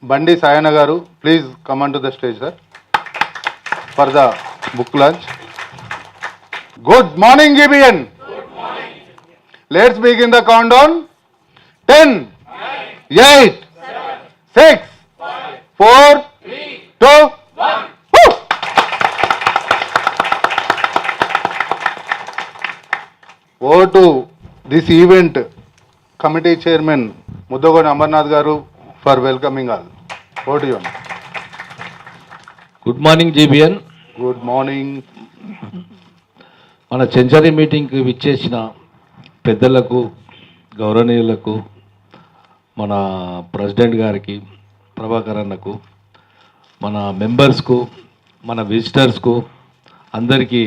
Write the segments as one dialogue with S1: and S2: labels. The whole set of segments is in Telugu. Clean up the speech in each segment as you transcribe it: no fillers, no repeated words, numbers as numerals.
S1: Bandi Sayana garu, please come onto the stage, sir, for the book launch. Good morning, GBN. Good morning. Let's begin the countdown. 10, 9, 8, 7, 6, 5, 4, 3, 2, 1. Woo! Over to this event committee chairman Muddagodi Amarnath garu for welcoming all. Over to you.
S2: Good morning GBN.
S1: Good morning.
S2: మన సెంచరీ మీటింగ్కి విచ్చేసిన పెద్దలకు, గౌరవనీయులకు, మన ప్రెసిడెంట్ గారికి, ప్రభాకర్ అన్నకు, మన మెంబర్స్కు, మన విజిటర్స్కు అందరికీ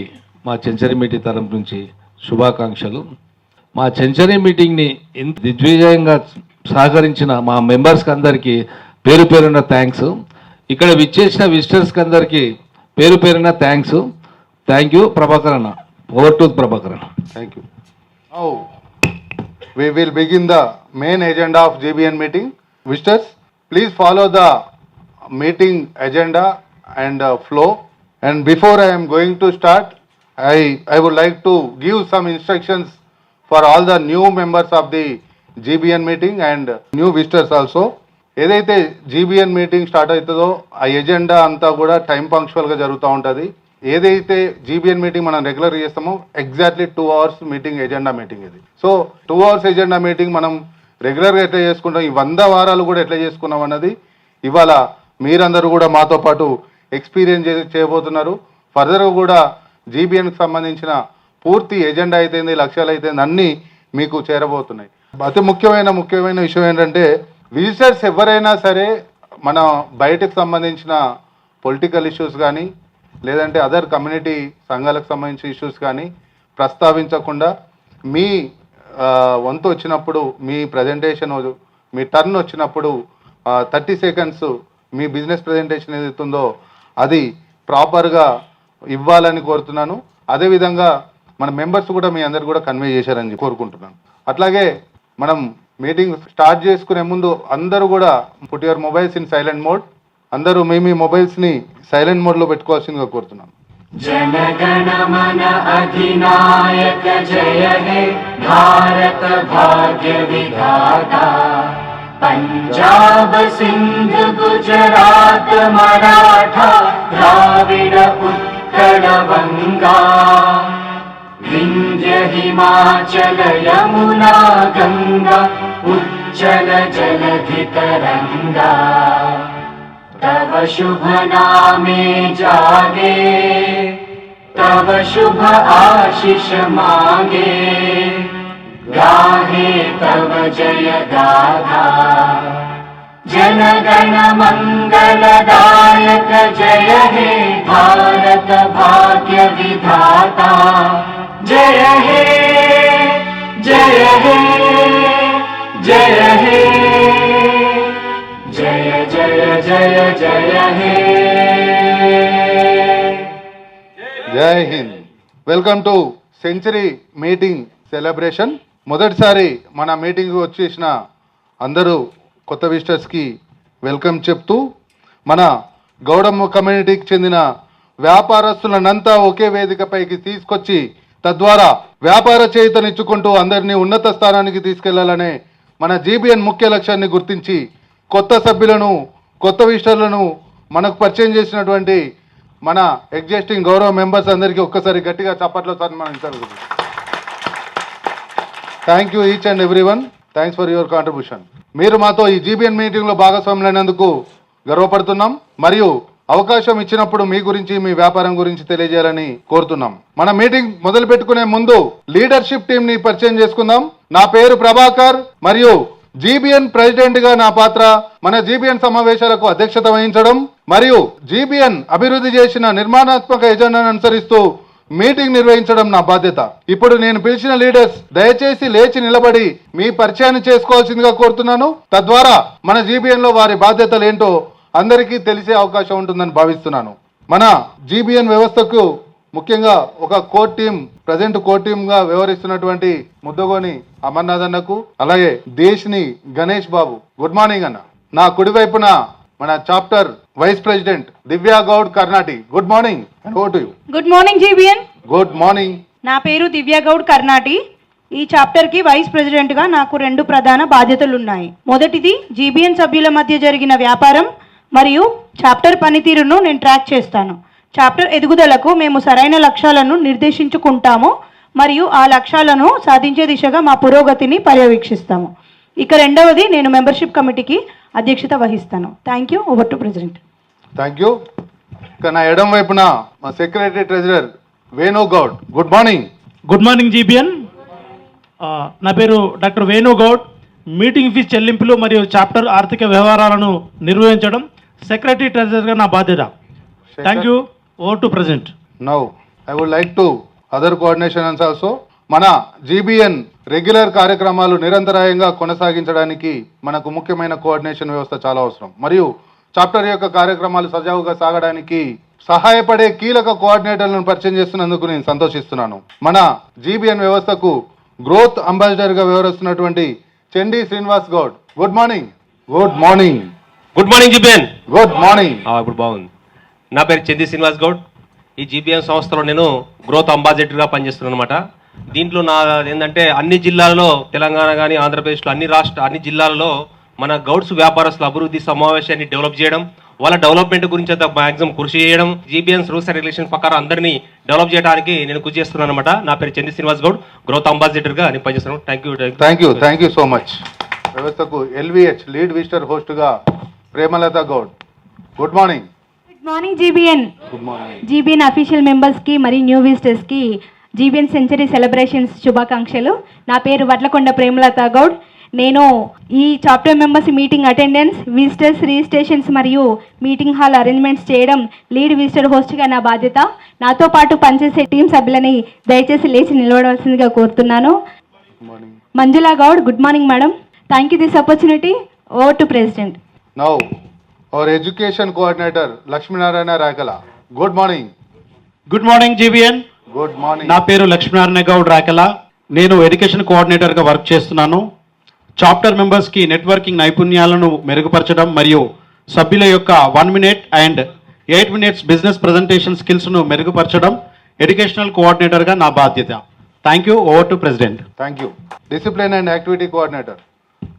S2: మా సెంచరీ మీటింగ్ తరఫు నుంచి శుభాకాంక్షలు. మా సెంచరీ మీటింగ్ని ఇంత దిగ్విజయంగా సహకరించిన మా మెంబర్స్కి అందరికీ పేరు పేరున థ్యాంక్స్. ఇక్కడ విచ్చేసిన విజిటర్స్కి అందరికీ పేరు పేరున థ్యాంక్స్. థ్యాంక్ యూ ప్రభాకర్ అన్న. ఓవర్ టు ప్రభాకర్ అన్న.
S1: Thank you. Now we will begin the main agenda of GBN meeting. Visitors, please follow the meeting agenda and flow. And before I am going to start, I would like to give some instructions for all the new members of the GBN meeting and new visitors also. ఏదైతే జీబీఎన్ మీటింగ్ స్టార్ట్ అవుతుందో ఆ ఎజెండా అంతా కూడా టైం పంక్చువల్గా జరుగుతూ ఉంటుంది. ఏదైతే జీబీఎన్ మీటింగ్ మనం రెగ్యులర్ చేస్తామో exactly 2 hours meeting agenda meeting ఇది. సో 2 hours ఎజెండా మీటింగ్ మనం రెగ్యులర్గా ఎట్లా చేసుకుంటాం, ఈ 100 వారాలు కూడా ఎట్లా చేసుకున్నాం అన్నది ఇవాళ మీరందరూ కూడా మాతో పాటు ఎక్స్పీరియన్స్ చేయబోతున్నారు. ఫర్దర్గా కూడా జీబీఎన్కి సంబంధించిన పూర్తి ఎజెండా అయితేంది, లక్ష్యాలు అయితేంది అన్నీ మీకు చేరబోతున్నాయి. అతి ముఖ్యమైన విషయం ఏంటంటే విజిటర్స్ ఎవరైనా సరే మన బయటకు సంబంధించిన పొలిటికల్ ఇష్యూస్ కానీ లేదంటే అదర్ కమ్యూనిటీ సంఘాలకు సంబంధించిన ఇష్యూస్ కానీ ప్రస్తావించకుండా మీ వంతు వచ్చినప్పుడు, మీ ప్రజెంటేషన్, మీ టర్న్ వచ్చినప్పుడు 30 seconds మీ బిజినెస్ ప్రజెంటేషన్ ఏదైతుందో అది ప్రాపర్గా ఇవ్వాలని కోరుతున్నాను. అదేవిధంగా మన మెంబర్స్ కూడా మీ అందరు కూడా కన్వే చేశారని కోరుకుంటున్నాను. అట్లాగే మనం మీటింగ్ స్టార్ట్ చేసుకునే ముందు అందరూ కూడా put your mobiles in silent mode. అందరూ మీ మొబైల్స్ని సైలెంట్ మోడ్లో పెట్టుకోవాల్సిందిగా కోరుతున్నాను.
S3: जनगणमन अधिनायक जय हे भारत भाग्य विधाता पंजाब सिंध गुजरात मराठा द्राविड उत्कल बंगा विंध्य हिमाचल यमुना गंगा उज्जल जलधि तरंगा तव शुभ नामे जागे तव शुभ आशीष मांगे गाहे तव जय गाथा जनगण मंगलदायक जय हे भारत भाग्य विधाता जय हे जय हे जय हे जय जय जय जय हे
S1: జై Hind. Welcome to century meeting celebration. మొదటిసారి మన మీటింగ్ వచ్చేసిన అందరూ కొత్త విజిటర్స్కి వెల్కమ్ చెప్తూ మన గౌడమ్మ కమ్యూనిటీకి చెందిన వ్యాపారస్తులనంతా ఒకే వేదికపైకి తీసుకొచ్చి తద్వారా వ్యాపార చేతనిచ్చుకుంటూ అందరినీ ఉన్నత స్థానానికి తీసుకెళ్లాలనే మన జీబీఎన్ ముఖ్య లక్ష్యాన్ని గుర్తించి కొత్త సభ్యులను, కొత్త విజిటర్లను మనకు పరిచయం చేసినటువంటి మన ఎగ్జిస్టింగ్ గౌరవ మెంబర్స్ అందరికీ ఒక్కసారి గట్టిగా చప్పట్లో సన్మానించాలి. Thank you each and every one. Thanks for your contribution. మీరు మాతో ఈ జీబీఎన్ మీటింగ్లో భాగస్వాములైనందుకు గర్వపడుతున్నాం మరియు అవకాశం ఇచ్చినప్పుడు మీ గురించి మీ వ్యాపారం గురించి తెలియజేయాలని కోరుతున్నాం. మన మీటింగ్ మొదలు పెట్టుకునే ముందు లీడర్షిప్ టీం ని పరిచయం చేసుకుందాం. నా పేరు ప్రభాకర్ మరియు జీబీఎన్ ప్రెసిడెంట్ గా నా పాత్ర మన జీబీఎన్ సమావేశాలకు అధ్యక్షత వహించడం మరియు జీబీఎన్ అభివృద్ధి చేసిన నిర్మాణాత్మక ఎజెండాను అనుసరిస్తూ మీటింగ్ నిర్వహించడం నా బాధ్యత. ఇప్పుడు నేను పిలిచిన లీడర్స్ దయచేసి లేచి నిలబడి మీ పరిచయాన్ని చేసుకోవాల్సిందిగా కోరుతున్నాను. తద్వారా మన జీబీఎన్ లో వారి బాధ్యతలు ఏంటో అందరికీ తెలిసే అవకాశం ఉంటుందని భావిస్తున్నాను. మన జీబీఎన్ వ్యవస్థకు ముఖ్యంగా ఒక core team present core team గా వ్యవహరిస్తున్నటువంటి ముద్దగోని అమర్నాథ్ అన్నకు, అలాగే దేశ్ని గణేష్ బాబు, గుడ్ మార్నింగ్ అన్న. నా కుడివైపున మన chapter vice president Divya Goud Karnati, good morning and over to you.
S4: Good morning GBN.
S1: Good morning.
S4: నా పేరు దివ్యా గౌడ్ కర్ణాటి. ఈ చాప్టర్కి వైస్ ప్రెసిడెంట్గా నాకు 2 ప్రధాన బాధ్యతలు ఉన్నాయి. మొదటిది జీబీఎన్ సభ్యుల మధ్య జరిగిన వ్యాపారం మరియు చాప్టర్ పనితీరును నేను ట్రాక్ చేస్తాను. చాప్టర్ ఎదుగుదలకు మేము సరైన లక్ష్యాలను నిర్దేశించుకుంటాము మరియు ఆ లక్ష్యాలను సాధించే దిశగా మా పురోగతిని పర్యవేక్షిస్తాము. ఇక రెండవది, నేను మెంబర్షిప్ కమిటీకి అధ్యక్షత వహిస్తాను. Thank you. Over to president.
S1: Thank you. ఇక నా ఎడం వైపున మా secretary treasurer Venu Goud, good morning.
S5: Good morning GBN. నా పేరు doctor Venu Goud. Meeting fee చెల్లింపులు మరియు చాప్టర్ ఆర్థిక వ్యవహారాలను నిర్వహించడం సెక్రటరీ ట్రెజరర్గా నా బాధ్యత. Thank you. Over to president.
S1: Now I would like to other coordinations also. మన జీబీఎన్ రెగ్యులర్ కార్యక్రమాలు నిరంతరాయంగా కొనసాగించడానికి మనకు ముఖ్యమైన కోఆర్డినేషన్ వ్యవస్థ చాలా అవసరం మరియు చాప్టర్ యొక్క కార్యక్రమాలు సజావుగా సాగడానికి సహాయపడే కీలక కోఆర్డినేటర్లను పరిచయం చేస్తున్నందుకు నేను సంతోషిస్తున్నాను. మన జీబీఎన్ వ్యవస్థకు గ్రోత్ అంబాసిడర్గా వ్యవహరిస్తున్నటువంటి Chendi Srinivas Goud, good morning. Good morning.
S6: Good morning GBN.
S1: Good morning.
S6: ఇప్పుడు బాగుంది. నా పేరు చంది శ్రీనివాస్ గౌడ్. ఈ జీబీఎన్ సంస్థలో నేను గ్రోత్ అంబాసిడర్గా పనిచేస్తున్నాను అనమాట. దీంట్లో నా ఏంటంటే అన్ని జిల్లాలలో, తెలంగాణ కానీ ఆంధ్రప్రదేశ్లో అన్ని జిల్లాలలో మన గౌడ్స్ వ్యాపారస్తుల అభివృద్ధి సమావేశాన్ని డెవలప్ చేయడం, వాళ్ళ డెవలప్మెంట్ గురించి అంత మ్యాక్సిమం కృషి చేయడం, జీబీఎన్స్ రూల్స్ అండ్ రెగ్యులేషన్ ప్రకారం అందరినీ డెవలప్ చేయడానికి నేను కృషి చేస్తున్నాను అనమాట. నా పేరు చంది శ్రీనివాస్ గౌడ్, గ్రోత్ అంబాసిడర్గా నేను పనిచేస్తున్నాను.
S1: Thank you so much. వ్యవస్థకు ఎల్విహెచ్ లీడ్ విజిటర్ హోస్ట్గా Premalatha Goud, good morning.
S4: Good morning GBN.
S1: Good morning.
S4: GBN official మెంబర్స్కి మరియు న్యూ విజిటర్స్కి జీబీఎన్ సెంచరీ సెలబ్రేషన్స్ శుభాకాంక్షలు. నా పేరు వడ్లకొండ ప్రేమలత గౌడ్. నేను ఈ chapter members meeting attendance, visitors registrations మరియు మీటింగ్ హాల్ అరేంజ్మెంట్స్ చేయడం లీడ్ విజిటర్ హోస్ట్గా నా బాధ్యత. నాతో పాటు పనిచేసే టీం సభ్యులని దయచేసి లేచి నిలబడవలసిందిగా కోరుతున్నాను. Manjula Goud, good morning madam. Thank you this opportunity. Over to president.
S1: Now our education coordinator Lakshminarayana Rakala, good morning.
S5: Good morning GBN.
S1: Good morning.
S5: నా పేరు లక్ష్మీనారాయణ గౌడ్ రాకెల. నేను ఎడ్యుకేషన్ కోఆర్డినేటర్గా వర్క్ చేస్తున్నాను. చాప్టర్ మెంబర్స్కి నెట్వర్కింగ్ నైపుణ్యాలను మెరుగుపరచడం మరియు సభ్యుల యొక్క 1 minute and 8 minutes business presentation స్కిల్స్ను మెరుగుపరచడం ఎడ్యుకేషనల్ కోఆర్డినేటర్గా నా బాధ్యత. Thank you. Over to president.
S1: Thank you. Discipline and activity coordinator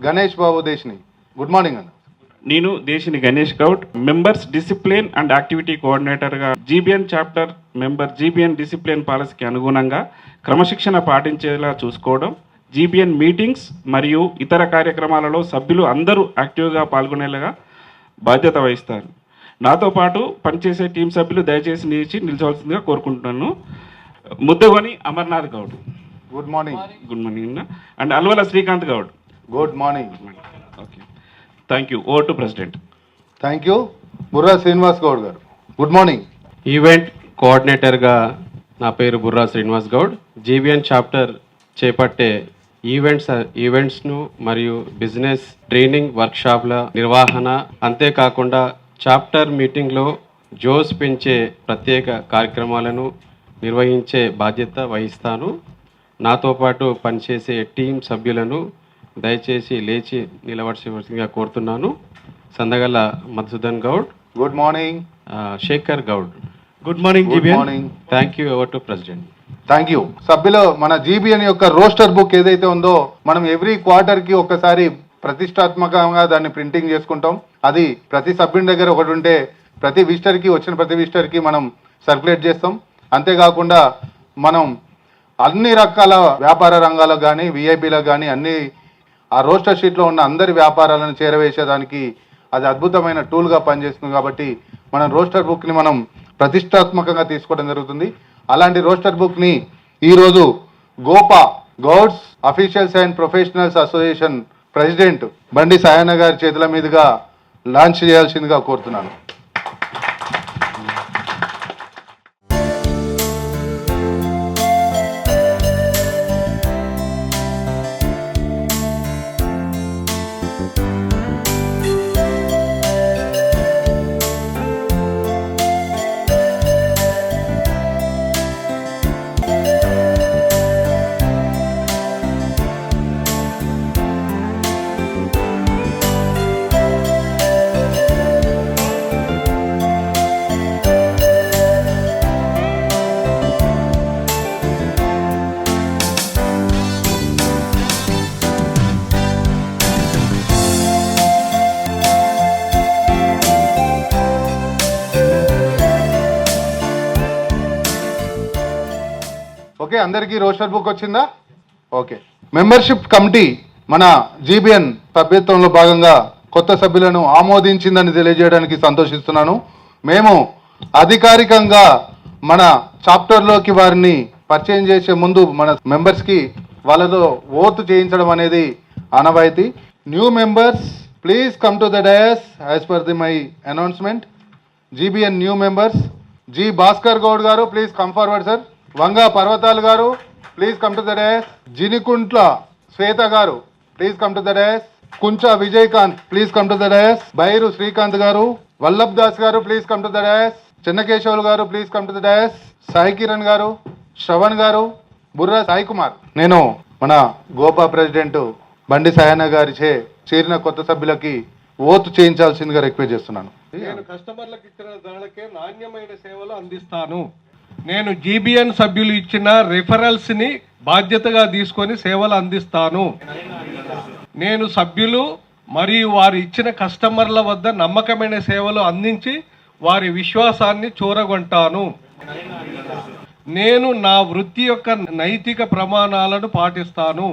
S1: Ganesh Babu Deshini, good morning అన్న.
S7: నేను Deshini Ganesh Goud, members discipline and activity కోఆర్డినేటర్గా GBN chapter member GBN discipline పాలసీకి అనుగుణంగా క్రమశిక్షణ పాటించేలా చూసుకోవడం, జీబీఎన్ మీటింగ్స్ మరియు ఇతర కార్యక్రమాలలో సభ్యులు అందరూ యాక్టివ్గా పాల్గొనేలాగా బాధ్యత వహిస్తారు. నాతో పాటు పనిచేసే టీం సభ్యులు దయచేసి నిలిచవలసిందిగా కోరుకుంటున్నాను. Muddagoni Amarnath Goud,
S1: good morning.
S7: Good morning. And Alwala Srikanth Goud,
S1: good morning.
S7: Okay, thank you. Over to president.
S1: Thank you. Burra Srinivas Goud గారు, గుడ్ మార్నింగ్.
S8: ఈవెంట్ కోఆర్డినేటర్గా నా పేరు బుర్రా శ్రీనివాస్ గౌడ్. జీబీఎన్ చాప్టర్ చేపట్టే ఈవెంట్స్ను మరియు బిజినెస్ ట్రైనింగ్ వర్క్షాప్ల నిర్వహణ, అంతేకాకుండా చాప్టర్ మీటింగ్లో జోస్ పెంచే ప్రత్యేక కార్యక్రమాలను నిర్వహించే బాధ్యత వహిస్తాను. నాతో పాటు పనిచేసే టీం సభ్యులను దయచేసి లేచి నిలబడవలసిందిగా కోరుతున్నాను. Sandagala Madhusudan Goud,
S1: good morning.
S8: Shekar Goud,
S5: good morning
S1: good
S5: GBN.
S1: Morning.
S8: Thank you. Over to president.
S1: Thank you. సభ్యులు, మన జీబీఎన్ యొక్క రోస్టర్ బుక్ ఏదైతే ఉందో మనం ఎవ్రీ క్వార్టర్కి ఒకసారి ప్రతిష్టాత్మకంగా దాన్ని ప్రింటింగ్ చేసుకుంటాం. అది ప్రతి సభ్యుని దగ్గర ఒకటి ఉంటే ప్రతి విజిటర్కి మనం సర్క్యులేట్ చేస్తాం. అంతేకాకుండా మనం అన్ని రకాల వ్యాపార రంగాలకు కానీ విఐపీలకు కానీ అన్ని ఆ రోస్టర్ షీట్లో ఉన్న అందరి వ్యాపారాలను చేరవేసేదానికి అది అద్భుతమైన టూల్గా పనిచేస్తుంది. కాబట్టి మనం రోస్టర్ బుక్ని మనం ప్రతిష్టాత్మకంగా తీసుకోవడం జరుగుతుంది. అలాంటి రోస్టర్ బుక్ని ఈరోజు Gouds officials and professionals association president బండి సాయన్న గారి చేతుల మీదుగా లాంచ్ చేయాల్సిందిగా కోరుతున్నాను. ఓకే, అందరికీ రోస్టర్ బుక్ వచ్చిందా? ఓకే. మెంబర్షిప్ కమిటీ మన జీబీఎన్ సభ్యత్వంలో భాగంగా కొత్త సభ్యులను ఆమోదించిందని తెలియజేయడానికి సంతోషిస్తున్నాను. మేము అధికారికంగా మన చాప్టర్లోకి వారిని పరిచయం చేసే ముందు మన మెంబర్స్కి వాళ్ళతో ఓతు చేయించడం అనేది ఆనవాయితీ. New members please come to the dais as per the my announcement. GBN new members G Bhaskar Goud గారు please come forward sir. Vanga Parvathal గారు please come to the dais. Jinikuntla Shweta గారు please come to the dais. Kuncha Vijayakanth please come to the dais. Bairu Srikanth గారు, వల్లభ్ దాస్ గారు please come to the dais. Chennakesavulu గారు please come to the dais. Sai Kiran గారు, శ్రవణ్ గారు, బుర్రా సాయి కుమార్. నేను మన గోపా ప్రెసిడెంట్ బండి సాయన్న గారిచే చేరిన కొత్త సభ్యులకి ఓతు చేయించాల్సిందిగా రిక్వెస్ట్ చేస్తున్నాను.
S9: నేను కస్టమర్లకు ఇచ్చిన ధరలకే నాణ్యమైన సేవలు అందిస్తాను. నేను జీబీఎన్ సభ్యులు ఇచ్చిన రిఫరల్స్ని బాధ్యతగా తీసుకొని సేవలు అందిస్తాను. నేను సభ్యులు మరియు వారు ఇచ్చిన కస్టమర్ల వద్ద నమ్మకమైన సేవలు అందించి వారి విశ్వాసాన్ని చూరగొంటాను. నేను నా వృత్తి యొక్క నైతిక ప్రమాణాలను పాటిస్తాను.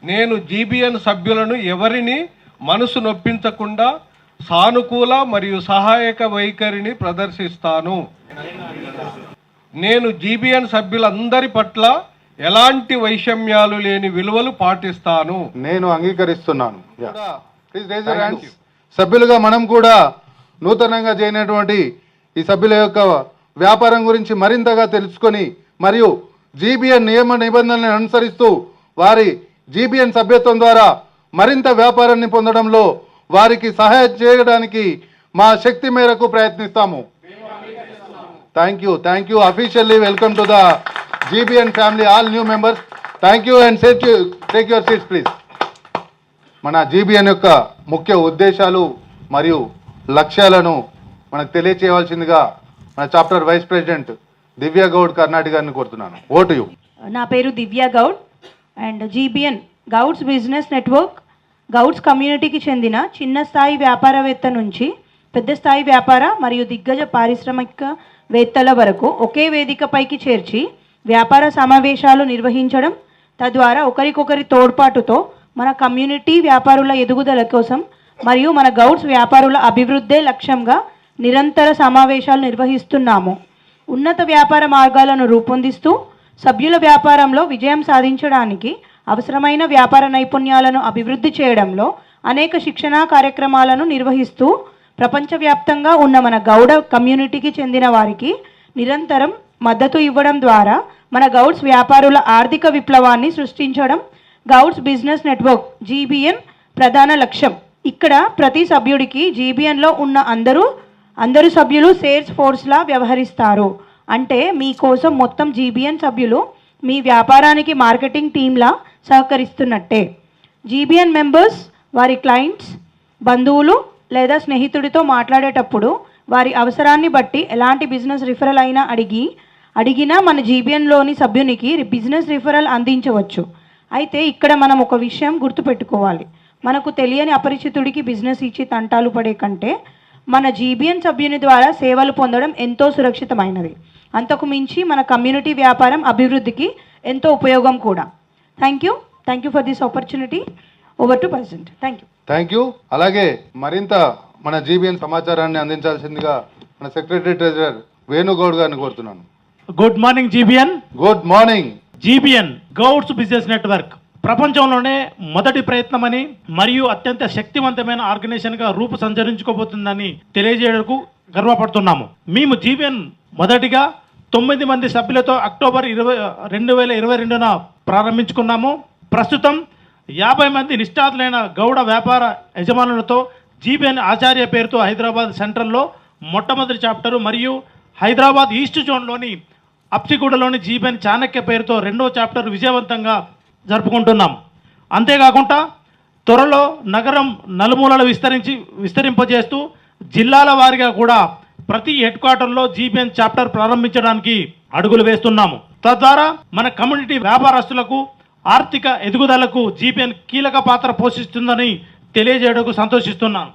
S9: నేను జీబీఎన్ సభ్యులను ఎవరిని మనసు నొప్పించకుండా సానుకూల మరియు సహాయక వైఖరిని ప్రదర్శిస్తాను. నేను జీబీఎన్ సభ్యులందరి పట్ల ఎలాంటి వైషమ్యాలు లేని విలువలు పాటిస్తాను.
S1: నేను అంగీకరిస్తున్నాను. Please rise your hands. సభ్యులుగా మనం కూడా నూతనంగా చేయనటువంటి ఈ సభ్యుల యొక్క వ్యాపారం గురించి మరింతగా తెలుసుకొని మరియు జీబీఎన్ నియమ నిబంధనలను అనుసరిస్తూ వారి జీబీఎన్ సభ్యత్వం ద్వారా మరింత వ్యాపారాన్ని పొందడంలో వారికి సహాయం చేయడానికి మా శక్తి మేరకు ప్రయత్నిస్తాము. Thank you. Officially welcome to the GBN family, all new members. Thank you and take your seats please. మన జీబీఎన్ యొక్క ముఖ్య ఉద్దేశాలు మరియు లక్ష్యాలను మనకు తెలియచేయవలసిందిగా మన chapter vice president Divya Goud Karnataka గారిని కోరుతున్నాను. ఓటు యు.
S4: నా పేరు Divya Goud and GBN Gouds business network Gouds కమ్యూనిటీకి చెందిన చిన్న స్థాయి వ్యాపారవేత్త నుంచి పెద్ద స్థాయి వ్యాపార మరియు దిగ్గజ పారిశ్రామికవేత్తల వరకు ఒకే వేదికపైకి చేర్చి వ్యాపార సమావేశాలు నిర్వహించడం, తద్వారా ఒకరికొకరి తోడ్పాటుతో మన కమ్యూనిటీ వ్యాపారుల ఎదుగుదల కోసం మరియు మన గౌడ్స్ వ్యాపారుల అభివృద్ధే లక్ష్యంగా నిరంతర సమావేశాలు నిర్వహిస్తున్నాము. ఉన్నత వ్యాపార మార్గాలను రూపొందిస్తూ సభ్యుల వ్యాపారంలో విజయం సాధించడానికి అవసరమైన వ్యాపార నైపుణ్యాలను అభివృద్ధి చేయడంలో అనేక శిక్షణా కార్యక్రమాలను నిర్వహిస్తూ ప్రపంచవ్యాప్తంగా ఉన్న మన గౌడ కమ్యూనిటీకి చెందిన వారికి నిరంతరం మద్దతు ఇవ్వడం ద్వారా మన గౌడ్స్ వ్యాపారుల ఆర్థిక విప్లవాన్ని సృష్టించడం గౌడ్స్ బిజినెస్ నెట్వర్క్ జీబీఎన్ ప్రధాన లక్ష్యం. ఇక్కడ ప్రతి సభ్యుడికి జీబీఎన్లో ఉన్న అందరూ సభ్యులు సేల్స్ ఫోర్స్లా వ్యవహరిస్తారు. అంటే మీకోసం మొత్తం జీబీఎన్ సభ్యులు మీ వ్యాపారానికి మార్కెటింగ్ టీంలా సహకరిస్తున్నట్టే. జీబీఎన్ మెంబర్స్ వారి క్లయింట్స్, బంధువులు లేదా స్నేహితుడితో మాట్లాడేటప్పుడు వారి అవసరాన్ని బట్టి ఎలాంటి బిజినెస్ రిఫరల్ అయినా అడిగినా మన జీబీఎన్లోని సభ్యునికి బిజినెస్ రిఫరల్ అందించవచ్చు. అయితే ఇక్కడ మనం ఒక విషయం గుర్తుపెట్టుకోవాలి. మనకు తెలియని అపరిచితుడికి బిజినెస్ ఇచ్చి తంటాలు పడే కంటే మన జీబీఎన్ సభ్యుని ద్వారా సేవలు పొందడం ఎంతో సురక్షితమైనది. అంతకు మించి మన కమ్యూనిటీ వ్యాపారం అభివృద్ధికి ఎంతో ఉపయోగం కూడా. Thank you for this opportunity. Over to president. Thank you.
S1: Thank you. అలాగే మరింత మన జీబీఎన్ సమాచారాన్ని అందించాల్సిందిగా మన సెక్రటరీ ట్రెజరర్ వేణుగౌడ్ గారిని కోరుతున్నాను.
S5: Good morning GBN.
S1: Good morning.
S5: GBN Gouds business network ప్రపంచంలోనే మొదటి ప్రయత్నమని మరియు అత్యంత శక్తివంతమైన ఆర్గనైజేషన్గా రూపు సంచరించుకోబోతుందని తెలియజేయడానికి గర్వపడుతున్నాము. మేము జీబీఎన్ మొదటిగా 9 మంది సభ్యులతో అక్టోబర్ 2022న ప్రారంభించుకున్నాము. ప్రస్తుతం 50 మంది నిష్ఠాతులైన గౌడ వ్యాపార యజమానులతో జీబీఎన్ ఆచార్య పేరుతో హైదరాబాద్ సెంట్రల్లో మొట్టమొదటి చాప్టరు మరియు హైదరాబాద్ ఈస్ట్ జోన్లోని అప్సిగూడలోని జీబీఎన్ చాణక్య పేరుతో 2వ చాప్టర్ విజయవంతంగా జరుపుకుంటున్నాం. అంతేకాకుండా త్వరలో నగరం నలుమూలలు విస్తరింపజేస్తూ జిల్లాల వారీగా కూడా ప్రతి హెడ్ క్వార్టర్లో జీబీఎన్ చాప్టర్ ప్రారంభించడానికి అడుగులు వేస్తున్నాము. తద్వారా మన కమ్యూనిటీ వ్యాపారస్తులకు ఆర్థిక ఎదుగుదలకు జీబీఎన్ కీలక పాత్ర పోషిస్తుందని తెలియజేయడానికి సంతోషిస్తున్నాను.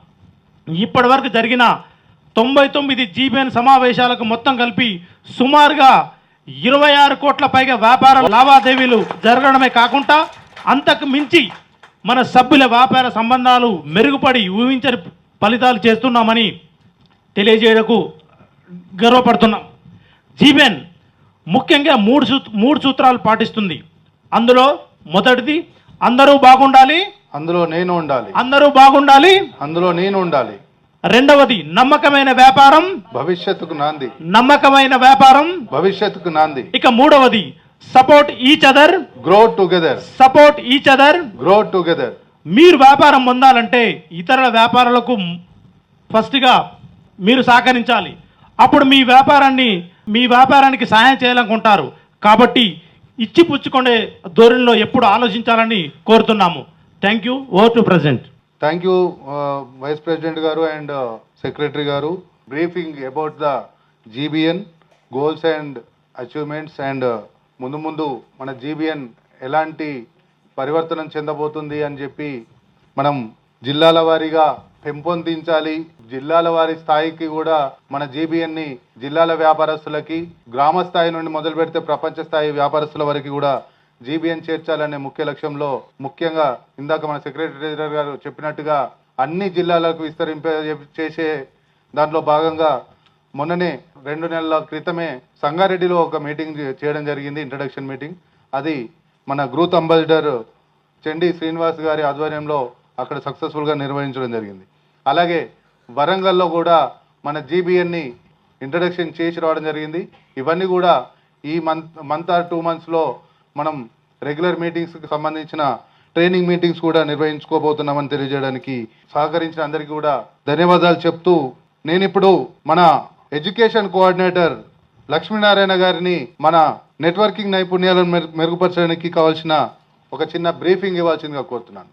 S5: ఇప్పటి వరకు జరిగిన 99 జీబీఎన్ సమావేశాలకు మొత్తం కలిపి సుమారుగా 26 కోట్ల పైగా వ్యాపార లావాదేవీలు జరగడమే కాకుండా అంతకు మించి మన సభ్యుల వ్యాపార సంబంధాలు మెరుగుపడి ఊహించని ఫలితాలు చేస్తున్నామని తెలియజేయడానికి గర్వపడుతున్నాం. జీబీఎన్ ముఖ్యంగా మూడు సూత్రాలు పాటిస్తుంది. అందులో మొదటిది అందరూ బాగుండాలి,
S1: అందులో నేను ఉండాలి.
S5: అందరూ బాగుండాలి,
S1: అందులో నేను ఉండాలి.
S5: రెండవది నమ్మకమైన వ్యాపారం,
S1: భవిష్యత్తుకు నాంది.
S5: నమ్మకమైన వ్యాపారం
S1: భవిష్యత్తుకు నాంది.
S5: ఇక మూడవది support each other,
S1: grow together.
S5: Support each other,
S1: grow together.
S5: మీరు వ్యాపారం పొందాలంటే ఇతరుల వ్యాపారాలకు ఫస్ట్గా మీరు సహకరించాలి. అప్పుడు మీ వ్యాపారానికి సహాయం చేయాలనుకుంటారు. కాబట్టి ఇచ్చి పుచ్చుకునే ధోరణిలో ఎప్పుడు ఆలోచించాలని కోరుతున్నాము. Thank you. Over to president.
S1: Thank you vice president గారు అండ్ సెక్రటరీ గారు. Briefing about the GBN goals and achievements and ముందు మన జీబీఎన్ ఎలాంటి పరివర్తనం చెందబోతుంది అని చెప్పి మనం జిల్లాల వారీగా పెంపొందించాలి. జిల్లాల వారి స్థాయికి కూడా మన జీబీఎన్ని జిల్లాల వ్యాపారస్తులకి గ్రామ స్థాయి నుండి మొదలు పెడితే ప్రపంచ స్థాయి వ్యాపారస్తుల వరకు కూడా జీబీఎన్ చేర్చాలనే ముఖ్య లక్ష్యంలో ముఖ్యంగా ఇందాక మన సెక్రటరీ ట్రెజరర్ గారు చెప్పినట్టుగా అన్ని జిల్లాలకు చేసే దాంట్లో భాగంగా మొన్ననే 2 నెలల క్రితమే సంగారెడ్డిలో ఒక మీటింగ్ చేయడం జరిగింది, ఇంట్రడక్షన్ మీటింగ్. అది మన గ్రూత్ అంబాసిడర్ చెండి శ్రీనివాస్ గారి ఆధ్వర్యంలో అక్కడ సక్సెస్ఫుల్గా నిర్వహించడం జరిగింది. అలాగే వరంగల్లో కూడా మన జీబీఎన్ని ఇంట్రడక్షన్ చేసి రావడం జరిగింది. ఇవన్నీ కూడా ఈ మంత్ ఆర్ 2 మంత్స్లో మనం రెగ్యులర్ మీటింగ్స్కి సంబంధించిన ట్రైనింగ్ మీటింగ్స్ కూడా నిర్వహించుకోబోతున్నామని తెలియజేయడానికి సహకరించిన అందరికీ కూడా ధన్యవాదాలు చెప్తూ నేను ఇప్పుడు మన ఎడ్యుకేషన్ కోఆర్డినేటర్ లక్ష్మీనారాయణ గారిని మన నెట్వర్కింగ్ నైపుణ్యాలను మెరుగుపరచడానికి కావాల్సిన ఒక చిన్న బ్రీఫింగ్ ఇవ్వాల్సిందిగా కోరుతున్నాను.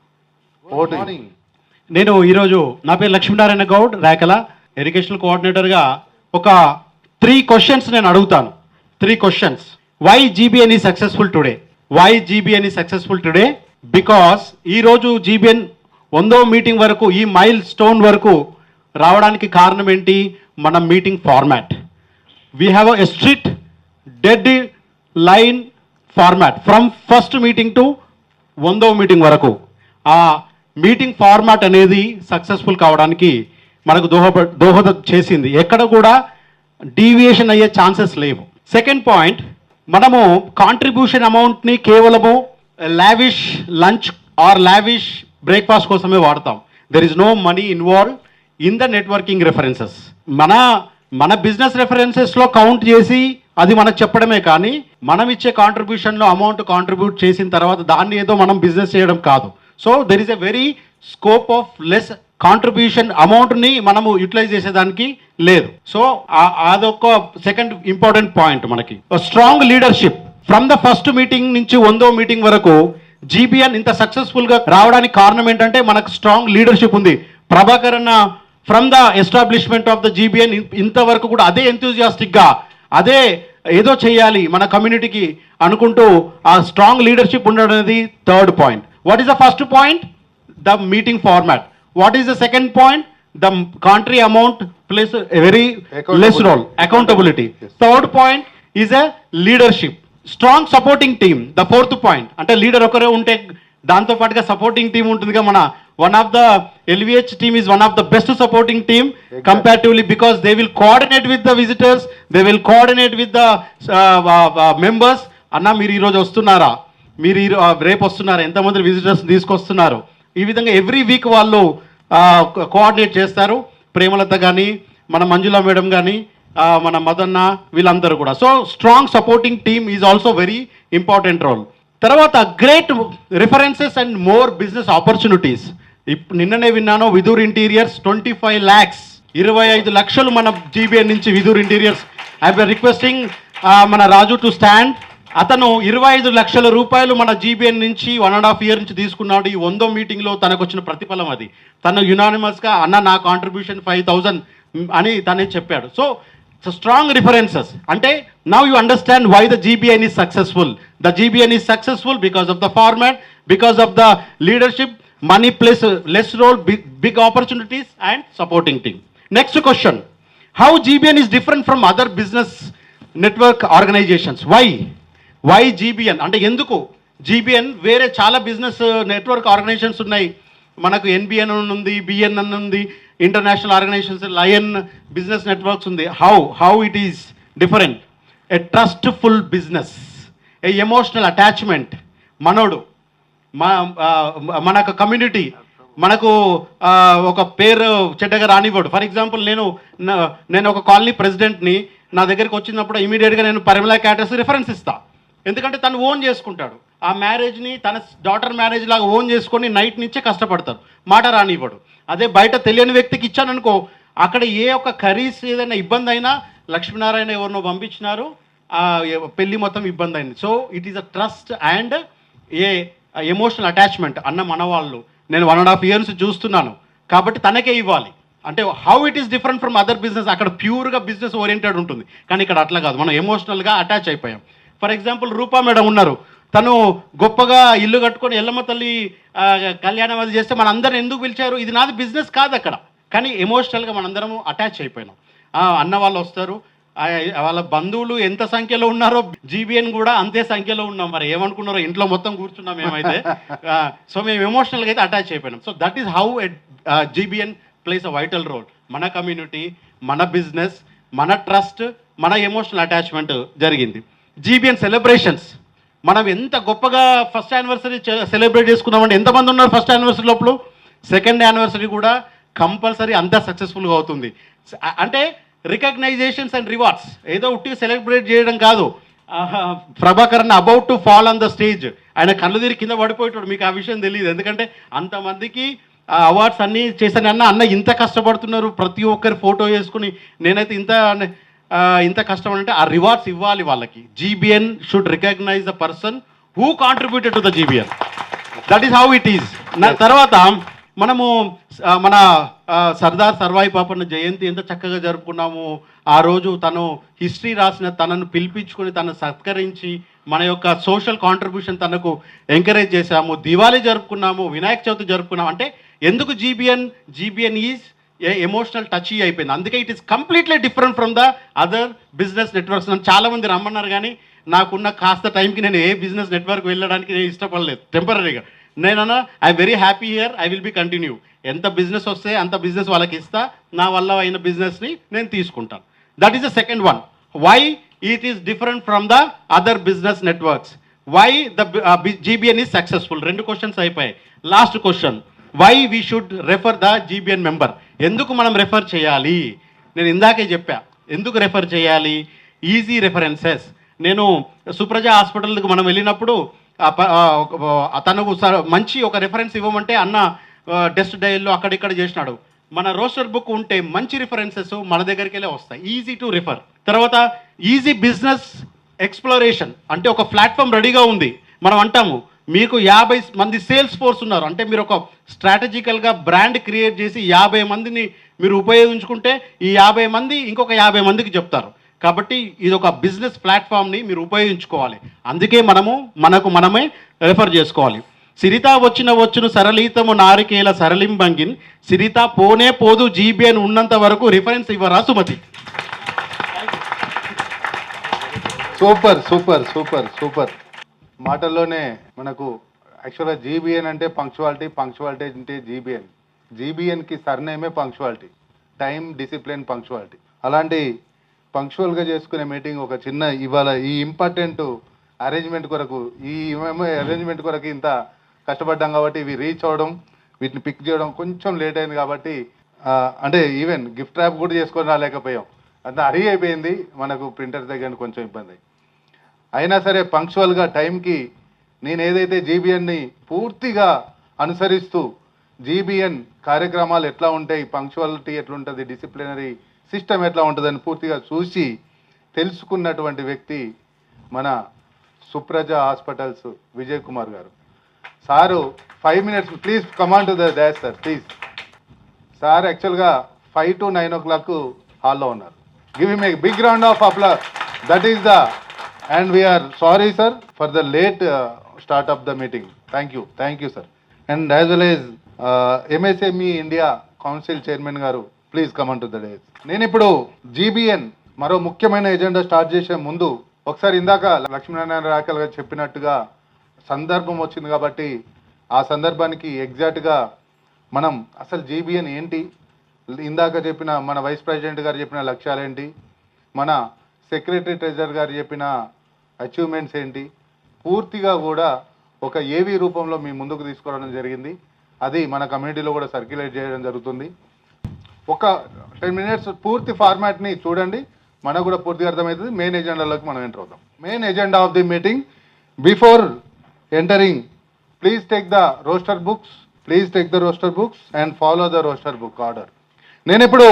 S5: నేను ఈరోజు నా పేరు లక్ష్మీనారాయణ గౌడ్ రాకల, ఎడ్యుకేషనల్ కోఆర్డినేటర్గా ఒక 3 క్వశ్చన్స్ నేను అడుగుతాను. 3 questions. Why GBN is successful today? Why GBN is successful today? Because ఈరోజు జీబీఎన్ 100వ మీటింగ్ వరకు, ఈ మైల్ స్టోన్ వరకు రావడానికి కారణం ఏంటి? మన meeting format. We have a strict deadline format from first meeting to 100వ మీటింగ్ వరకు. ఆ మీటింగ్ ఫార్మాట్ అనేది సక్సెస్ఫుల్ కావడానికి మనకు దోహదం చేసింది. ఎక్కడ కూడా డీవియేషన్ అయ్యే ఛాన్సెస్ లేవు. సెకండ్ పాయింట్, మనము కాంట్రిబ్యూషన్ అమౌంట్ని కేవలము lavish lunch or lavish breakfast కోసమే వాడతాం. There is no money involve in the networking references. మన బిజినెస్ రెఫరెన్సెస్లో కౌంట్ చేసి అది మనకు చెప్పడమే కానీ మనం ఇచ్చే కాంట్రిబ్యూషన్లో అమౌంట్ కాంట్రిబ్యూట్ చేసిన తర్వాత దాన్ని ఏదో మనం బిజినెస్ చేయడం కాదు. So there is a very scope of less contribution అమౌంట్ని మనము యూటిలైజ్ చేసేదానికి లేదు. సో అదొక సెకండ్ ఇంపార్టెంట్ పాయింట్. మనకి strong leadership from the first meeting నుంచి 100వ మీటింగ్ వరకు జీబీఎన్ ఇంత సక్సెస్ఫుల్గా రావడానికి కారణం ఏంటంటే మనకు స్ట్రాంగ్ లీడర్షిప్ ఉంది. ప్రభాకర్ అన్న from the establishment of the GBN ఇంతవరకు కూడా అదే ఎంతూజియాస్టిక్గా అదే ఏదో చేయాలి మన కమ్యూనిటీకి అనుకుంటూ ఆ స్ట్రాంగ్ లీడర్షిప్ ఉండడం అనేది third point. What is the first point? The meeting format. What is the second point? The country amount plays very less role, accountability. Third point is a leadership, strong supporting team. The fourth point అంటే లీడర్ ఒకరే ఉంటే దాంతో పాటుగా సపోర్టింగ్ టీం ఉంటుందిగా. మన one of the LVH team is one of the best supporting team comparatively, because they will coordinate with the visitors, they will coordinate with the members. అన్న మీరు ఈరోజు వస్తున్నారా, మీరు రేపు వస్తున్నారా, ఎంతమంది విజిటర్స్ తీసుకొస్తున్నారు, ఈ విధంగా ఎవ్రీ వీక్ వాళ్ళు కోఆర్డినేట్ చేస్తారు. ప్రేమలత కానీ, మన మంజుల మేడం కానీ, మన మదన్న, వీళ్ళందరూ కూడా. So strong supporting team is also very important role. తర్వాత great references and more business opportunities. నిన్ననే విన్నాను, విదూర్ ఇంటీరియర్స్ 25 lakhs, 25 లక్షలు మన జీబీఎన్ నుంచి విదూర్ ఇంటీరియర్స్. ఐఎమ్ రిక్వెస్టింగ్ మన రాజు టు స్టాండ్. అతను 25 లక్షల రూపాయలు మన జీబీఎన్ నుంచి 1.5 year నుంచి తీసుకున్నాడు. ఈ 100వ మీటింగ్లో తనకు వచ్చిన ప్రతిఫలం అది. తను యునానిమస్గా అన్న నా కాంట్రిబ్యూషన్ 5,000 అని తనే చెప్పాడు. సో స్ట్రాంగ్ రిఫరెన్సెస్ అంటే now you understand why the GBN is successful. The GBN is successful because of the format, because of the leadership, money plays less role, big opportunities and supporting team. Next question, how GBN is different from other business network organizations? Why GBN అంటే ఎందుకు GBN వేరే చాలా బిజినెస్ నెట్వర్క్ ఆర్గనైజేషన్స్ ఉన్నాయి. మనకు NBN ఉంది, BN ఉంది, international organisations, lion business networks ఉంది. How it is different? A trustful business, a emotional attachment. మనోడు మనకు కమ్యూనిటీ, మనకు ఒక పేరు చెడ్డగా రానివ్వడు. ఫర్ ఎగ్జాంపుల్ నేను ఒక కాలనీ ప్రెసిడెంట్ని, నా దగ్గరికి వచ్చినప్పుడు ఇమీడియట్గా నేను పరిమళ క్యాటర్స్ రిఫరెన్స్ ఇస్తా. ఎందుకంటే తను ఓన్ చేసుకుంటాడు ఆ మ్యారేజ్ని, తన డాటర్ మ్యారేజ్ లాగా ఓన్ చేసుకొని నైట్ నుంచే కష్టపడతారు, మాట రానివ్వడు. అదే బయట తెలియని వ్యక్తికి ఇచ్చాననుకో, అక్కడ ఏ ఒక్క కర్రీస్ ఏదైనా ఇబ్బంది అయినా లక్ష్మీనారాయణ ఎవరినో పంపించినారు, పెళ్ళి మొత్తం ఇబ్బంది అయింది. So it is a trust and A emotional attachment. అన్న మనవాళ్ళు నేను 1.5 years చూస్తున్నాను కాబట్టి తనకే ఇవ్వాలి. అంటే how it is different from other business. అక్కడ ప్యూర్గా బిజినెస్ ఓరియంటెడ్ ఉంటుంది, కానీ ఇక్కడ అట్లా కాదు, మనం ఎమోషనల్గా అటాచ్ అయిపోయాం. ఫర్ ఎగ్జాంపుల్ రూపా మేడం ఉన్నారు, తను గొప్పగా ఇల్లు కట్టుకొని ఎల్లమ్మ తల్లి కళ్యాణం అది చేస్తే మన అందరం ఎందుకు పిలిచారు? ఇది నాది బిజినెస్ కాదు అక్కడ, కానీ ఎమోషనల్గా మనందరం అటాచ్ అయిపోయినాం. అన్న వాళ్ళు వస్తారు, వాళ్ళ బంధువులు ఎంత సంఖ్యలో ఉన్నారో జీబీఎన్ కూడా అంతే సంఖ్యలో ఉన్నాం. మరి ఏమనుకున్నారో, ఇంట్లో మొత్తం కూర్చున్నాం మేమైతే. సో మేము ఎమోషనల్గా అయితే అటాచ్ అయిపోయినాం. So that is how GBN plays a vital role. మన కమ్యూనిటీ, మన బిజినెస్, మన ట్రస్ట్, మన ఎమోషనల్ అటాచ్మెంట్ జరిగింది. జీబీఎన్ సెలబ్రేషన్స్, మనం ఎంత గొప్పగా ఫస్ట్ యానివర్సరీ సెలబ్రేట్ చేసుకున్నామంటే ఎంతమంది ఉన్నారు ఫస్ట్ యానివర్సరీ లోపల? సెకండ్ యానివర్సరీ కూడా కంపల్సరీ అంత సక్సెస్ఫుల్గా అవుతుంది. అంటే రికగ్నైజేషన్స్ అండ్ రివార్డ్స్, ఏదో ఉట్టి సెలబ్రేట్ చేయడం కాదు. Prabhakaran about to fall on the stage, ఆయన కళ్ళు తిరిగి కింద పడిపోయేటాడు. మీకు ఆ విషయం తెలియదు, ఎందుకంటే అంతమందికి అవార్డ్స్ అన్నీ చేశాను. అన్న ఇంత కష్టపడుతున్నారు, ప్రతి ఒక్కరి ఫోటో వేసుకుని, నేనైతే ఇంత కష్టం అంటే ఆ రివార్డ్స్ ఇవ్వాలి వాళ్ళకి. GBN should recognise the person who contributed to the GBN. That is how it is. తర్వాత మనము మన సర్దార్ సర్వాయి పాపన్న జయంతి ఎంత చక్కగా జరుపుకున్నాము. ఆ రోజు తను హిస్టరీ రాసిన తనను పిలిపించుకొని తను సత్కరించి మన యొక్క సోషల్ కాంట్రిబ్యూషన్ తనకు ఎంకరేజ్ చేశాము. దివాళీ జరుపుకున్నాము, వినాయక చవితి జరుపుకున్నాము. అంటే ఎందుకు జీబీఎన్ ఈజ్ ఎమోషనల్ టచ్ అయిపోయింది. అందుకే it is completely different from the other business networks. నన్ను చాలామంది రమ్మన్నారు, కానీ నాకున్న కాస్త టైంకి నేను ఏ బిజినెస్ నెట్వర్క్ వెళ్ళడానికి నేను ఇష్టపడలేదు టెంపరీగా. నేనన్నా I'm very happy here, I will be continue. ఎంత బిజినెస్ వస్తే అంత బిజినెస్ వాళ్ళకి ఇస్తా, నా వల్ల అయిన బిజినెస్ని నేను తీసుకుంటాను. That is the second one. Why it is different from the other business networks. Why the GBN is successful. 2 questions అయిపోయాయి. Last question, why we should refer the GBN member. ఎందుకు మనం రెఫర్ చేయాలి? నేను ఇందాకే చెప్పా ఎందుకు రెఫర్ చేయాలి. Easy references. నేను సుప్రజ హాస్పిటల్కి మనం వెళ్ళినప్పుడు తనకు మంచి ఒక రెఫరెన్స్ ఇవ్వమంటే అన్న డెస్ట్ డైల్లో అక్కడిక్కడ చేసినాడు. మన రోస్టర్ బుక్ ఉంటే మంచి రిఫరెన్సెస్ మన దగ్గరికి వెళ్ళే వస్తాయి, ఈజీ టు రిఫర్. తర్వాత ఈజీ బిజినెస్ ఎక్స్ప్లోరేషన్, అంటే ఒక ప్లాట్ఫామ్ రెడీగా ఉంది. మనం అంటాము మీకు 50 మంది సేల్స్ ఫోర్స్ ఉన్నారు అంటే మీరు ఒక స్ట్రాటజికల్గా బ్రాండ్ క్రియేట్ చేసి 50 మందిని మీరు ఉపయోగించుకుంటే ఈ 50 మంది ఇంకొక 50 మందికి చెప్తారు. కాబట్టి ఇది ఒక బిజినెస్ ప్లాట్ఫామ్ని మీరు ఉపయోగించుకోవాలి. అందుకే మనమే రెఫర్ చేసుకోవాలి. సిరిత వచ్చును సరళీతము నారికేల సరళింబంగిన్, సిరిత పోనే పోదు జీబీఎన్ ఉన్నంత వరకు రిఫరెన్స్ ఇవ్వరా Sumathi.
S1: Super super super super. మాటల్లోనే మనకు యాక్చువల్గా జీబీఎన్ అంటే పంక్చువాలిటీ, పంక్చువాలిటీ అంటే జీబీఎన్. జీబీఎన్కి సర్నేమే పంక్చువాలిటీ, టైం, డిసిప్లిన్, పంక్చువాలిటీ. అలాంటి పంక్చువల్గా చేసుకునే మీటింగ్ ఒక చిన్న ఇవాళ ఈ ఇంపార్టెంట్ అరేంజ్మెంట్ కొరకు, ఈ అరేంజ్మెంట్ కొరకు ఇంత కష్టపడ్డాం కాబట్టి ఇవి రీచ్ అవ్వడం, వీటిని పిక్ చేయడం కొంచెం లేట్ అయింది కాబట్టి అంటే ఈవెన్ గిఫ్ట్ ర్యాప్ కూడా చేసుకొని రాలేకపోయాం. అంత హరీ అయిపోయింది, మనకు ప్రింటర్ దగ్గర కొంచెం ఇబ్బంది అయ్యి. అయినా సరే పంక్చువల్గా టైంకి నేను ఏదైతే జీబీఎన్ని పూర్తిగా అనుసరిస్తూ జీబీఎన్ కార్యక్రమాలు ఎట్లా ఉంటాయి, పంక్చువాలిటీ ఎట్లుంటుంది, డిసిప్లినరీ సిస్టమ్ ఎట్లా ఉంటుందని పూర్తిగా చూసి తెలుసుకున్నటువంటి వ్యక్తి మన Supraja hospitals Vijay Kumar garu. Sir 5 minutes please come on to the dais sir please. Sir యాక్చువల్గా 5 to 9 o'clock హాల్లో ఉన్నారు. Give him a big round of applause. That is the and we are sorry sir for the late start of the meeting. Thank you sir. And as well as MSME India council chairman garu please come on to the dais. నేను ఇప్పుడు జీబీఎన్ మరో ముఖ్యమైన ఎజెండా స్టార్ట్ చేసే ముందు ఒకసారి ఇందాక లక్ష్మీనారాయణ రాకల్ గారు చెప్పినట్టుగా సందర్భం వచ్చింది కాబట్టి ఆ సందర్భానికి ఎగ్జాక్ట్గా మనం అసలు జీబీఎన్ ఏంటి, ఇందాక చెప్పిన మన వైస్ ప్రెసిడెంట్ గారు చెప్పిన లక్ష్యాలేంటి, మన సెక్రటరీ ట్రెజరర్ గారు చెప్పిన అచీవ్మెంట్స్ ఏంటి, పూర్తిగా కూడా ఒక ఏవీ రూపంలో మీ ముందుకు తీసుకురావడం జరిగింది. అది మన కమ్యూనిటీలో కూడా సర్క్యులేట్ చేయడం జరుగుతుంది. ఒక 10 minutes పూర్తి ఫార్మాట్ని చూడండి, మనకు కూడా పూర్తిగా అర్థమవుతుంది. మెయిన్ ఎజెండాలోకి మనం ఎంటర్ అవుతాం. Main agenda of the meeting. Before entering please take the roster books and follow the roster book order. నేను ఇప్పుడు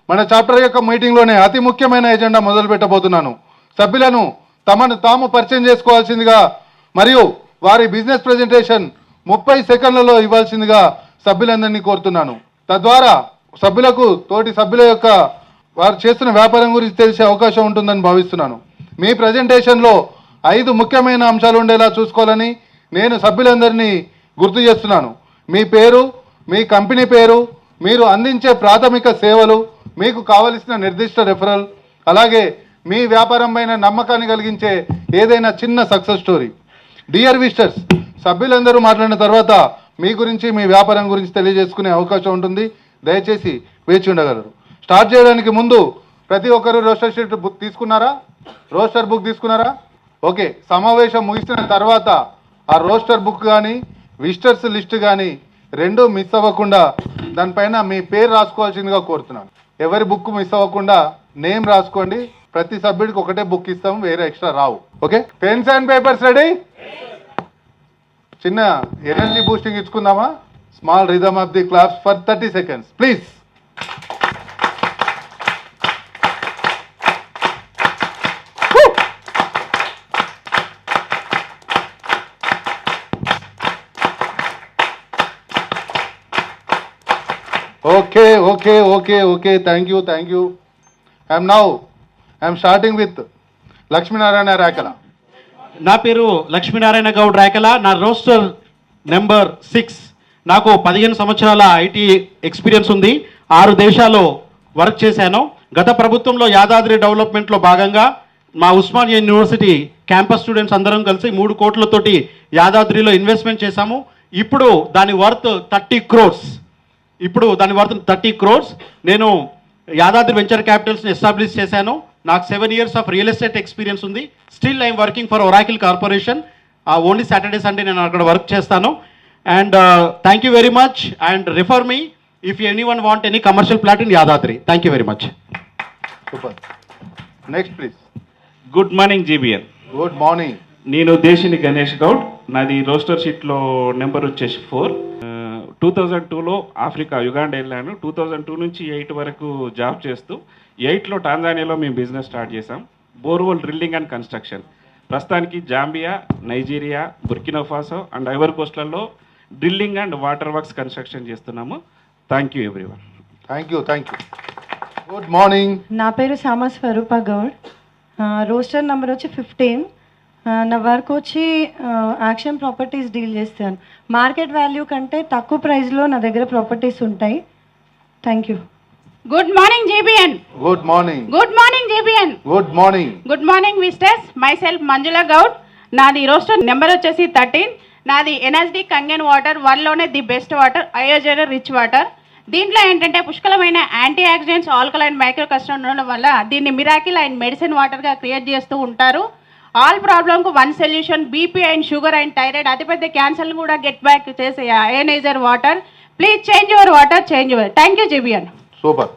S1: మన చాప్టర్ యొక్క మీటింగ్లోనే అతి ముఖ్యమైన ఎజెండా మొదలు పెట్టబోతున్నాను. సభ్యులను తమను తాము పరిచయం చేసుకోవాల్సిందిగా మరియు వారి బిజినెస్ ప్రెజెంటేషన్ 30 సెకండ్లలో ఇవ్వాల్సిందిగా సభ్యులందరినీ కోరుతున్నాను. తద్వారా సభ్యులకు తోటి సభ్యుల యొక్క వారు చేస్తున్న వ్యాపారం గురించి తెలిసే అవకాశం ఉంటుందని భావిస్తున్నాను. మీ ప్రజెంటేషన్లో 5 ముఖ్యమైన అంశాలు ఉండేలా చూసుకోవాలని నేను సభ్యులందరినీ గుర్తు చేస్తున్నాను. మీ పేరు, మీ కంపెనీ పేరు, మీరు అందించే ప్రాథమిక సేవలు, మీకు కావలసిన నిర్దిష్ట రెఫరల్, అలాగే మీ వ్యాపారం పైన నమ్మకాన్ని కలిగించే ఏదైనా చిన్న సక్సెస్ స్టోరీ. డియర్ విజిటర్స్, సభ్యులందరూ మాట్లాడిన తర్వాత మీ గురించి, మీ వ్యాపారం గురించి తెలియజేసుకునే అవకాశం ఉంటుంది. దయచేసి వేచి ఉండగలరు. స్టార్ట్ చేయడానికి ముందు ప్రతి ఒక్కరు రోస్టర్ బుక్ తీసుకున్నారా? ఓకే. సమావేశం ముగిసిన తర్వాత ఆ రోస్టర్ బుక్ కానీ విజిటర్స్ లిస్ట్ కానీ రెండూ మిస్ అవ్వకుండా దానిపైన మీ పేరు రాసుకోవాల్సిందిగా కోరుతున్నాను. ఎవరి బుక్ మిస్ అవ్వకుండా నేమ్ రాసుకోండి. ప్రతి సభ్యుడికి ఒకటే బుక్ ఇస్తాం, వేరే ఎక్స్ట్రా రావు. Okay. Pens and papers ready? చిన్న ఎనర్జీ బూస్టింగ్ ఇచ్చుకుందామా? Small rhythm of the claps for 30 seconds please. Okay. Thank you. I'm starting with Lakshminarayana Rakala.
S5: నా పేరు లక్ష్మీనారాయణ గౌడ్ రాకల. నా రోస్టర్ నెంబర్ 6. నాకు 15 సంవత్సరాల ఐటీ ఎక్స్పీరియన్స్ ఉంది. 6 దేశాల్లో వర్క్ చేశాను. గత ప్రభుత్వంలో యాదాద్రి డెవలప్మెంట్లో భాగంగా మా ఉస్మానియా యూనివర్సిటీ క్యాంపస్ స్టూడెంట్స్ అందరం కలిసి 3 కోట్లతోటి యాదాద్రిలో ఇన్వెస్ట్మెంట్ చేశాము. ఇప్పుడు దాని వర్త్ 30 crores. నేను యాదాద్రి వెంచర్ క్యాపిటల్స్ని ఎస్టాబ్లిష్ చేశాను. నాకు 7 years of real estate experience ఉంది. Still I'm working for Oracle corporation. Only Saturday Sunday నేను అక్కడ వర్క్ చేస్తాను. And thank you very much and refer me if anyone want any commercial plot in Yadadri. Thank you very much.
S1: Super. Next please.
S7: Good morning GBN.
S1: Good morning.
S7: నేను దేశిని గణేష్ గౌడ్. నాది రోస్టర్ షీట్లో నెంబర్ వచ్చేసి 4. 2002లో ఆఫ్రికా యుగాండా వెళ్ళాను. 2002 నుంచి 8 వరకు జాబ్ చేస్తూ 8లో టాంజానియాలో మేము బిజినెస్ స్టార్ట్ చేసాం. Borewell drilling and construction. ప్రస్తుతానికి Zambia, Nigeria, Burkina Faso and Ivory కోస్ట్లలో drilling and water works construction చేస్తున్నాము. Thank you everyone.
S1: Thank you. Good morning.
S10: నా పేరు సామా స్వరూప గౌడ్. రోస్టర్ నెంబర్ వచ్చి 15. నా వర్క్ వచ్చి యాక్షన్ ప్రాపర్టీస్ డీల్ చేస్తాను. మార్కెట్ వాల్యూ కంటే తక్కువ ప్రైస్లో నా దగ్గర ప్రాపర్టీస్ ఉంటాయి. Thank you.
S11: Good morning GBN.
S1: Good morning.
S11: Good morning GBN.
S1: Good morning.
S11: Good morning visitors. Myself Manjula Goud. నాది రోస్టర్ నెంబర్ వచ్చేసి 13. నాది ఎన్ఎస్డి కంగన్ వాటర్, వరల్డ్లోనే ది బెస్ట్ వాటర్, అయోజన రిచ్ వాటర్. దీంట్లో ఏంటంటే పుష్కలమైన antioxidants, alkaline micro custom ఉండడం వల్ల దీన్ని మిరాకిల్ అండ్ మెడిసిన్ వాటర్గా క్రియేట్ చేస్తూ ఉంటారు. ఆల్ ప్రాబ్లంకు one solution, BP and sugar and thyroid, అతిపెద్ద క్యాన్సర్ని కూడా గెట్ బ్యాక్ చేసే ioniser water. Please change your water, change your. Thank you GBN.
S1: Super.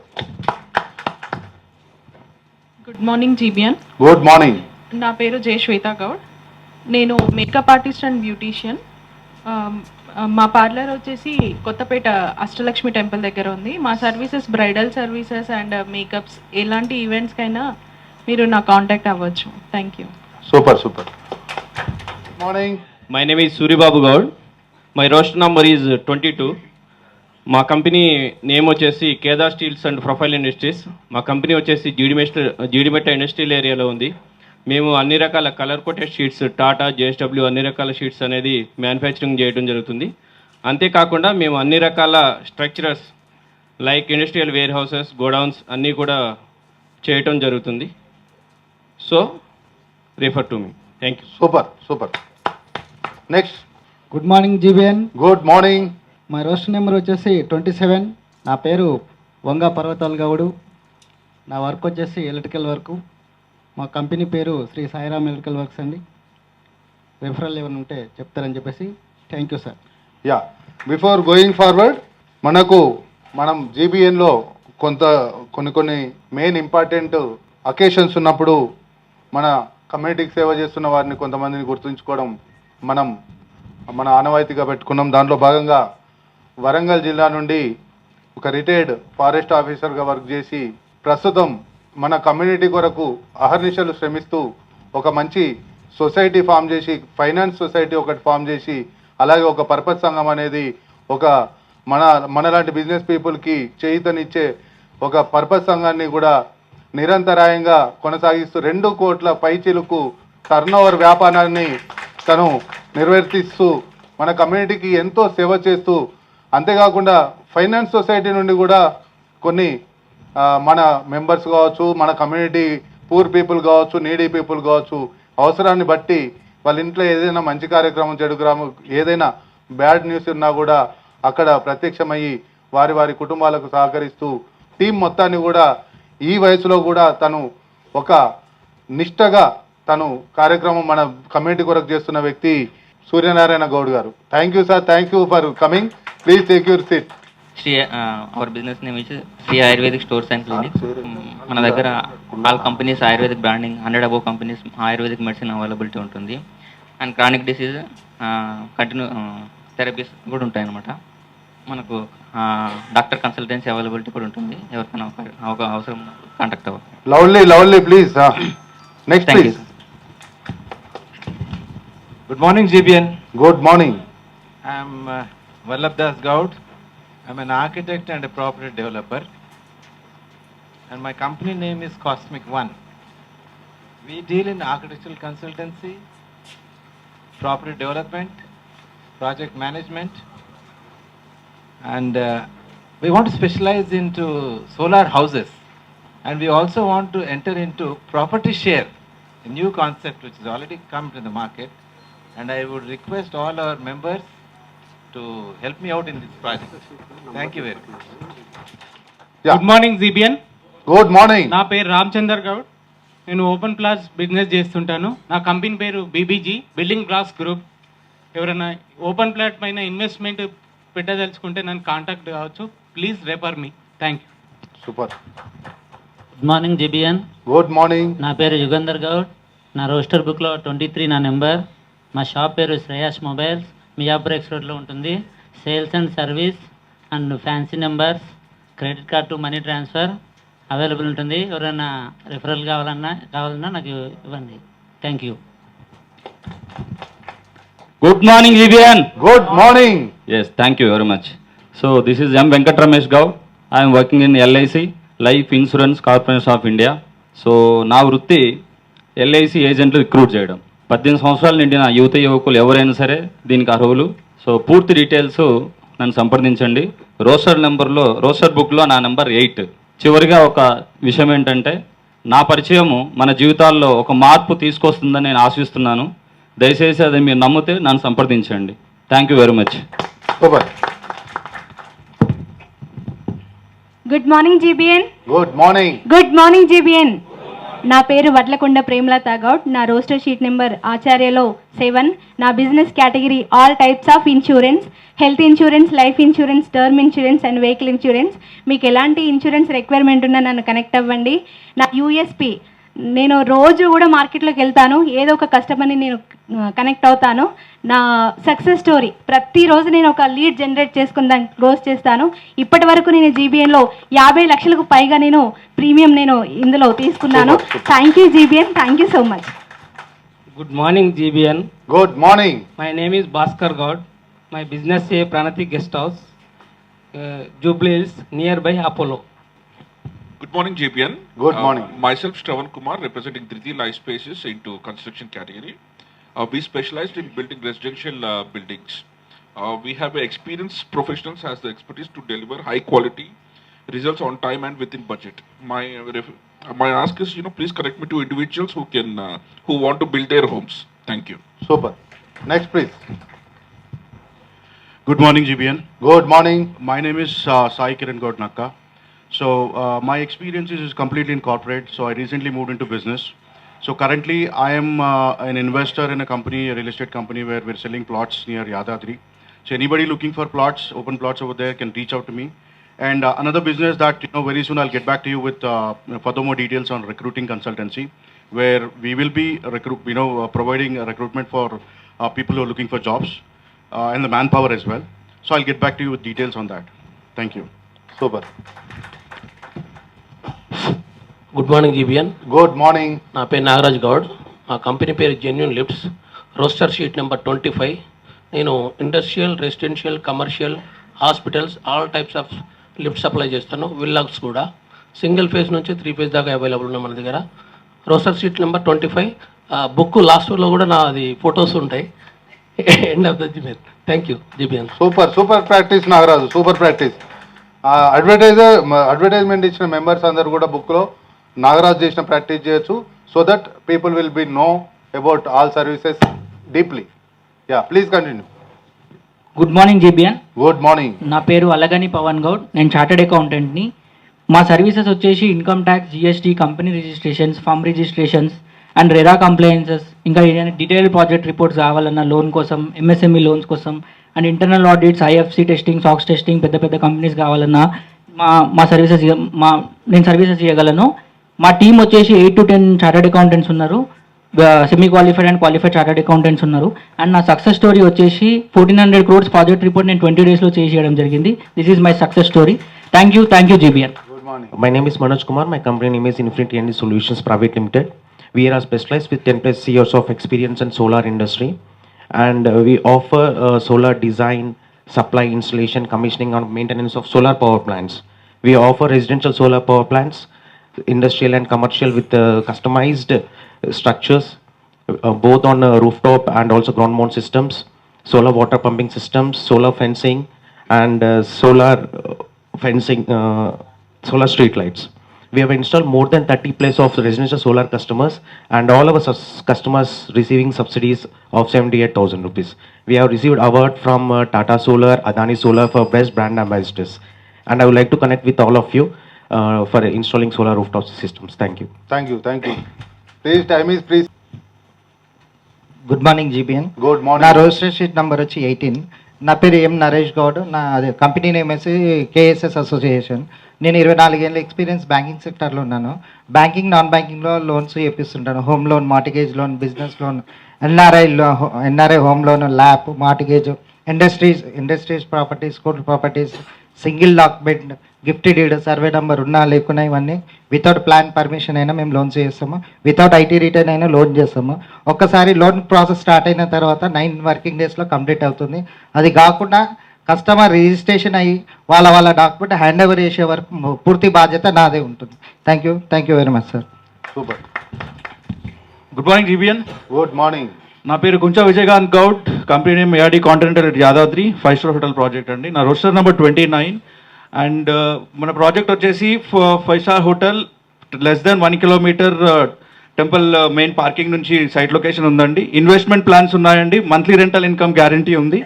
S12: Good morning GBN.
S1: Good morning.
S12: నా పేరు జే శ్వేత గౌడ్. నేను మేకప్ ఆర్టిస్ట్ అండ్ బ్యూటీషియన్. మా పార్లర్ వచ్చేసి కొత్తపేట అష్టలక్ష్మి టెంపుల్ దగ్గర ఉంది. మా services bridal services and makeups, ఎలాంటి ఈవెంట్స్కైనా మీరు నా కాంటాక్ట్ అవ్వచ్చు. Thank you.
S1: Super super. Good morning.
S8: My name is Suribabu Gaud. My roster number is 22. మా కంపెనీ నేమ్ వచ్చేసి Kedar steels and profile industries. మా కంపెనీ వచ్చేసి జీడిమెట్ట ఇండస్ట్రియల్ ఏరియాలో ఉంది. మేము అన్ని రకాల colour coated sheets, Tata, JSW అన్ని రకాల షీట్స్ అనేది మ్యానుఫ్యాక్చరింగ్ చేయడం జరుగుతుంది. అంతేకాకుండా మేము అన్ని రకాల structures like industrial warehouses, godowns అన్నీ కూడా చేయటం జరుగుతుంది. So refer to me. Thank you.
S1: Super super. Next.
S13: Good morning GBN.
S1: Good morning.
S13: మా రోస్టర్ నెంబర్ వచ్చేసి 27. నా పేరు వంగ పర్వతాల్ గౌడు. నా వర్క్ వచ్చేసి ఎలక్ట్రికల్ వర్క్. మా కంపెనీ పేరు శ్రీ సాయిరామ్ ఎలక్ట్రికల్ వర్క్స్ అండి. రెఫరల్ ఏమైనా ఉంటే చెప్తారని చెప్పేసి. Thank you sir.
S1: Yeah, before going forward, మనం జీబీఎన్లో కొన్ని మెయిన్ ఇంపార్టెంట్ అకేషన్స్ ఉన్నప్పుడు మన కమ్యూనిటీకి సేవ చేస్తున్న వారిని కొంతమందిని గుర్తుంచుకోవడం మన ఆనవాయితీగా పెట్టుకున్నాం. దాంట్లో భాగంగా వరంగల్ జిల్లా నుండి ఒక రిటైర్డ్ ఫారెస్ట్ ఆఫీసర్గా వర్క్ చేసి ప్రస్తుతం మన కమ్యూనిటీ కొరకు అహర్నిశలు శ్రమిస్తూ ఒక మంచి సొసైటీ ఫామ్ చేసి, ఫైనాన్స్ సొసైటీ ఒకటి ఫామ్ చేసి, అలాగే ఒక పర్పస్ సంఘం అనేది ఒక మనలాంటి బిజినెస్ పీపుల్కి చేయూతనిచ్చే ఒక పర్పస్ సంఘాన్ని కూడా నిరంతరాయంగా కొనసాగిస్తూ 2 కోట్ల పైచిలుకు టర్నోవర్ వ్యాపారాన్ని తను నిర్వర్తిస్తూ మన కమ్యూనిటీకి ఎంతో సేవ చేస్తూ, అంతేకాకుండా ఫైనాన్స్ సొసైటీ నుండి కూడా కొన్ని మన మెంబర్స్ కావచ్చు, మన కమ్యూనిటీ పూర్ పీపుల్ కావచ్చు, నీడీ పీపుల్ కావచ్చు, అవసరాన్ని బట్టి వాళ్ళ ఇంట్లో ఏదైనా మంచి కార్యక్రమం, చెడు గ్రామం, ఏదైనా బ్యాడ్ న్యూస్ ఉన్నా కూడా అక్కడ ప్రత్యక్షమయ్యి వారి కుటుంబాలకు సహకరిస్తూ టీం మొత్తాన్ని కూడా ఈ వయసులో కూడా తను ఒక నిష్టగా తను కార్యక్రమం మన కమ్యూనిటీ కొరకు చేస్తున్న వ్యక్తి Suryanarayana Goud garu. Thank you sir. Thank you for coming. Please take your seat.
S14: Our business name is Sri Ayurvedic stores and clinics. మన దగ్గర all companies Ayurvedic branding, 100 above companies Ayurvedic medicine availability ఉంటుంది. And chronic disease continue therapies కూడా ఉంటాయి అన్నమాట. మనకు డాక్టర్ కన్సల్టెన్సీ అవైలబిలిటీ కూడా ఉంటుంది. ఎవరికైనా ఒక అవసరం కాంటాక్ట్ అవ్వాలి.
S1: Lovely please. Next please.
S15: Good morning, GBN.
S1: Good morning.
S15: I am Vallabh Das Gaud. I am an architect and a property developer. And my company name is Cosmic One. We deal in architectural consultancy, property development, project management, and we want to specialize into solar houses. And we also want to enter into property share, a new concept which has already come to the market. And I would request all our members to help me out in this project. Thank you very much.
S5: Good morning GBN.
S1: Good morning.
S5: నా పేరు రామచందర్ గౌడ్. నేను ఓపెన్ ప్లాస్ బిజినెస్ చేస్తుంటాను. నా కంపెనీ పేరు బీబీజీ బిల్డింగ్ బ్లాక్స్ గ్రూప్. ఎవరైనా ఓపెన్ ప్లాట్ పైన ఇన్వెస్ట్మెంట్ పెట్టదలుచుకుంటే నన్ను కాంటాక్ట్ కావచ్చు. Please refer me. Thank you.
S1: Super.
S13: Good morning GBN.
S1: Good morning.
S13: నా పేరు యుగంధర్ గౌడ్. నా రోస్టర్ బుక్లో 23 నా నెంబర్. మా షాప్ పేరు శ్రేయాస్ మొబైల్స్, మియాపూర్ ఎక్స్ రోడ్లో ఉంటుంది. Sales and service and fancy numbers, credit card to money transfer available ఉంటుంది. ఎవరైనా రిఫరల్ కావాలన్నా నాకు ఇవ్వండి. Thank you.
S8: Good morning, GBN.
S1: Good morning.
S8: Yes, thank you very much. So this is M. Venkat Ramesh Gaud. I am working in LIC, Life Insurance Corporation of India. So నా వృత్తి LIC ఏజెంట్లు రిక్రూట్ చేయడం. 18 సంవత్సరాలు నిండిన యువకులు ఎవరైనా సరే దీనికి అర్హులు. సో పూర్తి డీటెయిల్స్ నన్ను సంప్రదించండి. రోస్టర్ బుక్లో నా నెంబర్ 8. చివరిగా ఒక విషయం ఏంటంటే, నా పరిచయము మన జీవితాల్లో ఒక మార్పు తీసుకొస్తుందని నేను ఆశిస్తున్నాను.
S16: దయచేసి అది మీరు నమ్మితే నన్ను సంప్రదించండి. Thank you very much.
S4: Good morning GBN.
S1: Good morning.
S4: Good morning GBN. నా పేరు వడ్లకొండ ప్రేమలత గౌడ్. నా రోస్టర్ షీట్ నెంబర్ ఆచార్యలో 7. నా business category all types of insurance, health insurance, life insurance, term insurance and vehicle insurance. మీకు ఎలాంటి ఇన్సూరెన్స్ రిక్వైర్మెంట్ ఉన్నా నన్ను కనెక్ట్ అవ్వండి. నా యూఎస్పి, నేను రోజు కూడా మార్కెట్లోకి వెళ్తాను, ఏదో ఒక కస్టమర్ని నేను కనెక్ట్ అవుతాను. నా సక్సెస్ స్టోరీ, ప్రతిరోజు నేను ఒక లీడ్ జనరేట్ చేసుకుని దాన్ని క్లోజ్ చేస్తాను. ఇప్పటి వరకు నేను జీబీఎన్లో 50 లక్షలకు పైగా నేను ప్రీమియం నేను ఇందులో తీసుకున్నాను. Thank you GBN, thank you so much.
S17: Good morning GBN.
S1: Good morning.
S17: My name is Bhaskar Gaud. My business is Pranati Guest House, Jubilee Hills, nearby Apollo.
S18: Good morning GBN.
S1: Good morning.
S18: Myself Shravan Kumar, representing Dhriti Life Spaces into construction category. We specialized in building residential buildings. We have experienced professionals has the expertise to deliver high quality results on time and within budget. My ask is, please connect me to individuals who want to build their homes. Thank you.
S1: Super. Next, please.
S5: Good morning, GBN.
S1: Good morning.
S5: My name is Sai Kiran Gaud Nakka. So my experience is completely in corporate. So I recently moved into business. So currently I am an investor in a company, a real estate company, where we're selling plots near Yadadri. So anybody looking for plots, open plots over there, can reach out to me. And another business that, very soon I'll get back to you with further more details on recruiting consultancy, where we will be providing recruitment for people who are looking for jobs and the manpower as well. So I'll get back to you with details on that. Thank you.
S1: Super.
S19: Good morning GBN.
S1: Good morning.
S19: నా పేరు నాగరాజ్ గౌడ్. మా కంపెనీ పేరు genuine lifts. Roster sheet number 25. నేను industrial, residential, commercial, hospitals, all types of lift supply చేస్తాను. విల్లాక్స్ కూడా సింగిల్ ఫేజ్ నుంచి 3 ఫేజ్ దాకా అవైలబుల్ ఉన్నాయి మన దగ్గర. Roster sheet number 25. బుక్ లాస్ట్లో కూడా నాది ఫొటోస్ ఉంటాయి. End of the GBN. Thank you GBN.
S1: Super practice Nagaraju, super practice. Advertisement ఇచ్చిన మెంబర్స్ అందరు కూడా బుక్లో నాగరాజ్ చేసిన ప్రాక్టీస్ చేయొచ్చు. So that people will be know about all services deeply. Yeah, please continue.
S20: Good morning GBN.
S1: Good morning.
S20: నా పేరు అలగని పవన్ గౌడ్. నేను చార్టెడ్ అకౌంటెంట్ని. మా సర్వీసెస్ వచ్చేసి income tax, GST, company registrations, firm registrations and RERA compliances, ఇంకా ఏదైనా డీటెయిల్ ప్రాజెక్ట్ రిపోర్ట్స్ కావాలన్నా లోన్ కోసం, ఎంఎస్ఎంఈ లోన్స్ కోసం and internal audits, IFC testing, SOX testing, పెద్ద పెద్ద కంపెనీస్ కావాలన్నా మా సర్వీసెస్ నేను సర్వీసెస్ చేయగలను. మా టీం వచ్చేసి 8 to 10 చార్టెడ్ అకౌంటెంట్స్ ఉన్నారు. Semi qualified and qualified chartered accountants ఉన్నారు. అండ్ నా సక్సెస్ స్టోరీ వచ్చేసి 1400 crores ప్రాజెక్ట్ రిపోర్ట్ నేను 20 daysలో చేసేయడం జరిగింది. This is my success story. Thank you GBN.
S21: My name is Manoj Kumar. My company name is Infinity Energy Solutions Private Limited. We are specialized with 10+ years of experience in solar industry, and we offer solar design, supply, installation, commissioning, and maintenance of solar power plants. We offer residential solar power plants, industrial and commercial with customized structures, both on rooftop and also ground mount systems, solar water pumping systems, solar fencing, and solar fencing, solar street lights. We have installed more than 30+ of residential solar customers, and all our customers receiving subsidies of 78,000 rupees. We have received award from Tata Solar, Adani Solar for best brand ambassadors. And I would like to connect with all of you for installing solar rooftop systems. Thank you.
S1: Thank you. Please, time is please.
S22: Good morning GBN.
S1: Good morning.
S22: నా రోస్టర్ షీట్ నెంబర్ వచ్చి 18. నా పేరు ఎం నరేష్ గౌడ్. నా కంపెనీ నేమ్ వచ్చి కేఎస్ఎస్ అసోసియేషన్. నేను 24 ఏళ్ళ ఎక్స్పీరియన్స్ బ్యాంకింగ్ సెక్టర్లో ఉన్నాను. బ్యాంకింగ్, నాన్ బ్యాంకింగ్లో లోన్స్ చేపిస్తుంటాను. Home loan, mortgage loan, business loan, NRI home loan, LAP, mortgage, industries properties, school properties, single document, gift deed, survey number ఉన్నా లేకున్నా ఇవన్నీ వితౌట్ ప్లాన్ పర్మిషన్ అయినా మేము లోన్స్ చేస్తాము. వితౌట్ ఐటీ రిటర్న్ అయినా లోన్ చేస్తాము. ఒక్కసారి లోన్ ప్రాసెస్ స్టార్ట్ అయిన తర్వాత 9 working daysలో కంప్లీట్ అవుతుంది. అది కాకుండా కస్టమర్ రిజిస్ట్రేషన్ అయ్యి వాళ్ళ డాక్యుమెంట్ హ్యాండ్ ఓవర్ చేసే వరకు పూర్తి బాధ్యత నాదే ఉంటుంది. Thank you very much sir.
S1: Super.
S5: Good morning GBN.
S1: Good morning.
S5: నా పేరు Kuncha Vijayakanth Goud. Company name ARD continental at Yadadri, 5-star hotel project అండి. నా రోస్టర్ నెంబర్ 29. అండ్ మన ప్రాజెక్ట్ వచ్చేసి 5-star hotel, less than 1 kilometer temple main parking నుంచి సైట్ లొకేషన్ ఉందండి. ఇన్వెస్ట్మెంట్ ప్లాన్స్ ఉన్నాయండి. మంత్లీ రెంటల్ ఇన్కమ్ గ్యారంటీ ఉంది.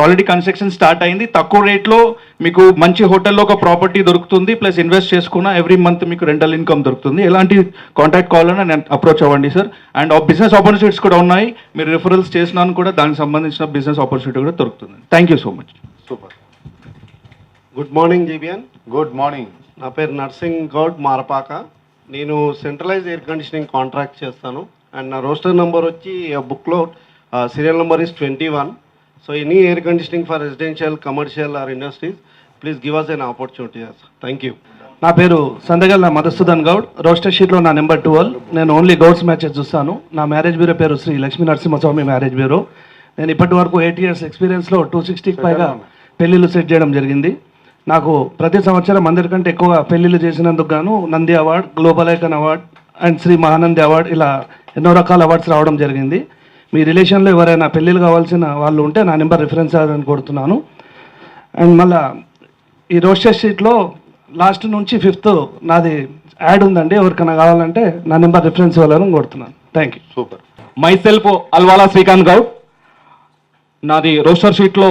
S5: ఆల్రెడీ కన్స్ట్రక్షన్ స్టార్ట్ అయింది. తక్కువ రేట్లో మీకు మంచి హోటల్లో ఒక ప్రాపర్టీ దొరుకుతుంది. ప్లస్ ఇన్వెస్ట్ చేసుకున్న ఎవ్రీ మంత్ మీకు రెంటల్ ఇన్కమ్ దొరుకుతుంది. ఎలాంటి కాంటాక్ట్ కావాలన్నా నేను అప్రోచ్ అవ్వండి సార్. అండ్ బిజినెస్ ఆపర్చునిటీస్ కూడా ఉన్నాయి. మీరు రిఫరల్స్ చేసినాను కూడా దానికి సంబంధించిన బిజినెస్ ఆపర్చునిటీ కూడా దొరుకుతుంది. Thank you so much.
S1: Super.
S2: Good morning GBN.
S1: Good morning.
S2: నా పేరు నర్సింగ్ గౌడ్ మారపాక. నేను సెంట్రలైజ్ ఎయిర్ కండిషనింగ్ కాంట్రాక్ట్ చేస్తాను. అండ్ నా రోస్టర్ నెంబర్ వచ్చి బుక్లో serial number is 21. So any air conditioning for residential, commercial or industries, please give us an opportunity. Thank you.
S3: నా పేరు సందగల్ మధుసూదన్ గౌడ్. రోస్టర్ షీట్లో నా నెంబర్ 12. నేను ఓన్లీ గౌడ్స్ మ్యాచెస్ చూస్తాను. నా మ్యారేజ్ బ్యూరో పేరు శ్రీ లక్ష్మీ నరసింహస్వామి మ్యారేజ్ బ్యూరో. నేను ఇప్పటి వరకు 8 years ఎక్స్పీరియన్స్లో 260కి పైగా పెళ్ళిళ్ళు సెట్ చేయడం జరిగింది. నాకు ప్రతి సంవత్సరం అందరికంటే ఎక్కువగా పెళ్ళిళ్ళు చేసినందుకు గాను Nandi award, global icon award and Shri Mahanandi award ఇలా ఎన్నో రకాల అవార్డ్స్ రావడం జరిగింది. మీ రిలేషన్లో ఎవరైనా పెళ్ళిళ్ళు కావాల్సిన వాళ్ళు ఉంటే నా నెంబర్ రిఫరెన్స్ అవ్వాలని కోరుతున్నాను. అండ్ మళ్ళీ ఈ రోస్టర్ షీట్లో లాస్ట్ నుంచి 5th నాది యాడ్ ఉందండి. ఎవరికైనా కావాలంటే నా నెంబర్ రిఫరెన్స్ ఇవ్వాలని కోరుతున్నాను. Thank you.
S1: Super.
S16: My self అల్వాలా Srikanth Goud. నాది రోస్టర్ షీట్లో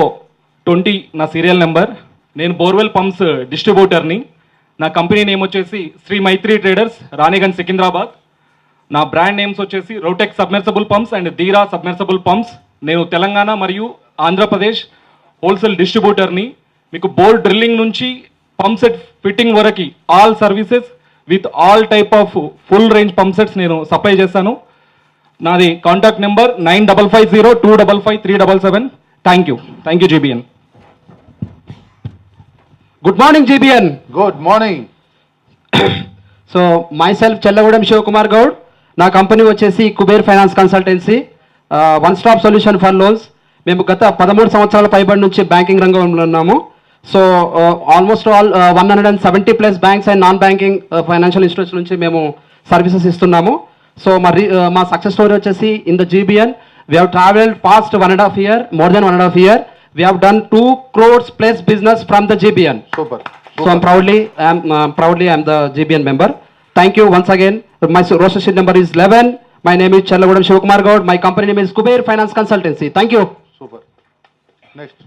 S16: 20 నా సీరియల్ నెంబర్. నేను బోర్వెల్ పంప్స్ డిస్ట్రిబ్యూటర్ని. నా కంపెనీ నేమ్ వచ్చేసి శ్రీ మైత్రి ట్రేడర్స్, రాణిగంజ్, సికింద్రాబాద్. నా బ్రాండ్ నేమ్స్ వచ్చేసి రోటెక్ సబ్మెర్సబుల్ పంప్స్ అండ్ ధీరా సబ్మెర్సబుల్ పంప్స్. నేను తెలంగాణ మరియు ఆంధ్రప్రదేశ్ హోల్సేల్ డిస్ట్రిబ్యూటర్ని. మీకు బోర్ డ్రిల్లింగ్ నుంచి పంప్ సెట్ ఫిట్టింగ్ వరకు all services with all type of full range pump sets నేను సప్లై చేస్తాను. నాది contact number 9550255377. Thank you GBN.
S23: Good morning GBN.
S1: Good morning.
S23: So myself Chellagudem Shivakumar Goud. నా కంపెనీ వచ్చేసి Kuber finance consultancy, one stop solution for loans. మేము గత 13 సంవత్సరాల పైబడి నుంచి బ్యాంకింగ్ రంగంలో ఉన్నాము. So almost all 170+ banks and non banking financial institutes నుంచి మేము సర్వీసెస్ ఇస్తున్నాము. సో మా సక్సెస్ స్టోరీ వచ్చేసి in the GBN we have travelled past 1.5 year, more than 1.5 year. We have done 2 crores plus business from the GBN.
S1: Super.
S23: So I'm proudly the GBN member. Thank you once again. My roster sheet number is 11. My name is Challagudam Shivakumar Gaud. My company name is Kuber Finance Consultancy. Thank you.
S1: Super. Next.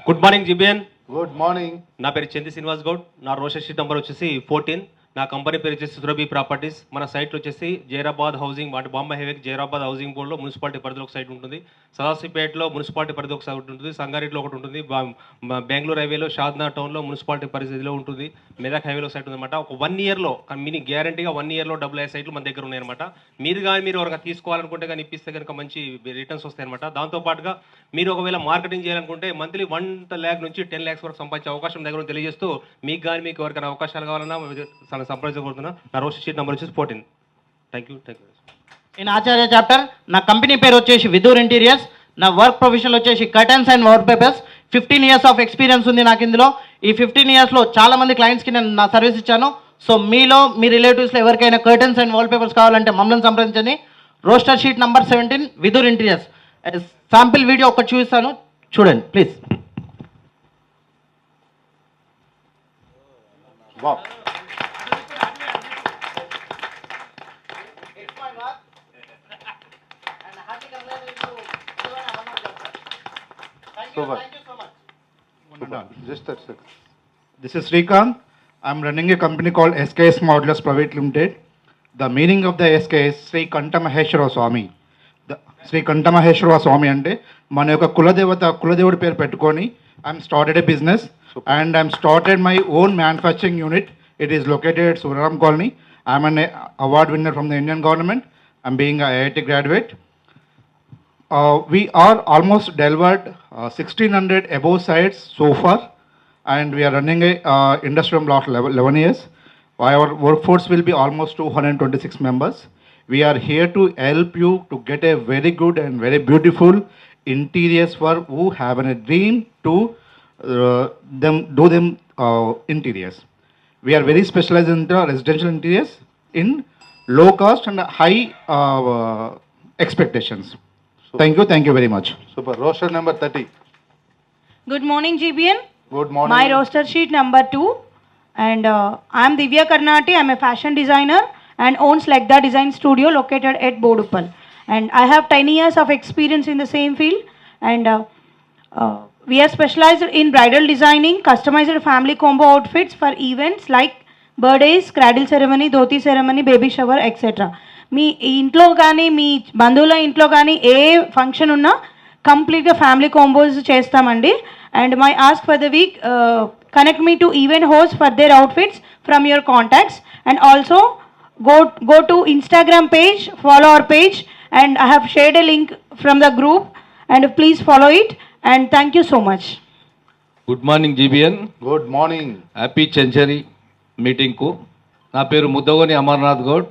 S6: Good morning GBN.
S1: Good morning.
S6: నా పేరు చంది శ్రీనివాస్ గౌడ్. నా రోస్టర్ షీట్ నెంబర్ వచ్చేసి 14. నా కంపెనీ పేరు వచ్చేసి సురభి ప్రాపర్టీస్. మన సైట్ వచ్చేసి జైరాబాద్ హౌసింగ్, అంటే బాంబే హైవేకి జైరాబాద్ హౌసింగ్ బోర్డులో మున్సిపాలిటీ పరిధిలో ఒక సైట్ ఉంటుంది. సదాశివపేటలో మున్సిపాలిటీ పరిధి ఒక సైట్ ఉంటుంది. సంగారెడ్డిలో ఒకటి ఉంటుంది. బెంగళూరు హైవేలో షాద్నా టౌన్లో మున్సిపాలిటీ పరిధిలో ఉంటుంది. మెదక్ హైవేలో సైట్ ఉందన్నమాట. ఒక 1 yearలో మీని గ్యారంటీగా 1 yearలో డబుల్ ఐ సైట్లు మన దగ్గర ఉన్నాయన్నమాట. మీరు ఎవరైనా తీసుకోవాలనుకుంటే కానీ ఇప్పిస్తే కనుక మంచి రిటర్న్స్ వస్తాయి అనమాట. దాంతోపాటుగా మీరు ఒకవేళ మార్కెటింగ్ చేయాలనుకుంటే మంత్లీ 1 lakh నుంచి 10 lakhs వరకు సంపాదించే అవకాశం దగ్గర తెలియజేస్తూ మీకు ఎవరికైనా అవకాశాలు కావాలన్నా సంప్రదించబడుతున్నా. నా రోస్టర్ షీట్ నెంబర్ వచ్చేసి 14. Thank you.
S24: నేను ఆచార్య చాప్టర్. నా కంపెనీ పేరు వచ్చేసి విదూర్ ఇంటీరియర్స్. నా వర్క్ ప్రొఫెషనల్ వచ్చేసి curtains and wall papers. 15 years of experience ఉంది నాకు ఇందులో. ఈ 15 yearsలో చాలా మంది క్లయింట్స్కి నేను నా సర్వీస్ ఇచ్చాను. సో మీలో మీ రిలేటివ్స్లో ఎవరికైనా కర్టన్స్ అండ్ వాల్ పేపర్స్ కావాలంటే మమ్మల్ని సంప్రదించండి. Roster sheet number 17 Vidur interiors. Sample video ఒకటి చూపిస్తాను, చూడండి please.
S1: Super. Just a second.
S3: This is Srikanth. I'm running a company called SKS Modulars Private Limited. The meaning of the SKS, Sri Kantamaheshwara Swami. Sri Kantamaheshwara Swami అంటే మన యొక్క కులదేవుడి పేరు పెట్టుకొని I'm started a business and I'm started my own manufacturing unit. It is located at Suraram Colony. I'm an award winner from the Indian government. I'm being a IIT graduate. We are almost delivered 1600 above sites so far, and we are running a industry from last 11 years. Our workforce will be almost 226 members. We are here to help you to get a very good and very beautiful interiors for who have a dream to do them interiors. We are very specialized in the residential interiors in low cost and high expectations. Thank you very much.
S1: Super. Roster number 30.
S25: Good morning, GBN.
S1: Good morning.
S25: My roster sheet number 2. And I'm Divya Karnati. I'm a fashion designer and owns Legda Design Studio located at Boduppal. And I have 10 years of experience in the same field, and we are specialized in bridal designing, customized family combo outfits for events like birthdays, cradle ceremony, dhoti ceremony, baby shower, etc. మీ ఇంట్లో కానీ మీ బంధువుల ఇంట్లో కానీ ఏ ఫంక్షన్ ఉన్నా కంప్లీట్గా ఫ్యామిలీ కాంబోస్ చేస్తామండి. And my ask for the week connect me to event host for their outfits from your contacts. And also go to Instagram page, follow our page, and I have shared a link from the group, and please follow it, and thank you so much.
S7: Good morning GBN.
S1: Good morning.
S7: Happy century మీటింగ్కు. నా పేరు ముద్దగోని అమర్నాథ్ గౌడ్.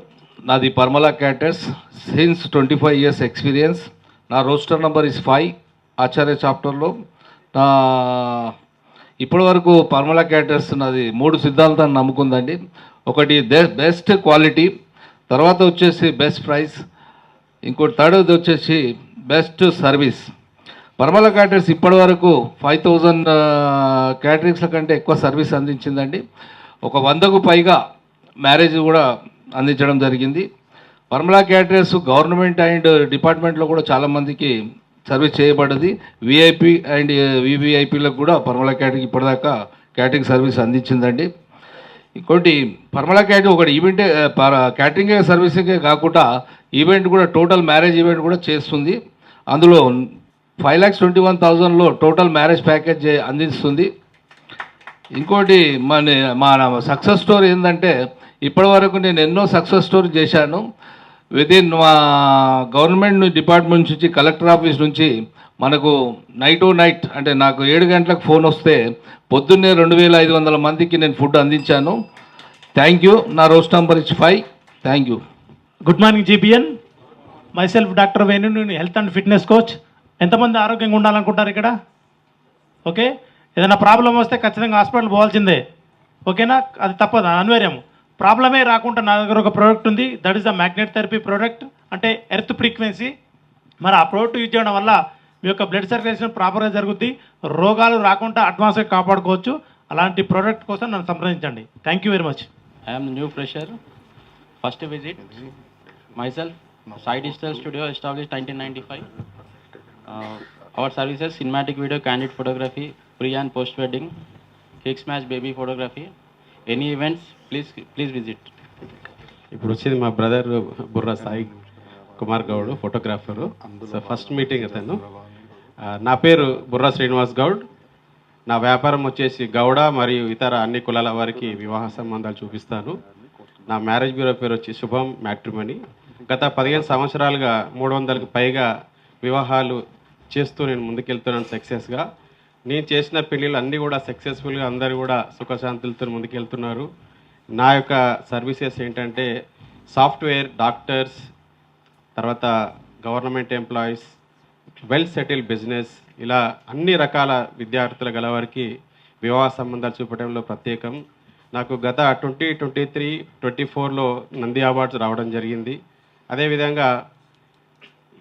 S7: నాది Parimala caterers. Since 25 years experience. నా రోస్టర్ నెంబర్ ఇస్ 5 ఆచార్య చాప్టర్లో. నా ఇప్పటి వరకు పర్మలా క్యాటర్స్ నాది 3 సిద్ధాంతాన్ని నమ్ముకుందండి. ఒకటి బెస్ట్ క్వాలిటీ, తర్వాత వచ్చేసి బెస్ట్ ప్రైస్, ఇంకోటి థర్డ్ వచ్చేసి బెస్ట్ సర్వీస్. పర్మల క్యాటర్స్ ఇప్పటి వరకు 5000 క్యాటరింగ్స్ల కంటే ఎక్కువ సర్వీస్ అందించిందండి. ఒక 100కు పైగా మ్యారేజ్ కూడా అందించడం జరిగింది. పర్మల క్యాటర్స్ గవర్నమెంట్ అండ్ డిపార్ట్మెంట్లో కూడా చాలామందికి సర్వీస్ చేయబడ్డది. విఐపి అండ్ వివిఐపీలకు కూడా పర్మల క్యాటరింగ్ ఇప్పటిదాకా క్యాటరింగ్ సర్వీస్ అందించిందండి. ఇంకోటి పర్మల క్యాటరింగ్ ఒకటి ఈవెంటే క్యాటరింగ్ సర్వీసింగే కాకుండా ఈవెంట్ కూడా టోటల్ మ్యారేజ్ ఈవెంట్ కూడా చేస్తుంది. అందులో 5,21,000లో టోటల్ మ్యారేజ్ ప్యాకేజ్ అందిస్తుంది. ఇంకోటి మన సక్సెస్ స్టోరీ ఏంటంటే ఇప్పటివరకు నేను ఎన్నో సక్సెస్ స్టోరీ చేశాను. విదిన్ మా గవర్నమెంట్ డిపార్ట్మెంట్ నుంచి కలెక్టర్ ఆఫీస్ నుంచి మనకు నైట్ అంటే నాకు 7 గంటలకు ఫోన్ వస్తే పొద్దున్నే 2,500 మందికి నేను ఫుడ్ అందించాను. Thank you. నా roster number is 5. Thank you.
S5: Good morning GBN. Myself doctor Venu, నేను హెల్త్ అండ్ ఫిట్నెస్ కోచ్. ఎంతమంది ఆరోగ్యంగా ఉండాలనుకుంటారు ఇక్కడ? ఓకే, ఏదైనా ప్రాబ్లం వస్తే ఖచ్చితంగా హాస్పిటల్ పోవాల్సిందే. ఓకేనా? అది తప్పదు, అనివార్యం. ప్రాబ్లమే రాకుండా నా దగ్గర ఒక ప్రోడక్ట్ ఉంది, that is the magnet therapy product, అంటే ఎర్త్ ఫ్రీక్వెన్సీ. మరి ఆ ప్రోడక్ట్ యూజ్ చేయడం వల్ల మీ యొక్క బ్లడ్ సర్క్యులేషన్ ప్రాపర్గా జరుగుద్ది, రోగాలు రాకుండా అడ్వాన్స్గా కాపాడుకోవచ్చు. అలాంటి ప్రోడక్ట్ కోసం నన్ను సంప్రదించండి. Thank you very much.
S8: I'm new fresher. First visit myself, Sai Digital Studio established 1995. Our services: cinematic video, candid photography, pre and post wedding, cake smash, baby photography. Any events, please visit.
S9: ఇప్పుడు వచ్చేది మా brother Burra Sai Kumar Goud, photographer. So first meeting అతను. నా పేరు బుర్రా శ్రీనివాస్ గౌడ్. నా వ్యాపారం వచ్చేసి గౌడ మరియు ఇతర అన్ని కులాల వారికి వివాహ సంబంధాలు చూపిస్తాను. నా మ్యారేజ్ బ్యూరో పేరు వచ్చి శుభం మ్యాట్రిమనీ. గత 15 సంవత్సరాలుగా 300కు పైగా వివాహాలు చేస్తూ నేను ముందుకెళ్తున్నాను సక్సెస్గా. నేను చేసిన పెళ్ళిళ్ళు అన్నీ కూడా సక్సెస్ఫుల్గా, అందరూ కూడా సుఖశాంతులతో ముందుకెళ్తున్నారు. నా యొక్క సర్వీసెస్ ఏంటంటే సాఫ్ట్వేర్, డాక్టర్స్, తర్వాత government employees, well settle business, ఇలా అన్ని రకాల విద్యార్థుల గలవారికి వివాహ సంబంధాలు చూపడంలో ప్రత్యేకం. నాకు గత 2023-24లో నంది అవార్డ్స్ రావడం జరిగింది. అదేవిధంగా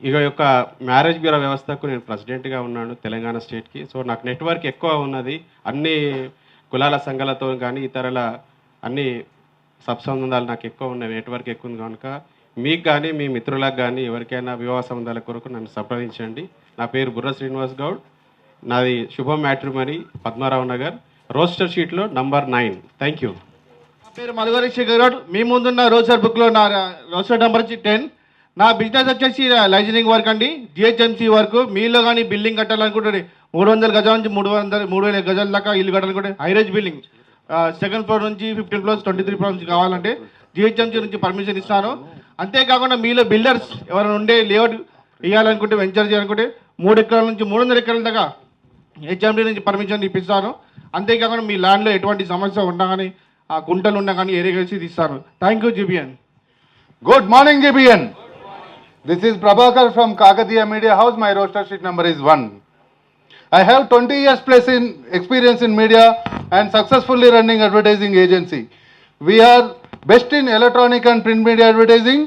S9: ఇక యొక్క మ్యారేజ్ బ్యూరో వ్యవస్థకు నేను ప్రెసిడెంట్గా ఉన్నాను తెలంగాణ స్టేట్కి. సో నాకు నెట్వర్క్ ఎక్కువ ఉన్నది, అన్ని కులాల సంఘాలతో కానీ ఇతరుల అన్ని సత్సంబంధాలు నాకు ఎక్కువ ఉన్నాయి, నెట్వర్క్ ఎక్కువ ఉంది. కనుక మీకు కానీ మీ మిత్రులకు కానీ ఎవరికైనా వివాహ సంబంధాల కొరకు నన్ను సంప్రదించండి. నా పేరు బుర్ర శ్రీనివాస్ గౌడ్. నాది శుభం మ్యాట్రిమనీ, పద్మారావు నగర్, రోస్టర్ షీట్లో నంబర్ 9. Thank you.
S10: నా పేరు మధుగరి శేఖర్ గౌడ్. మీ ముందున్న రోస్టర్ బుక్లో నా రోస్టర్ నెంబర్ వచ్చి 10. నా బిజినెస్ వచ్చేసి లైజనింగ్ వర్క్ అండి, జిహెచ్ఎంసీ వర్క్. మీలో కానీ బిల్డింగ్ కట్టాలనుకుంటే 300 గజాల నుంచి 3,000 గజాల దాకా ఇల్లు కట్టాలనుకుంటే హైరేజ్ బిల్డింగ్, సెకండ్ ఫ్లోర్ నుంచి 15 ఫ్లోర్స్ 23 ఫ్లోర్స్ నుంచి కావాలంటే జిహెచ్ఎంసీ నుంచి పర్మిషన్ ఇస్తాను. అంతేకాకుండా మీలో బిల్డర్స్ ఎవరైనా ఉండే లేఅవుట్ ఇవ్వాలనుకుంటే, వెంచర్ చేయాలనుకుంటే 3 ఎకరాల నుంచి 300 ఎకరాల దాకా హెచ్ఎండి నుంచి పర్మిషన్ ఇప్పిస్తాను. అంతేకాకుండా మీ ల్యాండ్లో ఎటువంటి సమస్య ఉన్నా కానీ, ఆ కుంటలు ఉన్నా కానీ ఏరియా కలిసి ఇస్తాను. Thank you GBN.
S1: Good morning, GBN. This is Prabhakar from Kakatiya Media House. My roster sheet number is 1. I have 20 years plus in experience in media and successfully running advertising agency. We are best in electronic and print media advertising.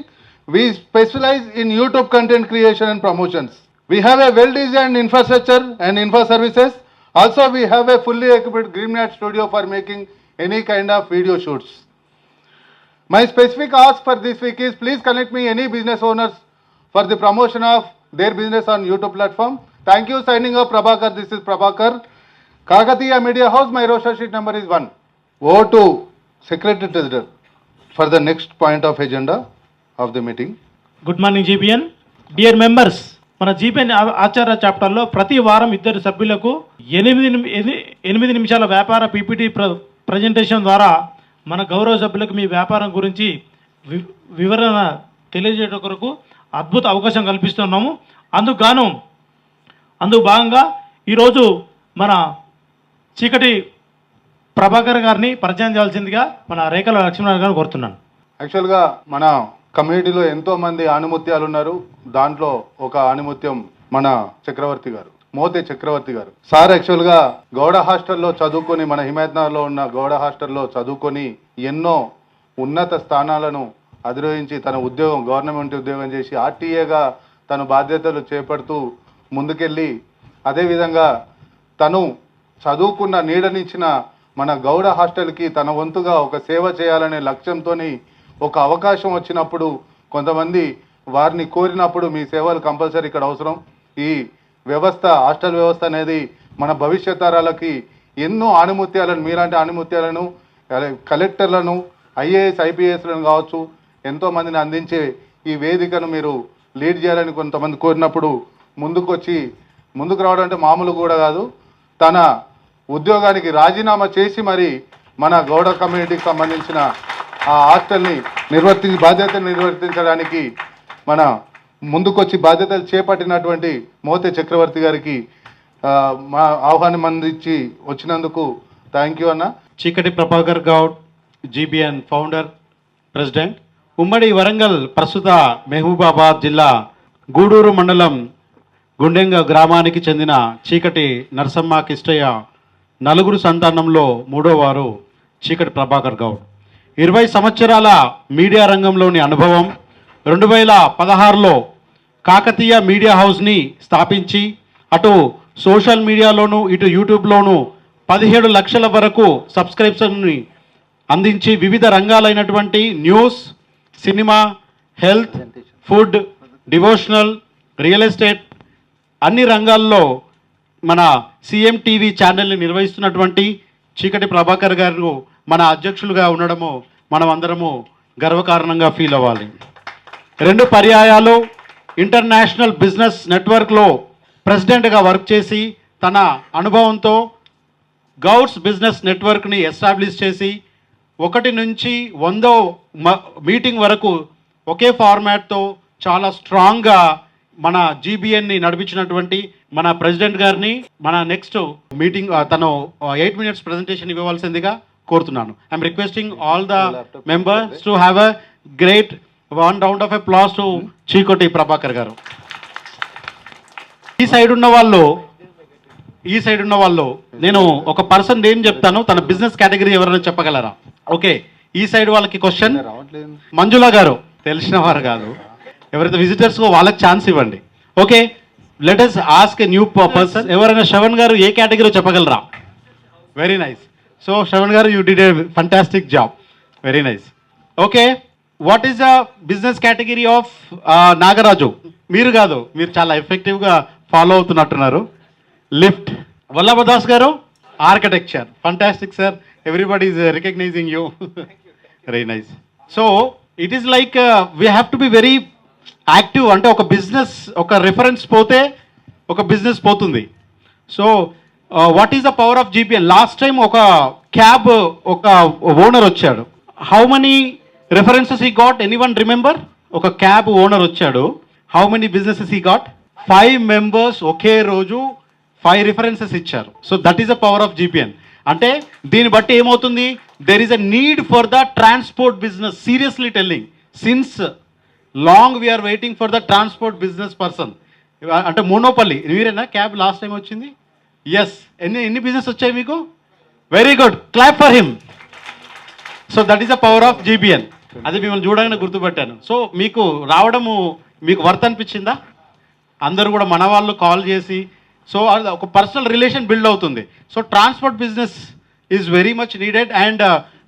S1: We specialize in YouTube content creation and promotions. We have a well-designed infrastructure and info services. Also, we have a fully equipped GreenNet studio for making any kind of video shoots. My specific ask for this week is please connect me any business owners for the promotion of their business on YouTube platform. Thank you. Signing up, Prabhakar. This is Prabhakar. Kakatiya Media House. My roster sheet number is 1. Over to Secretary Treasurer for the next point of agenda of the meeting.
S11: Good morning GBN. Dear members, మన జీబీఎన్ ఆచార్య చాప్టర్లో ప్రతి వారం ఇద్దరు సభ్యులకు 8 నిమిషాల వ్యాపార పీపీటీ ప్రజెంటేషన్ ద్వారా మన గౌరవ సభ్యులకు మీ వ్యాపారం గురించి వివరణ తెలియజేయడం కొరకు అద్భుత అవకాశం కల్పిస్తున్నాము. అందుకు భాగంగా ఈరోజు మన చీకటి ప్రభాకర్ గారిని పరిచయం చేయాల్సిందిగా మన రేఖల లక్ష్మీనారాయణ గారిని కోరుతున్నాను.
S1: యాక్చువల్గా మన కమ్యూనిటీలో ఎంతోమంది ఆణిముత్యాలు ఉన్నారు. దాంట్లో ఒక ఆణిముత్యం మన చక్రవర్తి గారు, మోతే చక్రవర్తి గారు. సార్ యాక్చువల్గా గౌడ హాస్టల్లో చదువుకొని, మన హిమాయత్నగర్లో ఉన్న గౌడ హాస్టల్లో చదువుకొని ఎన్నో ఉన్నత స్థానాలను అధిరోహించి తన ఉద్యోగం, గవర్నమెంట్ ఉద్యోగం చేసి ఆర్టీఏగా తన బాధ్యతలు చేపడుతూ ముందుకెళ్ళి, అదేవిధంగా తను చదువుకున్న నీడనిచ్చిన మన గౌడ హాస్టల్కి తన వంతుగా ఒక సేవ చేయాలనే లక్ష్యంతో ఒక అవకాశం వచ్చినప్పుడు కొంతమంది వారిని కోరినప్పుడు మీ సేవలు కంపల్సరీ ఇక్కడ అవసరం. ఈ వ్యవస్థ, హాస్టల్ వ్యవస్థ అనేది మన భవిష్యత్ తరాలకి ఎన్నో ఆణిముత్యాలను, మీలాంటి ఆణిముత్యాలను, కలెక్టర్లను, ఐఏఎస్ ఐపీఎస్లను కావచ్చు ఎంతోమందిని అందించే ఈ వేదికను మీరు లీడ్ చేయాలని కొంతమంది కోరినప్పుడు ముందుకు రావడం అంటే మామూలు కూడా కాదు. తన ఉద్యోగానికి రాజీనామా చేసి మరి మన గౌడ కమ్యూనిటీకి సంబంధించిన ఆ హాస్టల్ని బాధ్యతలు నిర్వర్తించడానికి మన ముందుకొచ్చి బాధ్యతలు చేపట్టినటువంటి మోతే చక్రవర్తి గారికి మా ఆహ్వానం అందించి వచ్చినందుకు థ్యాంక్ యూ అన్న.
S5: చీకటి Prabhakar Goud, GBN founder, president. ఉమ్మడి వరంగల్, ప్రస్తుత మహబూబాబాద్ జిల్లా గూడూరు మండలం గుండెంగ గ్రామానికి చెందిన చీకటి నరసమ్మ కిష్టయ్య 4 సంతానంలో 3వ వారు చీకటి ప్రభాకర్ గౌడ్. 20 సంవత్సరాల మీడియా రంగంలోని అనుభవం. 2016లో కాకతీయ మీడియా హౌస్ని స్థాపించి అటు సోషల్ మీడియాలోను ఇటు యూట్యూబ్లోను 17 లక్షల వరకు సబ్స్క్రిప్షన్ని అందించి వివిధ రంగాలైనటువంటి news, cinema, health, food, devotional, real estate అన్ని రంగాల్లో మన సీఎం టీవీ ఛానల్ని నిర్వహిస్తున్నటువంటి చీకటి ప్రభాకర్ గారు మన అధ్యక్షులుగా ఉండడము మనం అందరము గర్వకారణంగా ఫీల్ అవ్వాలి. 2 పర్యాయాలు ఇంటర్నేషనల్ బిజినెస్ నెట్వర్క్లో ప్రెసిడెంట్గా వర్క్ చేసి తన అనుభవంతో గౌడ్స్ బిజినెస్ నెట్వర్క్ని ఎస్టాబ్లిష్ చేసి 1 నుంచి 100వ మీటింగ్ వరకు ఒకే ఫార్మాట్తో చాలా స్ట్రాంగ్గా మన జీబీఎన్ని నడిపించినటువంటి మన ప్రెసిడెంట్ గారిని మన నెక్స్ట్ మీటింగ్ తను 8 minutes ప్రెజెంటేషన్ ఇవ్వవలసిందిగా కోరుతున్నాను. I'm requesting all the members to have a great 1 round of applause to చీకటి ప్రభాకర్ గారు. ఈ సైడ్ ఉన్న వాళ్ళు నేను ఒక పర్సన్ నేమ్ చెప్తాను, తన బిజినెస్ కేటగిరీ ఎవరైనా చెప్పగలరా? ఓకే, ఈ సైడ్ వాళ్ళకి క్వశ్చన్. మంజుల గారు తెలిసిన వారు కాదు, ఎవరైతే విజిటర్స్ వాళ్ళకి ఛాన్స్ ఇవ్వండి. Okay, let us ask a new person. ఎవరైనా శ్రవణ్ గారు ఏ కేటగిరీ చెప్పగలరా? Very nice. సో శ్రవణ్ గారు, you did a fantastic job, very nice. Okay, what is the business category of Nagaraju? మీరు కాదు, మీరు చాలా ఎఫెక్టివ్గా follow అవుతున్నట్టున్నారు. Lift. Vallabhdas garu architecture. Fantastic sir, everybody is recognising you. Very nice. So it is like we have to be very active. అంటే ఒక బిజినెస్, ఒక రిఫరెన్స్ పోతే ఒక బిజినెస్ పోతుంది. So what is the power of GPN? Last time ఒక క్యాబ్ ఒక ఓనర్ వచ్చాడు. How many references he got? Anyone remember? ఒక క్యాబ్ ఓనర్ వచ్చాడు, how many businesses he got? 5 members ఒకే రోజు 5 references ఇచ్చారు. So that is the power of GPN. అంటే దీన్ని బట్టి ఏమవుతుంది? There is a need for the transport business. Seriously telling, since long we are waiting for the transport business person. అంటే మోనోపల్లి మీరేనా క్యాబ్ లాస్ట్ టైం వచ్చింది? ఎస్. ఎన్ని బిజినెస్ వచ్చాయి మీకు? Very good, clap for him. So that is the power of GBN. అది మిమ్మల్ని చూడగానే గుర్తుపెట్టాను. సో మీకు రావడము మీకు వర్త్ అనిపించిందా? అందరూ కూడా మన వాళ్ళు కాల్ చేసి, సో ఒక పర్సనల్ రిలేషన్ బిల్డ్ అవుతుంది. So transport business is very much needed. And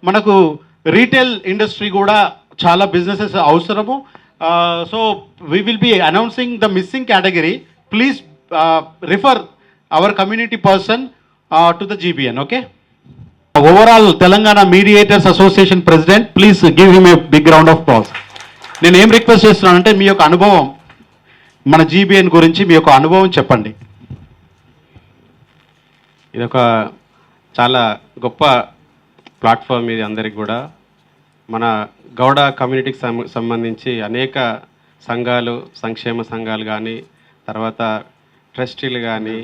S5: మనకు రీటైల్ ఇండస్ట్రీ కూడా చాలా బిజినెసెస్ అవసరము. So we will be announcing the missing category. Please refer our community person to the GBN. Okay. Overall Telangana mediators association president, please give him a big round of applause. నేను ఏం రిక్వెస్ట్ చేస్తున్నానంటే మీ యొక్క అనుభవం, మన GBN గురించి మీ యొక్క అనుభవం చెప్పండి.
S9: ఇదొక చాలా గొప్ప ప్లాట్ఫామ్ ఇది అందరికి కూడా. మన గౌడ కమ్యూనిటీకి సంబంధించి అనేక సంఘాలు, సంక్షేమ సంఘాలు కానీ, తర్వాత ట్రస్టీలు కానీ,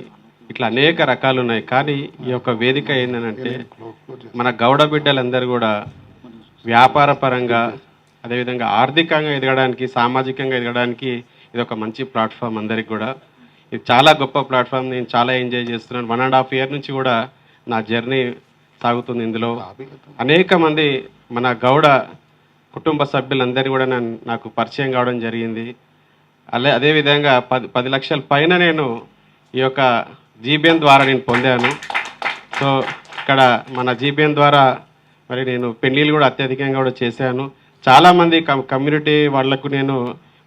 S9: ఇట్లా అనేక రకాలు ఉన్నాయి. కానీ ఈ యొక్క వేదిక ఏంటంటే మన గౌడ బిడ్డలందరూ కూడా వ్యాపార పరంగా, అదేవిధంగా ఆర్థికంగా ఎదగడానికి, సామాజికంగా ఎదగడానికి ఇది ఒక మంచి ప్లాట్ఫామ్ అందరికి కూడా. ఇది చాలా గొప్ప ప్లాట్ఫామ్. నేను చాలా ఎంజాయ్ చేస్తున్నాను. 1.5 year నుంచి కూడా నా జర్నీ సాగుతుంది ఇందులో. అనేక మంది మన గౌడ కుటుంబ సభ్యులందరూ కూడా నాకు పరిచయం కావడం జరిగింది. అదేవిధంగా 10 లక్షల పైన నేను ఈ యొక్క GBN ద్వారా నేను పొందాను. సో ఇక్కడ మన GBN ద్వారా మరి నేను పెళ్ళిళ్ళు కూడా అత్యధికంగా కూడా చేశాను. చాలామంది కమ్యూనిటీ వాళ్లకు నేను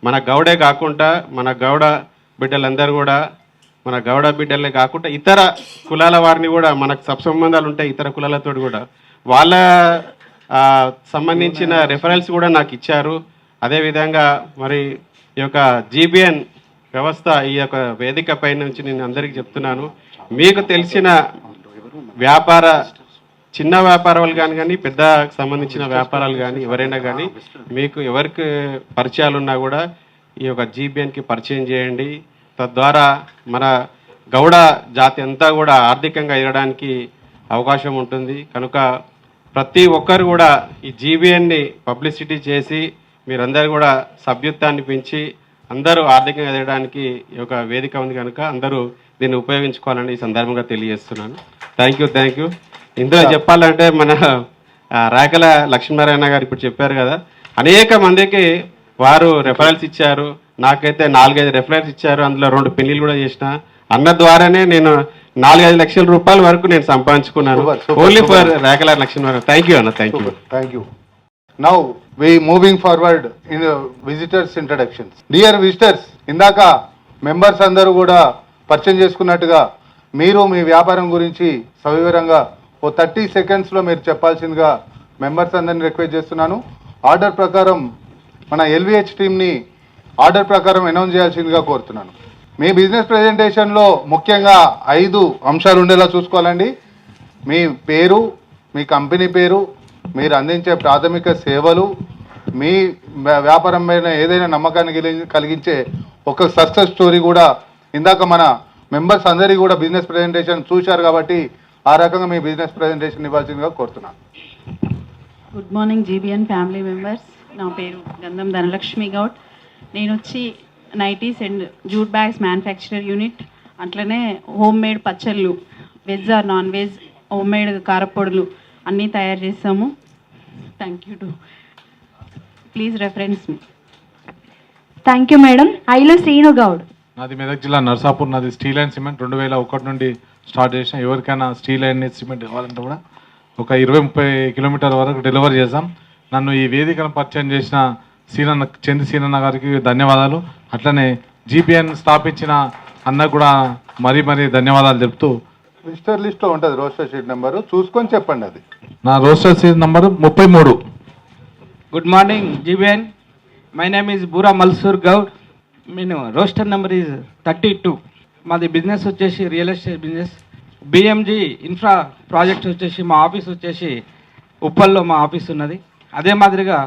S9: మన గౌడే కాకుండా, మన గౌడ బిడ్డలందరూ కూడా, మన గౌడ బిడ్డలే కాకుండా ఇతర కులాల వారిని కూడా, మనకు సత్సంబంధాలు ఉంటాయి ఇతర కులాలతో కూడా, వాళ్ళ సంబంధించిన రెఫరెన్స్ కూడా నాకు ఇచ్చారు. అదేవిధంగా మరి ఈ యొక్క GBN వ్యవస్థ, ఈ యొక్క వేదిక పై నుంచి నేను అందరికీ చెప్తున్నాను, మీకు తెలిసిన వ్యాపార చిన్న వ్యాపారాలు కానీ పెద్ద సంబంధించిన వ్యాపారాలు కానీ ఎవరైనా కానీ మీకు ఎవరికి పరిచయాలు ఉన్నా కూడా ఈ యొక్క GBNకి పరిచయం చేయండి. తద్వారా మన గౌడ జాతి అంతా కూడా ఆర్థికంగా ఎదగడానికి అవకాశం ఉంటుంది. కనుక ప్రతి ఒక్కరు కూడా ఈ GBNని పబ్లిసిటీ చేసి మీరందరూ కూడా సభ్యత్వాన్ని పెంచి అందరూ ఆర్థికంగా ఎదగడానికి ఈ యొక్క వేదిక ఉంది కనుక అందరూ దీన్ని ఉపయోగించుకోవాలని ఈ సందర్భంగా తెలియజేస్తున్నాను. Thank you. ఇందులో చెప్పాలంటే మన రాకల లక్ష్మీనారాయణ గారు ఇప్పుడు చెప్పారు కదా, అనేక మందికి వారు రెఫరల్స్ ఇచ్చారు. నాకైతే 4-5 రెఫరల్స్ ఇచ్చారు. అందులో 2 పెళ్లిళ్ళు కూడా చేసిన. అన్న ద్వారానే నేను 4-5 లక్షల రూపాయల వరకు నేను సంపాదించుకున్నాను. Only for Rakala Lakshminarayana. Thank you అన్న. Thank you.
S1: Now we moving forward in visitors introductions. Dear visitors, ఇందాక మెంబర్స్ అందరూ కూడా పరిచయం చేసుకున్నట్టుగా మీరు మీ వ్యాపారం గురించి సవివరంగా 30 secondsలో మీరు చెప్పాల్సిందిగా మెంబర్స్ అందరిని రిక్వెస్ట్ చేస్తున్నాను. ఆర్డర్ ప్రకారం మన LVH టీమ్ని ఆర్డర్ ప్రకారం అనౌన్స్ చేయాల్సిందిగా కోరుతున్నాను. మీ బిజినెస్ ప్రెజెంటేషన్లో ముఖ్యంగా 5 అంశాలు ఉండేలా చూసుకోవాలండి. మీ పేరు, మీ కంపెనీ పేరు, మీరు అందించే ప్రాథమిక సేవలు, మీ వ్యాపారం పైన ఏదైనా నమ్మకాన్ని కలిగించే ఒక సక్సెస్ స్టోరీ కూడా. ఇందాక మన మెంబర్స్ అందరికీ కూడా బిజినెస్ ప్రెజెంటేషన్ చూశారు కాబట్టి ఆ రకంగా మీ బిజినెస్ ప్రెజెంటేషన్ ఇవ్వాల్సిందిగా కోరుతున్నాను.
S4: Good morning GBN family members. నా పేరు గంధం ధనలక్ష్మి గౌడ్. నేను వచ్చి nighties and jute bags manufacturer unit, అట్లనే హోమ్ మేడ్ పచ్చళ్ళు, veg or non veg, home made కారపొడులు అన్నీ తయారు చేస్తాము. Thank you to please reference me.
S25: Thank you madam. ఐలో శ్రీను గౌడ్.
S12: నాది మెదక్ జిల్లా నర్సాపూర్. నాది స్టీల్ అండ్ సిమెంట్ 2001 నుండి స్టార్ట్ చేసాం. ఎవరికైనా స్టీల్ అండ్ సిమెంట్ కావాలంటే కూడా ఒక 20-30 కిలోమీటర్ల వరకు డెలివరీ చేసాం. నన్ను ఈ వేదికను పరిచయం చేసిన చంది సీనన్న గారికి ధన్యవాదాలు. అట్లనే GBN స్థాపించిన అన్న కూడా మరీ ధన్యవాదాలు చెప్తూ,
S1: విజిటర్ లిస్ట్లో ఉంటుంది రోస్టర్ షీట్ నెంబరు, చూసుకొని చెప్పండి. అది
S12: నా roster sheet number 33.
S23: Good morning GBN. My name is Boora Malsoor Goud. నేను రోస్టర్ నెంబర్ ఈజ్ 32. మాది బిజినెస్ వచ్చేసి real estate business. BMG infra project వచ్చేసి మా ఆఫీస్ వచ్చేసి ఉప్పల్లో మా ఆఫీస్ ఉన్నది. అదే మాదిరిగా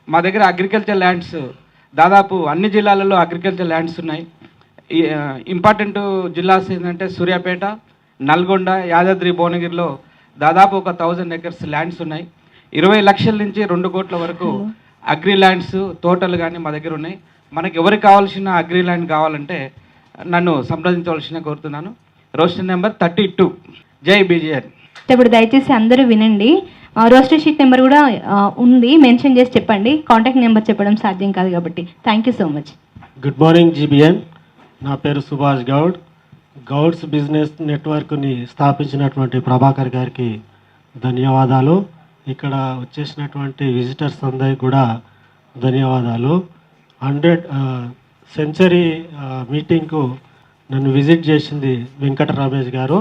S23: మా దగ్గర అగ్రికల్చర్ ల్యాండ్స్ దాదాపు అన్ని జిల్లాలలో అగ్రికల్చర్ ల్యాండ్స్ ఉన్నాయి. ఇంపార్టెంట్ జిల్లాస్ ఏంటంటే సూర్యాపేట, నల్గొండ, యాదాద్రి, భువనగిరిలో దాదాపు ఒక 1000 acres ల్యాండ్స్ ఉన్నాయి. 20 లక్షల నుంచి 2 కోట్ల వరకు అగ్రి ల్యాండ్స్ తోటలు కానీ మా దగ్గర ఉన్నాయి. మనకి ఎవరికి కావాల్సిన అగ్రి ల్యాండ్ కావాలంటే నన్ను సంప్రదించవలసిన కోరుతున్నాను. Roster number 32. జై BGN.
S13: ఇప్పుడు దయచేసి అందరూ వినండి. రోస్టర్ షీట్ నెంబర్ కూడా ఉంది, మెన్షన్ చేసి చెప్పండి. కాంటాక్ట్ నెంబర్ చెప్పడం సాధ్యం కాదు కాబట్టి. Thank you so much.
S14: Good morning GBN. నా పేరు సుభాష్ గౌడ్. గౌడ్స్ బిజినెస్ నెట్వర్క్ని స్థాపించినటువంటి ప్రభాకర్ గారికి ధన్యవాదాలు. ఇక్కడ వచ్చేసినటువంటి విజిటర్స్ అందరికీ కూడా ధన్యవాదాలు. 100 సెంచరీ మీటింగ్కు నన్ను విజిట్ చేసింది వెంకట రమేష్ గారు.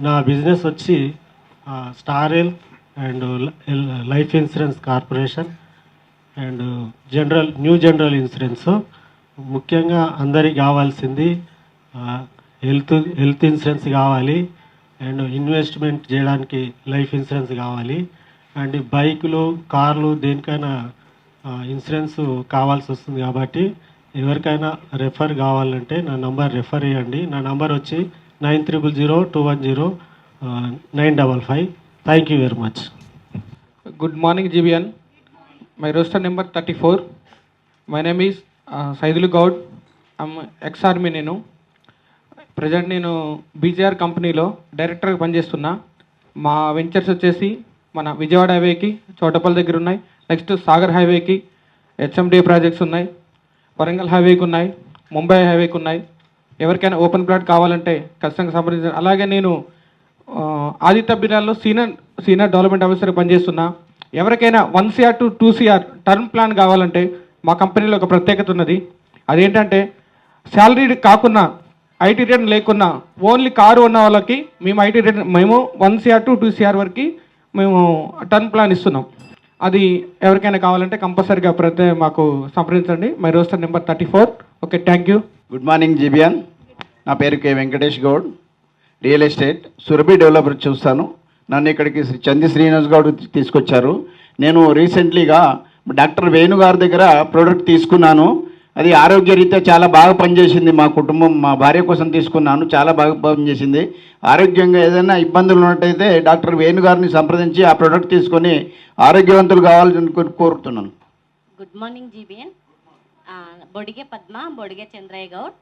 S14: నా బిజినెస్ వచ్చి star health and life insurance corporation and new general insurance. ముఖ్యంగా అందరికి కావాల్సింది హెల్త్ ఇన్సూరెన్స్ కావాలి అండ్ ఇన్వెస్ట్మెంట్ చేయడానికి లైఫ్ ఇన్సూరెన్స్ కావాలి అండ్ బైకులు కార్లు దేనికైనా ఇన్సూరెన్స్ కావాల్సి వస్తుంది. కాబట్టి ఎవరికైనా రెఫర్ కావాలంటే నా నంబర్ రెఫర్ చేయండి. నా నంబర్ వచ్చి 9002109555. Thank you very much.
S15: Good morning, GBN. My roster number 34. My name is Saidulu Gaud. I'm ex-army నేను. ప్రజెంట్ నేను బీజేఆర్ కంపెనీలో డైరెక్టర్గా పనిచేస్తున్నా. మా వెంచర్స్ వచ్చేసి మన విజయవాడ హైవేకి చోటపల్లి దగ్గర ఉన్నాయి. నెక్స్ట్ సాగర్ హైవేకి హెచ్ఎండిఏ ప్రాజెక్ట్స్ ఉన్నాయి. వరంగల్ హైవేకి ఉన్నాయి. ముంబై హైవేకి ఉన్నాయి. ఎవరికైనా ఓపెన్ ప్లాట్ కావాలంటే ఖచ్చితంగా సంప్రదించాలి. అలాగే నేను ఆదిత్య బిర్యాలో సీనియర్ డెవలప్మెంట్ ఆఫీసర్గా పనిచేస్తున్నా. ఎవరికైనా 1 CR to 2 CR term plan కావాలంటే మా కంపెనీలో ఒక ప్రత్యేకత ఉన్నది. అదేంటంటే శాలరీ కాకుండా ఐటీ రేట్ లేకున్నా ఓన్లీ కారు ఉన్న వాళ్ళకి మేము IT rate 1 CR to 2 CR వరకు మేము టర్మ్ ప్లాన్ ఇస్తున్నాం. అది ఎవరికైనా కావాలంటే కంపల్సరీగా మాకు సంప్రదించండి. My roster number 34. Okay, thank you.
S17: Good morning GBN. నా పేరు K Venkatesh Goud, real estate Surabhi developer చూస్తాను. నన్ను ఇక్కడికి చంది శ్రీనివాస్ గౌడ్ తీసుకొచ్చారు. నేను రీసెంట్లీగా డాక్టర్ వేణు గారి దగ్గర ప్రోడక్ట్ తీసుకున్నాను. అది ఆరోగ్యరీత్యా చాలా బాగా పనిచేసింది. మా కుటుంబం, మా భార్య కోసం తీసుకున్నాను. చాలా బాగా పనిచేసింది. ఆరోగ్యంగా ఏదైనా ఇబ్బందులు ఉన్నట్టయితే డాక్టర్ వేణు గారిని సంప్రదించి ఆ ప్రోడక్ట్ తీసుకొని ఆరోగ్యవంతులు కావాలని కోరుతున్నాను.
S18: Good morning GBN. Bodige Padma, Bodige Chandraiah Goud.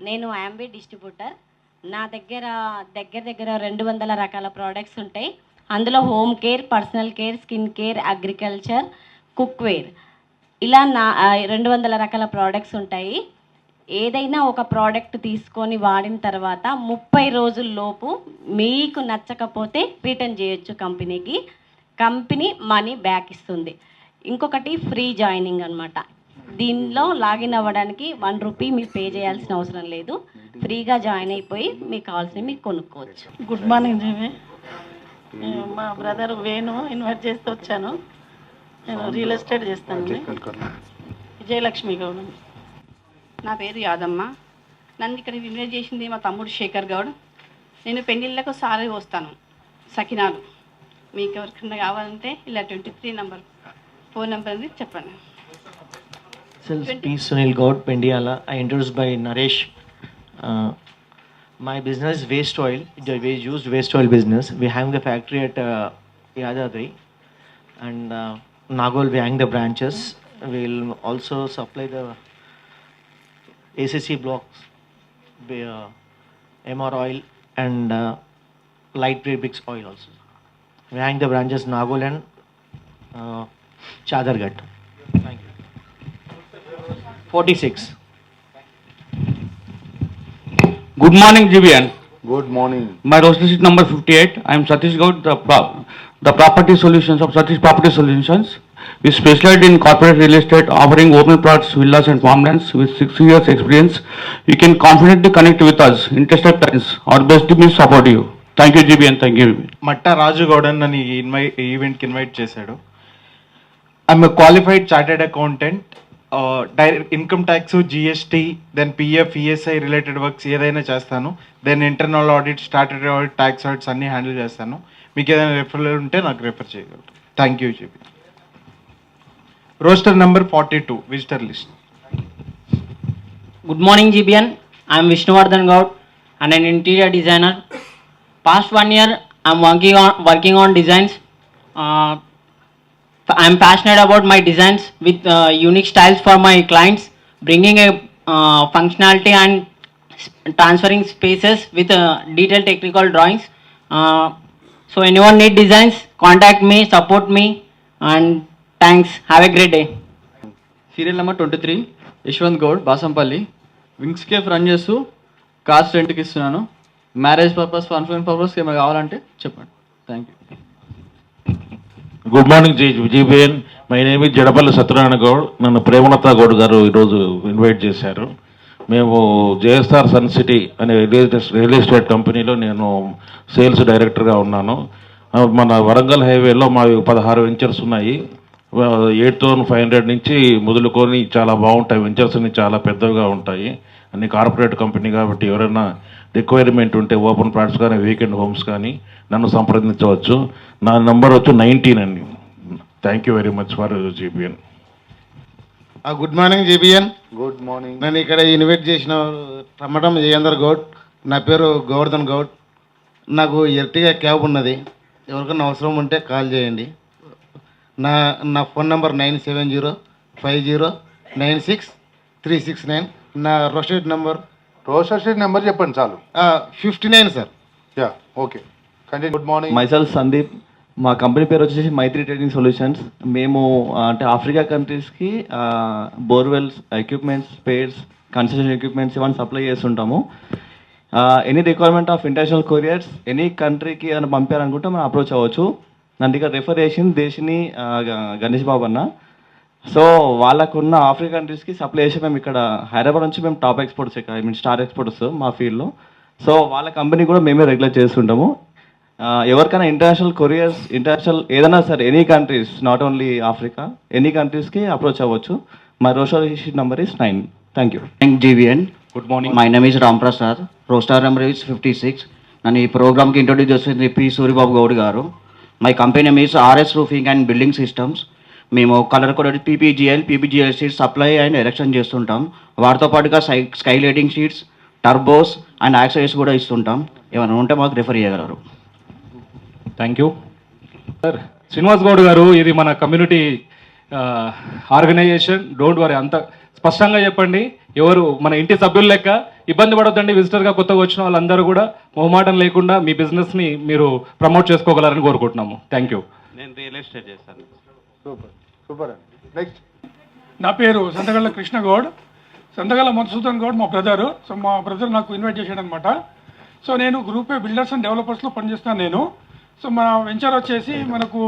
S18: నేను యాంబీ డిస్ట్రిబ్యూటర్. నా దగ్గర 200 రకాల ప్రోడక్ట్స్ ఉంటాయి. అందులో home care, personal care, skin care, agriculture, cookware, ఇలా 200 రకాల ప్రోడక్ట్స్ ఉంటాయి. ఏదైనా ఒక ప్రోడక్ట్ తీసుకొని వాడిన తర్వాత 30 రోజుల్లోపు మీకు నచ్చకపోతే రిటర్న్ చేయొచ్చు కంపెనీకి. కంపెనీ మనీ బ్యాక్ ఇస్తుంది. ఇంకొకటి ఫ్రీ జాయినింగ్ అనమాట. దీనిలో లాగిన్ అవ్వడానికి 1 రూపీ మీరు పే చేయాల్సిన అవసరం లేదు. ఫ్రీగా జాయిన్ అయిపోయి మీకు కావాల్సినవి మీరు కొనుక్కోవచ్చు.
S19: గుడ్ మార్నింగ్ జీవి. మా బ్రదర్ వేణు ఇన్వైట్ చేస్తూ వచ్చాను. నేను రియల్ ఎస్టేట్ చేస్తాను. విజయలక్ష్మి గౌడ్.
S20: నా పేరు యాదమ్మ. నన్ను ఇక్కడ ఇన్వైట్ చేసింది మా తమ్ముడు శేఖర్ గౌడ్. నేను పెళ్ళిళ్ళకు సారీ వస్తాను, సకినాలు. మీకు ఎవరికైనా కావాలంటే ఇలా 23 నెంబర్ ఫోన్ నెంబర్ అని చెప్పండి.
S26: P. Sunil Gaud, Pendiala. I introduced by Naresh. My business is waste oil, the used waste oil business. We have the factory at Yadadri and Nagol. We hang the branches. We will also supply the ACC blocks, MR oil and light bricks oil also. We hang the branches Nagol and Chadargat. Thank you. 46.
S27: Good morning, GBN.
S1: Good morning.
S27: My roster sheet number 58. I am Satish Gaud, the property solutions of Satish Property Solutions. We specialize in corporate real estate, offering open plots, villas and farmlands with 6 years experience. You can confidently connect with us. Interested clients, our best team is support you. Thank you, GBN. Thank you.
S28: మట్టా రాజు గౌడన్ నన్ను ఈ ఈవెంట్కి ఇన్వైట్ చేశాడు. I'm qualified chartered accountant. Direct income tax, GST, then PF, ESI related works ఏదైనా చేస్తాను. Then internal audit, statutory audit, tax audits అన్నీ హ్యాండిల్ చేస్తాను. మీకు ఏదైనా రెఫరల్ ఉంటే నాకు రెఫర్ చేయగలరు. Thank you GB. Roster number 42, visitor list.
S24: Good morning, GBN. I am Vishnuvardhan Gaud and an interior designer. Past 1 year, I am working on designs. I am passionate about my designs with unique styles for my clients, bringing a functionality and transferring spaces with detailed technical drawings. So anyone need designs, contact me, support me, and thanks. Have a great day.
S29: Serial number 23, Yashwanth Goud, Basampalli. Wings cafe run చేస్తూ కార్స్ రెంట్కి ఇస్తున్నాను. మ్యారేజ్ పర్పస్, ఫంక్షన్ పర్పస్ ఏమైనా కావాలంటే చెప్పండి. Thank you.
S2: Good morning GBN. My name is Jadapalli Satyanarayana Goud. నన్ను ప్రేమలతా గౌడ్ గారు ఈరోజు ఇన్వైట్ చేశారు. మేము జేఎస్ఆర్ సన్ సిటీ అనే రియల్ ఎస్టేట్ కంపెనీలో నేను సేల్స్ డైరెక్టర్గా ఉన్నాను. మన వరంగల్ హైవేలో మా 16 వెంచర్స్ ఉన్నాయి. 8,500 నుంచి మొదలుకొని చాలా బాగుంటాయి. వెంచర్స్ అన్ని చాలా పెద్దవిగా ఉంటాయి. అన్ని కార్పొరేట్ కంపెనీ కాబట్టి ఎవరైనా రిక్వైర్మెంట్ ఉంటే ఓపెన్ ప్లాట్స్ కానీ వీకెండ్ హోమ్స్ కానీ నన్ను సంప్రదించవచ్చు. నా నంబర్ వచ్చి 19 అండి. Thank you very much for GBN.
S3: Good morning GBN.
S1: Good morning.
S3: నన్ను ఇక్కడ ఇన్వైట్ చేసిన టమటం జయేందర్ గౌడ్. నా పేరు గోవర్ధన్ గౌడ్. నాకు ఎర్టిగా క్యాబ్ ఉన్నది. ఎవరికైనా అవసరం ఉంటే కాల్ చేయండి. నా ఫోన్ నెంబర్ 9705096369. నా రోస్టెడ్ నెంబర్
S1: చెప్పండి చాలు.
S3: 59 sir.
S1: Yeah okay. Good morning.
S26: Myself Sandeep. మా కంపెనీ పేరు వచ్చేసి మైత్రి ట్రేడింగ్ సొల్యూషన్స్. మేము అంటే ఆఫ్రికా కంట్రీస్కి borewells, equipments, spares, construction equipments ఇవన్నీ సప్లై చేస్తుంటాము. Any requirement of international couriers any కంట్రీకి అని పంపారనుకుంటే మనం అప్రోచ్ అవ్వచ్చు. నన్ను ఇక్కడ రెఫర్ చేసింది దేశిని గణేష్ బాబు అన్న. సో వాళ్ళకున్న ఆఫ్రికా కంట్రీస్కి సప్లై చేసి మేము ఇక్కడ హైదరాబాద్ నుంచి మేము టాప్ ఎక్స్పోర్ట్స్ స్టార్ ఎక్స్పోర్ట్స్ మా ఫీల్డ్లో. సో వాళ్ళ కంపెనీ కూడా మేమే రెగ్యులర్ చేస్తుంటాము. ఎవరికైనా ఇంటర్నేషనల్ కొరియర్స్, ఇంటర్నేషనల్ ఏదైనా సరే any countries, not only Africa, any కంట్రీస్కి అప్రోచ్ అవ్వచ్చు. My roster number is 9. Thank you.
S6: GVN.
S26: Good morning.
S6: My name is Ram Prasad. Roster number is 56. నన్ను ఈ ప్రోగ్రామ్కి ఇంట్రొడ్యూస్ చేస్తుంది P Suribabu Goud garu. My company name is RS roofing and building systems. మేము colour coded PPGL sheets supply and erection చేస్తుంటాం. వాటితో పాటుగా sky lighting sheets, turbos and accessories కూడా ఇస్తుంటాం. ఏమైనా ఉంటే మాకు రిఫర్ చేయగలరు.
S7: Thank you sir. Srinivas Goud garu, ఇది మన కమ్యూనిటీ ఆర్గనైజేషన్. డోంట్ వరీ, అంత స్పష్టంగా చెప్పండి. ఎవరు మన ఇంటి సభ్యులు లెక్క ఇబ్బంది పడొద్దండి. విజిటర్గా కొత్తగా వచ్చిన వాళ్ళందరూ కూడా మొహమాటం లేకుండా మీ బిజినెస్ని మీరు ప్రమోట్ చేసుకోగలరని కోరుకుంటున్నాము. Thank you.
S9: నేను రియల్ ఎస్టేట్ చేస్తాను.
S1: సూపర్ సూపర్ అండి. నెక్స్ట్.
S8: నా పేరు సంతగళ్ళ కృష్ణ గౌడ్. సంతగళ్ళ మధుసూదన్ గౌడ్ మా బ్రదరు. సో మా బ్రదర్ నాకు ఇన్వైట్ చేశాడు అనమాట. సో నేను గ్రూప్ ఏ బిల్డర్స్ అండ్ డెవలపర్స్లో పనిచేస్తాను నేను. సో మన వెంచర్ వచ్చేసి మనకు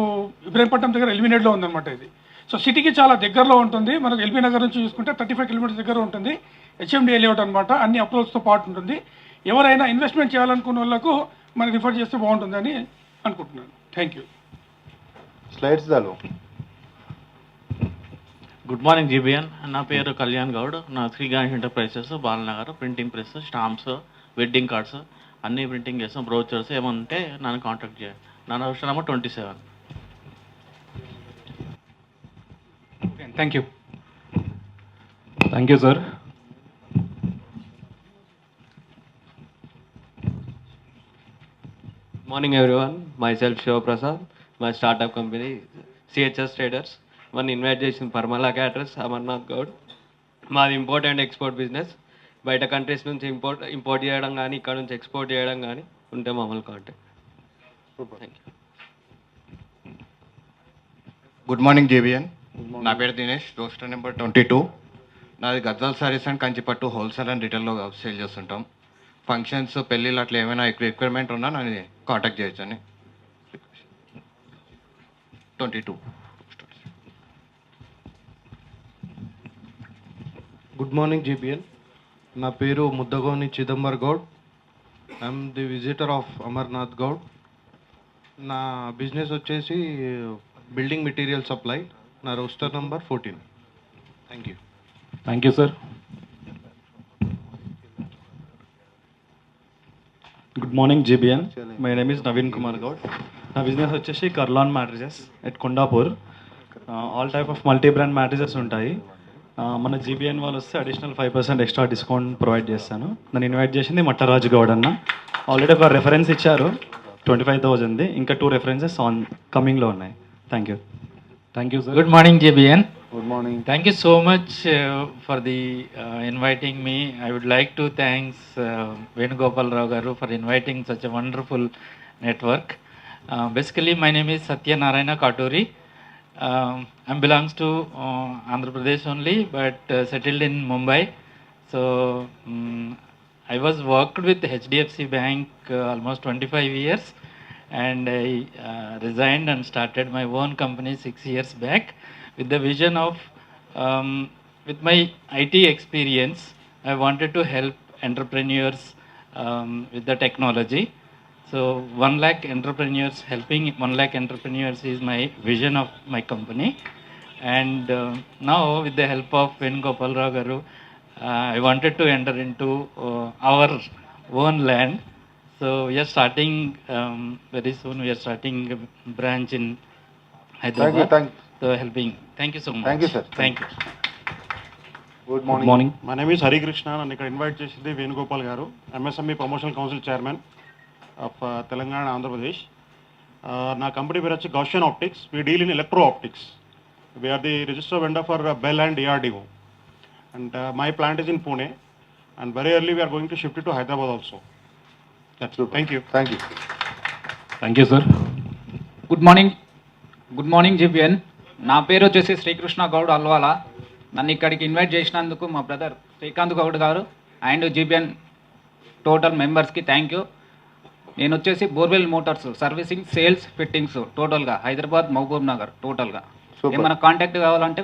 S8: ఇబ్రహీంపట్నం దగ్గర ఎల్బీనేడ్లో ఉందన్నమాట ఇది. సో సిటీకి చాలా దగ్గరలో ఉంటుంది. మనకు ఎల్బీ నగర్ నుంచి చూసుకుంటే 35 కిలోమీటర్స్ దగ్గర ఉంటుంది. హెచ్ఎండిఏ లేఅవుట్ అనమాట. అన్ని అప్రోచ్తో పాటు ఉంటుంది. ఎవరైనా ఇన్వెస్ట్మెంట్ చేయాలనుకున్న వాళ్ళకు మనకి రిఫర్ చేస్తే బాగుంటుందని అనుకుంటున్నాను. Thank you.
S1: స్లైడ్స్ చాలు.
S10: Good morning GBN. నా పేరు కళ్యాణ్ గౌడ్. నా Shri Ganesh enterprises, Balanagar. Printing press, stamps, wedding cards అన్నీ ప్రింటింగ్ చేస్తాం. బ్రోచర్స్ ఏమంటే నన్ను కాంటాక్ట్ చేయండి. నా అవసరం number 27.
S7: Thank you. Thank you sir.
S16: Morning everyone, myself Shiva Prasad, my startup company CHS Traders. One invite చేసిన పర్మలా క్యాటరర్స్, అమర్నాథ్ గౌడ్. మాది ఇంపోర్ట్ అండ్ ఎక్స్పోర్ట్ బిజినెస్. బయట కంట్రీస్ నుంచి ఇంపోర్ట్ చేయడం కానీ ఇక్కడ నుంచి ఎక్స్పోర్ట్ చేయడం కానీ ఉంటే మమ్మల్ని contact. Thank you.
S21: Good morning JBN. నా పేరు దినేష్. Roster number 22. నాది Gadwal saris and Kanchipattu wholesale and రిటైల్లో సేల్ చేస్తుంటాం. ఫంక్షన్స్, పెళ్ళిళ్ళు అట్లా ఏమైనా రిక్వైర్మెంట్ ఉన్నా నన్ను కాంటాక్ట్ చేయొచ్చు అని. 22.
S22: Good morning GBN. నా పేరు Muddagoni Chidambar Goud. I'm the visitor of Amarnath Goud. నా బిజినెస్ వచ్చేసి బిల్డింగ్ మెటీరియల్ సప్లై. నా roster number 14. Thank you.
S7: Thank you sir.
S30: Good morning GBN. My name is Naveen Kumar Goud. నా బిజినెస్ వచ్చేసి Kurlon mattresses at Kondapur. All type of multi brand mattresses ఉంటాయి. మన జీబీఎన్ వాళ్ళు వస్తే అడిషనల్ 5% ఎక్స్ట్రా డిస్కౌంట్ ప్రొవైడ్ చేస్తాను. నన్ను ఇన్వైట్ చేసింది మట్టరాజు గౌడ్ అన్న. ఆల్రెడీ ఒక రెఫరెన్స్ ఇచ్చారు 25,000ది. ఇంకా 2 రెఫరెన్సెస్ కమింగ్లో ఉన్నాయి. Thank you.
S7: Thank you sir.
S31: Good morning, JBN.
S1: Good morning.
S31: Thank you so much for the inviting me. I would like to thank Venugopal Rao Garu for inviting such a wonderful network. Basically, my name is Satya Narayana Katuri. I belongs to Andhra Pradesh only, but settled in Mumbai. So I was worked with HDFC Bank almost 25 years, and I resigned and started my own company 6 years back with the vision of, with my IT experience, I wanted to help entrepreneurs with the technology. So 1 lakh entrepreneurs, helping 1 lakh entrepreneurs is my vision of my company. And now with the help of Venugopal Rao Garu, I wanted to enter into our own land. So we are starting very soon. We are starting a branch in Hyderabad.
S1: Thank you.
S31: So helping. Thank you so much.
S1: Thank you, sir.
S31: Thank you.
S1: Good
S4: Good morning. My name is Hari Krishna. నన్ను ఇక్కడ ఇన్వైట్ చేసింది Venugopal garu, MSME promotion council chairman of Telangana Andhra Pradesh. నా కంపెనీ పేరు వచ్చి Gaussian optics. We deal in electro optics. We are the registered vendor for Bell and DRDO. And my plant is in Pune. And very early we are going to shift it to Hyderabad also. That's it. Thank you.
S1: Thank you.
S7: Thank you sir.
S5: Good morning GBN. నా పేరు వచ్చేసి శ్రీకృష్ణ గౌడ్ అల్వాలా. నన్ను ఇక్కడికి ఇన్వైట్ చేసినందుకు మా బ్రదర్ శ్రీకాంత్ గౌడ్ గారు అండ్ జీబీఎన్ టోటల్ మెంబర్స్కి థ్యాంక్ యూ. నేను వచ్చేసి borewell Motors servicing, sales, fittings టోటల్గా హైదరాబాద్, మహబూబ్ నగర్ టోటల్గా. ఏమైనా కాంటాక్ట్ కావాలంటే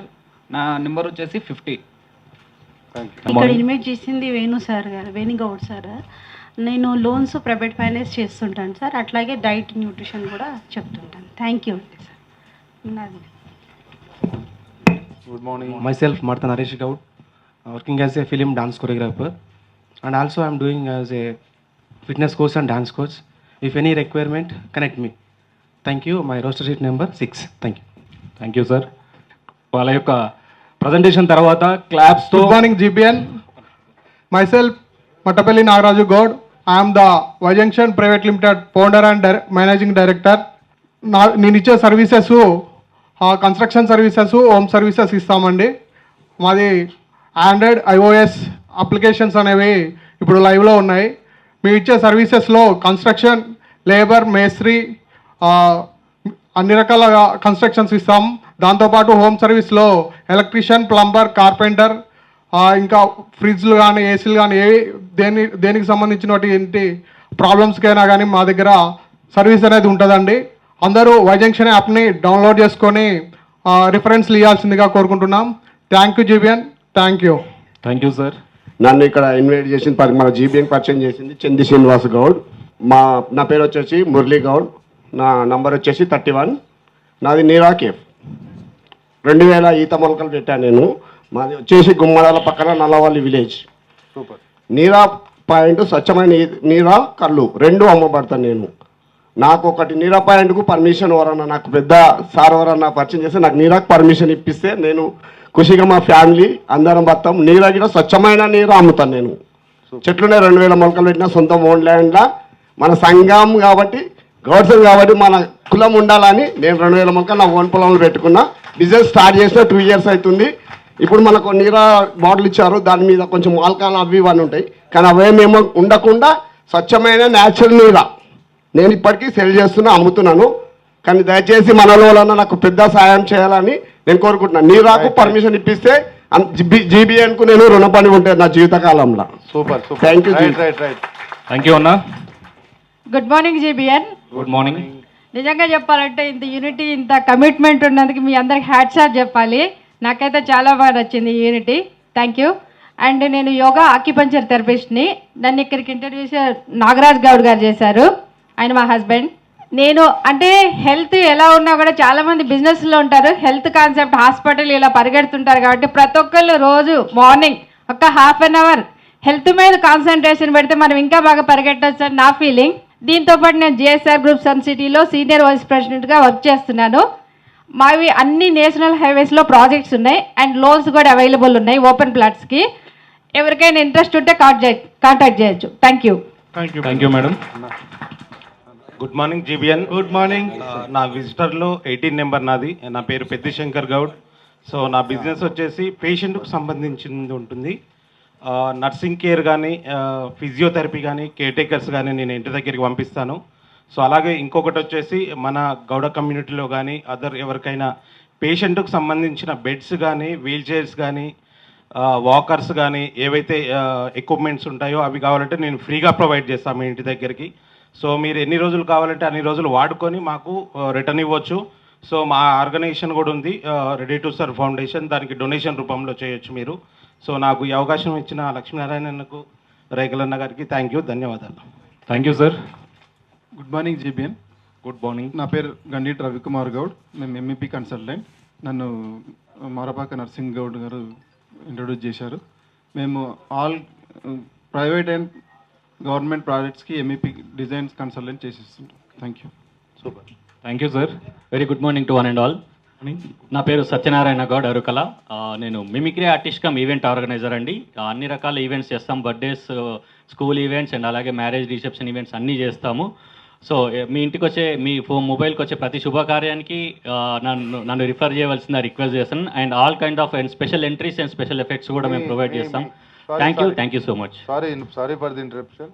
S5: నా నెంబర్ వచ్చేసి 50.
S11: ఇక్కడ ఇన్వైట్ చేసింది వేణు సార్ గారు, వేణుగౌడ్ సార్. నేను లోన్స్ ప్రైవేట్ ఫైనాన్స్ చేస్తుంటాను సార్, అట్లాగే డైట్ న్యూట్రిషన్ కూడా చెప్తుంటాను. థ్యాంక్ యూ అండి సార్. నాది
S1: Good morning.
S12: Myself, Martha Naresh Gaud, working as a film dance choreographer, and also I'm doing as a fitness coach and dance coach. If any requirement, connect me. Thank you. My roster sheet number 6. Thank you.
S7: Thank you sir. వాళ్ళ యొక్క ప్రజెంటేషన్ తర్వాత క్లాప్స్తో.
S13: Good morning, GBN. Myself, Mattapalli Nagaraju Gaud. I am the Y Junction Private Limited founder and managing director. నేను ఇచ్చే services construction services, home services ఇస్తామండి. మాది ఆండ్రాయిడ్, ఐఓఎస్ అప్లికేషన్స్ అనేవి ఇప్పుడు లైవ్లో ఉన్నాయి. మేము ఇచ్చే సర్వీసెస్లో కన్స్ట్రక్షన్, లేబర్, మేస్త్రి, అన్ని రకాల కన్స్ట్రక్షన్స్ ఇస్తాం. దాంతోపాటు హోమ్ సర్వీస్లో ఎలక్ట్రీషియన్, ప్లంబర్, కార్పెంటర్, ఇంకా ఫ్రిడ్జ్లు కానీ, ఏసీలు కానీ దేనికి సంబంధించినటువంటి ఏంటి ప్రాబ్లమ్స్కైనా కానీ మా దగ్గర సర్వీస్ అనేది ఉంటుందండి. అందరూ వై జంక్షన్ యాప్ని డౌన్లోడ్ చేసుకొని రిఫరెన్స్లు ఇవ్వాల్సిందిగా కోరుకుంటున్నాం. Thank you GBN. Thank you.
S7: Thank you sir.
S14: నన్ను ఇక్కడ ఇన్వైట్ చేసింది, మన జీబీఎన్ పరిచయం చేసింది చంది శ్రీనివాస్ గౌడ్. నా పేరు వచ్చేసి మురళీ గౌడ్. నా నంబర్ వచ్చేసి 31. నాది నీరా కేఫ్. 2000 ఈత మొలకలు పెట్టాను నేను. మాది వచ్చేసి గుమ్మడాల పక్కన నల్లవల్లి విలేజ్.
S1: సూపర్.
S14: నీరా పాయింట్, స్వచ్ఛమైన నీరా కళ్ళు 2 అమ్మబడతాను నేను. నాకు ఒకటి నీరా పాయింట్కు పర్మిషన్ ఎవరన్నా, నాకు పెద్ద సార్ ఎవరన్నా పరిచయం చేస్తే నాకు నీరాకు పర్మిషన్ ఇప్పిస్తే నేను ఖుషిగా మా ఫ్యామిలీ అందరం బతాం. నీరా కూడా స్వచ్ఛమైన నీరు అమ్ముతాను నేను. చెట్లునే 2000 మొలకలు పెట్టిన సొంతం ఓన్ ల్యాండ్లా. మన సంఘం కాబట్టి, గౌడ్సం కాబట్టి మన కులం ఉండాలని నేను 2000 మొలకలు నా ఓన్ పొలంలో పెట్టుకున్నా. బిజినెస్ స్టార్ట్ చేసిన 2 years అవుతుంది. ఇప్పుడు మనకు నీరా బాటిల్ ఇచ్చారు, దాని మీద కొంచెం ఆల్కహాల్ అవి ఇవన్నీ ఉంటాయి, కానీ అవేమేమో ఉండకుండా స్వచ్ఛమైన న్యాచురల్ నీరా నేను ఇప్పటికీ సెల్ చేస్తున్నా, అమ్ముతున్నాను. కానీ దయచేసి మనలో నాకు పెద్ద సాయం చేయాలని నేను కోరుకుంటున్నాను. నీరాకు పర్మిషన్ ఇప్పిస్తే జీబీఎన్కు నేను రుణపడి ఉంటాను నా జీవితకాలంలో.
S1: Super.
S14: Thank you.
S7: Thank you అన్నా.
S11: Good morning GBN.
S7: Good morning.
S11: నిజంగా చెప్పాలంటే ఇంత యూనిటీ, ఇంత కమిట్మెంట్ ఉన్నందుకు మీ అందరికి హ్యాట్స్ ఆఫ్ చెప్పాలి. నాకైతే చాలా బాగా నచ్చింది ఈ యూనిటీ. Thank you. అండ్ నేను యోగా ఆక్యుపంచర్ థెరపిస్ట్ని. నన్ను ఇక్కడికి ఇంట్రడ్యూస్ నాగరాజ్ గౌడ్ గారు చేశారు, ఆయన మా హస్బెండ్. నేను అంటే హెల్త్ ఎలా ఉన్నా కూడా చాలామంది బిజినెస్లో ఉంటారు, హెల్త్ కాన్సెప్ట్ హాస్పిటల్ ఇలా పరిగెడుతుంటారు కాబట్టి ప్రతి ఒక్కళ్ళు రోజు మార్నింగ్ ఒక ½ an hour హెల్త్ మీద కాన్సన్ట్రేషన్ పెడితే మనం ఇంకా బాగా పరిగెట్టవచ్చు అని నా ఫీలింగ్. దీంతోపాటు నేను జిఎస్ఆర్ గ్రూప్ సన్ సిటీలో సీనియర్ వైస్ ప్రెసిడెంట్గా వర్క్ చేస్తున్నాను. మావి అన్ని నేషనల్ హైవేస్లో ప్రాజెక్ట్స్ ఉన్నాయి అండ్ లోన్స్ కూడా అవైలబుల్ ఉన్నాయి ఓపెన్ ప్లాట్స్కి. ఎవరికైనా ఇంట్రెస్ట్ ఉంటే కాంటాక్ట్ చేయొచ్చు. Thank you.
S7: Thank you madam.
S12: Good morning GBN. Good morning. నా విజిటర్లో 18 నెంబర్ నాది. నా పేరు పెద్ది శంకర్ గౌడ్. సో నా బిజినెస్ వచ్చేసి పేషెంట్కు సంబంధించింది ఉంటుంది. నర్సింగ్ కేర్ కానీ, ఫిజియోథెరపీ కానీ, కేర్ టేకర్స్ కానీ నేను ఇంటి దగ్గరికి పంపిస్తాను. సో అలాగే ఇంకొకటి వచ్చేసి మన గౌడ కమ్యూనిటీలో కానీ అదర్ ఎవరికైనా పేషెంట్కు సంబంధించిన బెడ్స్ కానీ, వీల్ చైర్స్ కానీ, వాకర్స్ కానీ ఏవైతే ఎక్విప్మెంట్స్ ఉంటాయో అవి కావాలంటే నేను ఫ్రీగా ప్రొవైడ్ చేస్తాను మీ ఇంటి దగ్గరికి. సో మీరు ఎన్ని రోజులు కావాలంటే అన్ని రోజులు వాడుకొని మాకు రిటర్న్ ఇవ్వచ్చు. సో మా ఆర్గనైజేషన్ కూడా ఉంది, రెడీ టు సర్వ్ ఫౌండేషన్, దానికి డొనేషన్ రూపంలో చేయొచ్చు మీరు. సో నాకు ఈ అవకాశం ఇచ్చిన లక్ష్మీనారాయణకు, రైకలన్న గారికి థ్యాంక్ యూ, ధన్యవాదాలు.
S7: Thank you sir.
S15: Good morning GBN.
S7: Good morning.
S15: నా పేరు గండీట్ రవికుమార్ గౌడ్. మేము ఎంఈపీ కన్సల్టెంట్. నన్ను మరపాక నర్సింగ్ గౌడ్ గారు ఇంట్రొడ్యూస్ చేశారు. మేము ఆల్ ప్రైవేట్ అండ్ గవర్నమెంట్ ప్రాజెక్ట్స్కి ఎంఈపీ డిజైన్స్ కన్సల్టెంట్ చేసిస్తుంటాం. Thank you.
S7: Super. Thank you sir. Very good morning to one and all. నా పేరు సత్యనారాయణ గౌడ్ అరుకల. నేను mimicry artist cum event organiser అండి. అన్ని రకాల ఈవెంట్స్ చేస్తాం, బర్త్డేస్, స్కూల్ ఈవెంట్స్ అండ్ అలాగే మ్యారేజ్ రిసెప్షన్ ఈవెంట్స్ అన్నీ చేస్తాము. సో మీ ఇంటికి వచ్చే, మీ మొబైల్కి వచ్చే ప్రతి శుభకార్యానికి నన్ను రిఫర్ చేయవలసిన రిక్వెస్ట్ చేస్తాను. And all kind of and special entries and special effects కూడా మేము ప్రొవైడ్ చేస్తాం. Thank you so much.
S1: Sorry for the interruption.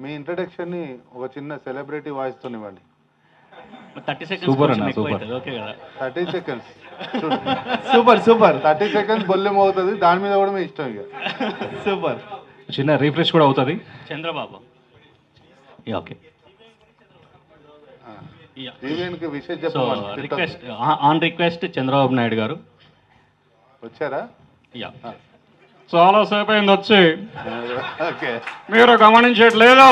S1: మీ ఇంట్రడక్షన్ని ఒక చిన్న సెలబ్రిటీ వాయిస్తో ఇవ్వండి.
S7: 30 seconds. సూపర్ అన్న, సూపర్. ఓకే కదా,
S1: 30 seconds.
S15: సూపర్
S1: 30 seconds బొల్లెం అవుతుంది, దాని మీద కూడా మీ ఇష్టం ఇక.
S15: సూపర్.
S7: చిన్న రీఫ్రెష్ కూడా అవుతుంది.
S10: చంద్రబాబు.
S7: ఓకే.
S1: ఈవెంట్కి విషయం
S7: so request, on request Chandrababu Naidu గారు
S1: వచ్చారా?
S7: యా.
S15: చాలాసేపు అయింది వచ్చి,
S1: ఓకే.
S15: మీరు గమనించట్లేదు.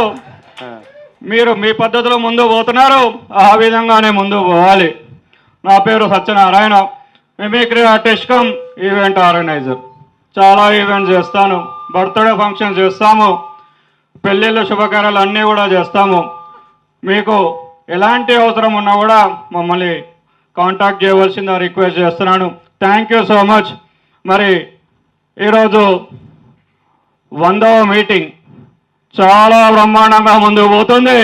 S15: మీరు మీ పద్ధతిలో ముందు పోతున్నారు, ఆ విధంగానే ముందు పోవాలి. నా పేరు Satyanarayana, mimicry artist cum event organiser. చాలా ఈవెంట్స్ చేస్తాను, బర్త్డే ఫంక్షన్ చేస్తాము, పెళ్ళిళ్ళు శుభకార్యాలు అన్నీ కూడా చేస్తాము. మీకు ఎలాంటి అవసరం ఉన్నా కూడా మమ్మల్ని కాంటాక్ట్ చేయవలసిందిగా రిక్వెస్ట్ చేస్తున్నాను. Thank you so much. మరి ఈరోజు 100వ మీటింగ్ చాలా బ్రహ్మాండంగా ముందుకు పోతుంది.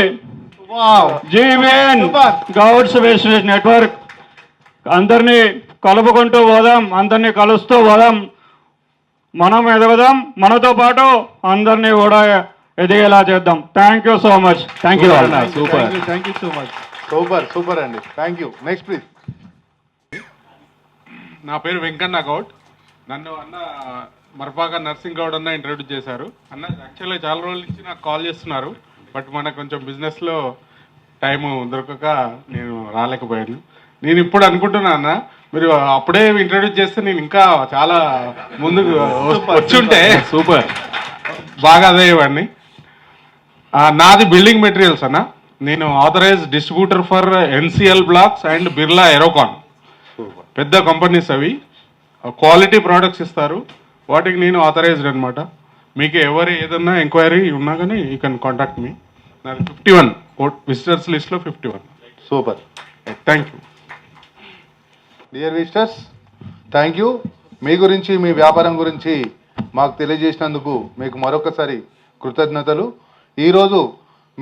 S15: జీబీఎన్ గౌడ్స్ వేస్టేజ్ నెట్వర్క్ అందరినీ కలుపుకుంటూ పోదాం, అందరినీ కలుస్తూ పోదాం, మనం ఎదగదాం, మనతో పాటు అందరినీ కూడా ఎదిగేలా చేద్దాం. Thank you so much. Thank you.
S7: Super.
S15: Thank you so much.
S1: Super అండి. Thank you. Next please.
S17: నా పేరు వెంకన్న గౌడ్. నన్ను అన్న మరపాక నర్సింగ్ గౌడ్ అన్న ఇంట్రడ్యూస్ చేశారు. అన్న యాక్చువల్గా చాలా రోజుల నుంచి నాకు కాల్ చేస్తున్నారు, బట్ మనకు కొంచెం బిజినెస్లో టైము దొరకక నేను రాలేకపోయాను. నేను ఇప్పుడు అనుకుంటున్నా అన్న, మీరు అప్పుడే ఇంట్రడ్యూస్ చేస్తే నేను ఇంకా చాలా ముందుకు వచ్చుంటే
S7: సూపర్
S17: బాగా అదేవాడిని. నాది బిల్డింగ్ మెటీరియల్స్ అన్న. నేను authorise distributor for NCL blocks and Birla Aerocon. పెద్ద కంపెనీస్ అవి, క్వాలిటీ ప్రోడక్ట్స్ ఇస్తారు, వాటికి నేను ఆథరైజ్డ్ అనమాట. మీకు ఎవరు ఏదన్నా ఎంక్వైరీ ఉన్నా కానీ యూ కెన్ కాంటాక్ట్ మీ. నాది 51 విజిటర్స్ లిస్ట్లో 51.
S1: Super.
S17: Thank you.
S1: Dear visitors, thank you. మీ గురించి, మీ వ్యాపారం గురించి మాకు తెలియజేసినందుకు మీకు మరొకసారి కృతజ్ఞతలు. ఈరోజు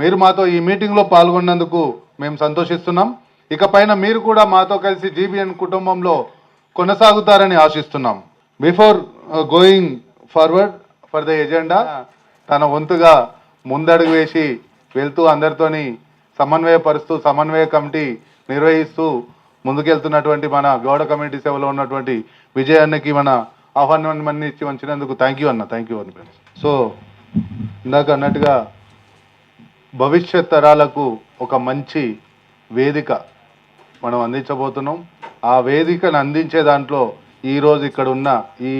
S1: మీరు మాతో ఈ మీటింగ్లో పాల్గొన్నందుకు మేము సంతోషిస్తున్నాం. ఇకపైన మీరు కూడా మాతో కలిసి జీబీఎన్ కుటుంబంలో కొనసాగుతారని ఆశిస్తున్నాం. Before going forward for the agenda, తన వంతుగా ముందడుగు వేసి వెళ్తూ అందరితోని సమన్వయపరుస్తూ, సమన్వయ కమిటీ నిర్వహిస్తూ ముందుకెళ్తున్నటువంటి మన గౌడ కమ్యూనిటీ సేవలో ఉన్నటువంటి విజయ్ అన్నకి మన ఆహ్వానాన్ని ఇచ్చి వంచినందుకు థ్యాంక్ యూ అన్న. థ్యాంక్ యూ అని. సో ఇందాక అన్నట్టుగా భవిష్యత్ తరాలకు ఒక మంచి వేదిక మనం అందించబోతున్నాం. ఆ వేదికను అందించే దాంట్లో ఈరోజు ఇక్కడ ఉన్న ఈ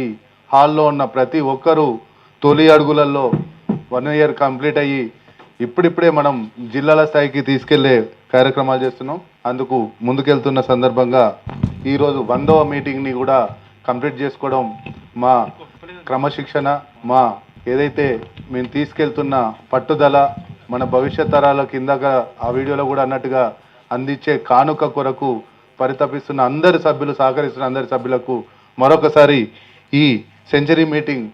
S1: హాల్లో ఉన్న ప్రతి ఒక్కరూ తొలి అడుగులలో 1 year కంప్లీట్ అయ్యి ఇప్పుడిప్పుడే మనం జిల్లాల స్థాయికి తీసుకెళ్లే కార్యక్రమాలు చేస్తున్నాం. అందుకు ముందుకెళ్తున్న సందర్భంగా ఈరోజు 100వ మీటింగ్ని కూడా కంప్లీట్ చేసుకోవడం మా క్రమశిక్షణ, మా ఏదైతే మేము తీసుకెళ్తున్న పట్టుదల, మన భవిష్యత్ తరాల కిందక ఆ వీడియోలో కూడా అన్నట్టుగా అందించే కానుక కొరకు పరితపిస్తున్న అందరి సభ్యులు, సహకరిస్తున్న అందరి సభ్యులకు మరొకసారి ఈ సెంచరీ మీటింగ్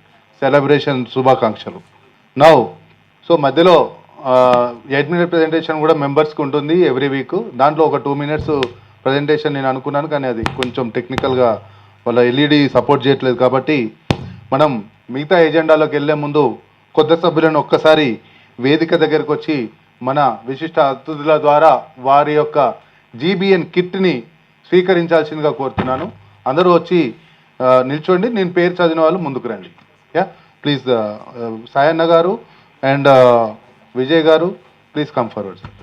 S1: సెలబ్రేషన్ శుభాకాంక్షలు. నౌ సో మధ్యలో 8 minute ప్రజెంటేషన్ కూడా మెంబర్స్కి ఉంటుంది ఎవ్రీ వీక్. దాంట్లో ఒక 2 minutes ప్రజెంటేషన్ నేను అనుకున్నాను, కానీ అది కొంచెం టెక్నికల్గా వాళ్ళ ఎల్ఈడి సపోర్ట్ చేయట్లేదు. కాబట్టి మనం మిగతా ఎజెండాలోకి వెళ్ళే ముందు కొత్త సభ్యులను ఒక్కసారి వేదిక దగ్గరకు వచ్చి మన విశిష్ట అతిథుల ద్వారా వారి యొక్క జీబీఎన్ కిట్ని స్వీకరించాల్సిందిగా కోరుతున్నాను. అందరూ వచ్చి నిల్చోండి. నేను పేరు చదివిన వాళ్ళు ముందుకు రండి. Yeah please. సాయన్న గారు and Vijay garu please come forward sir.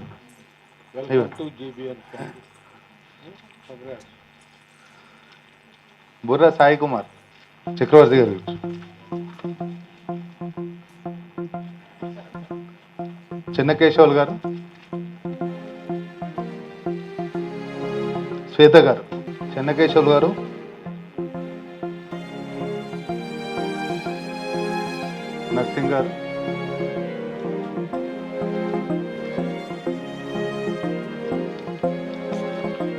S1: Burra Sai Kumar Chakravarthi garu, Chennakesavulu గారు, శ్వేత గారు, చెన్నకేశవులు గారు, నర్సింగ్ గారు,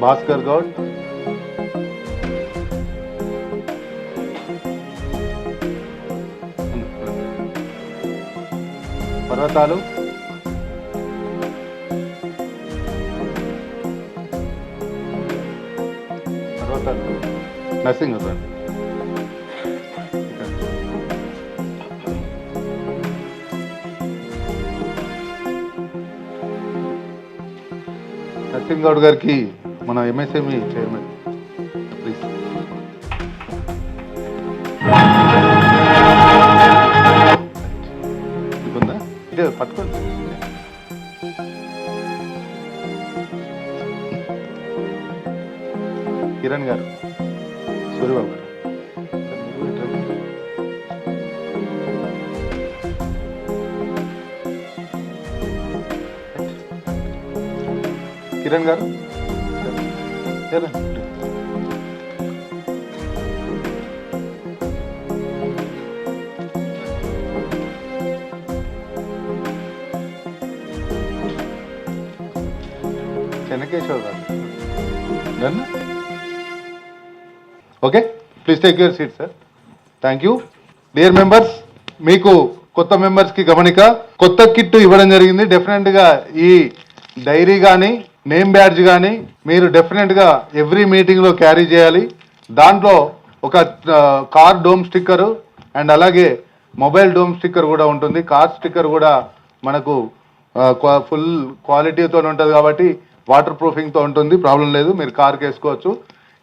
S1: భాస్కర్ గౌడ్, పర్వతాలు, నర్సింగ్ గారు, నర్సింగ్ గౌడ్ గారికి మన ఎంఎస్ఎంఈ చైర్మన్ ప్లీజ్. ఇదిగుందా ఇదే పట్టుకోండి. కిరణ్ గారు, సూర్యబాబు గారు, కిరణ్ గారు, చెన్నకేశ్వర్ గారు, okay please take your seat sir. Thank you. Dear members, మీకు కొత్త మెంబర్స్కి గమనిక, కొత్త కిట్ ఇవ్వడం జరిగింది. డెఫినెట్గా ఈ డైరీ కానీ నేమ్ బ్యాడ్జ్ కానీ మీరు డెఫినెట్గా ఎవ్రీ మీటింగ్లో క్యారీ చేయాలి. దాంట్లో ఒక కార్ డోమ్ స్టిక్కరు అండ్ అలాగే మొబైల్ డోమ్ స్టిక్కర్ కూడా ఉంటుంది. కార్ స్టిక్కర్ కూడా మనకు ఫుల్ క్వాలిటీతో ఉంటుంది కాబట్టి వాటర్ ప్రూఫింగ్తో ఉంటుంది, ప్రాబ్లం లేదు, మీరు కార్కి వేసుకోవచ్చు.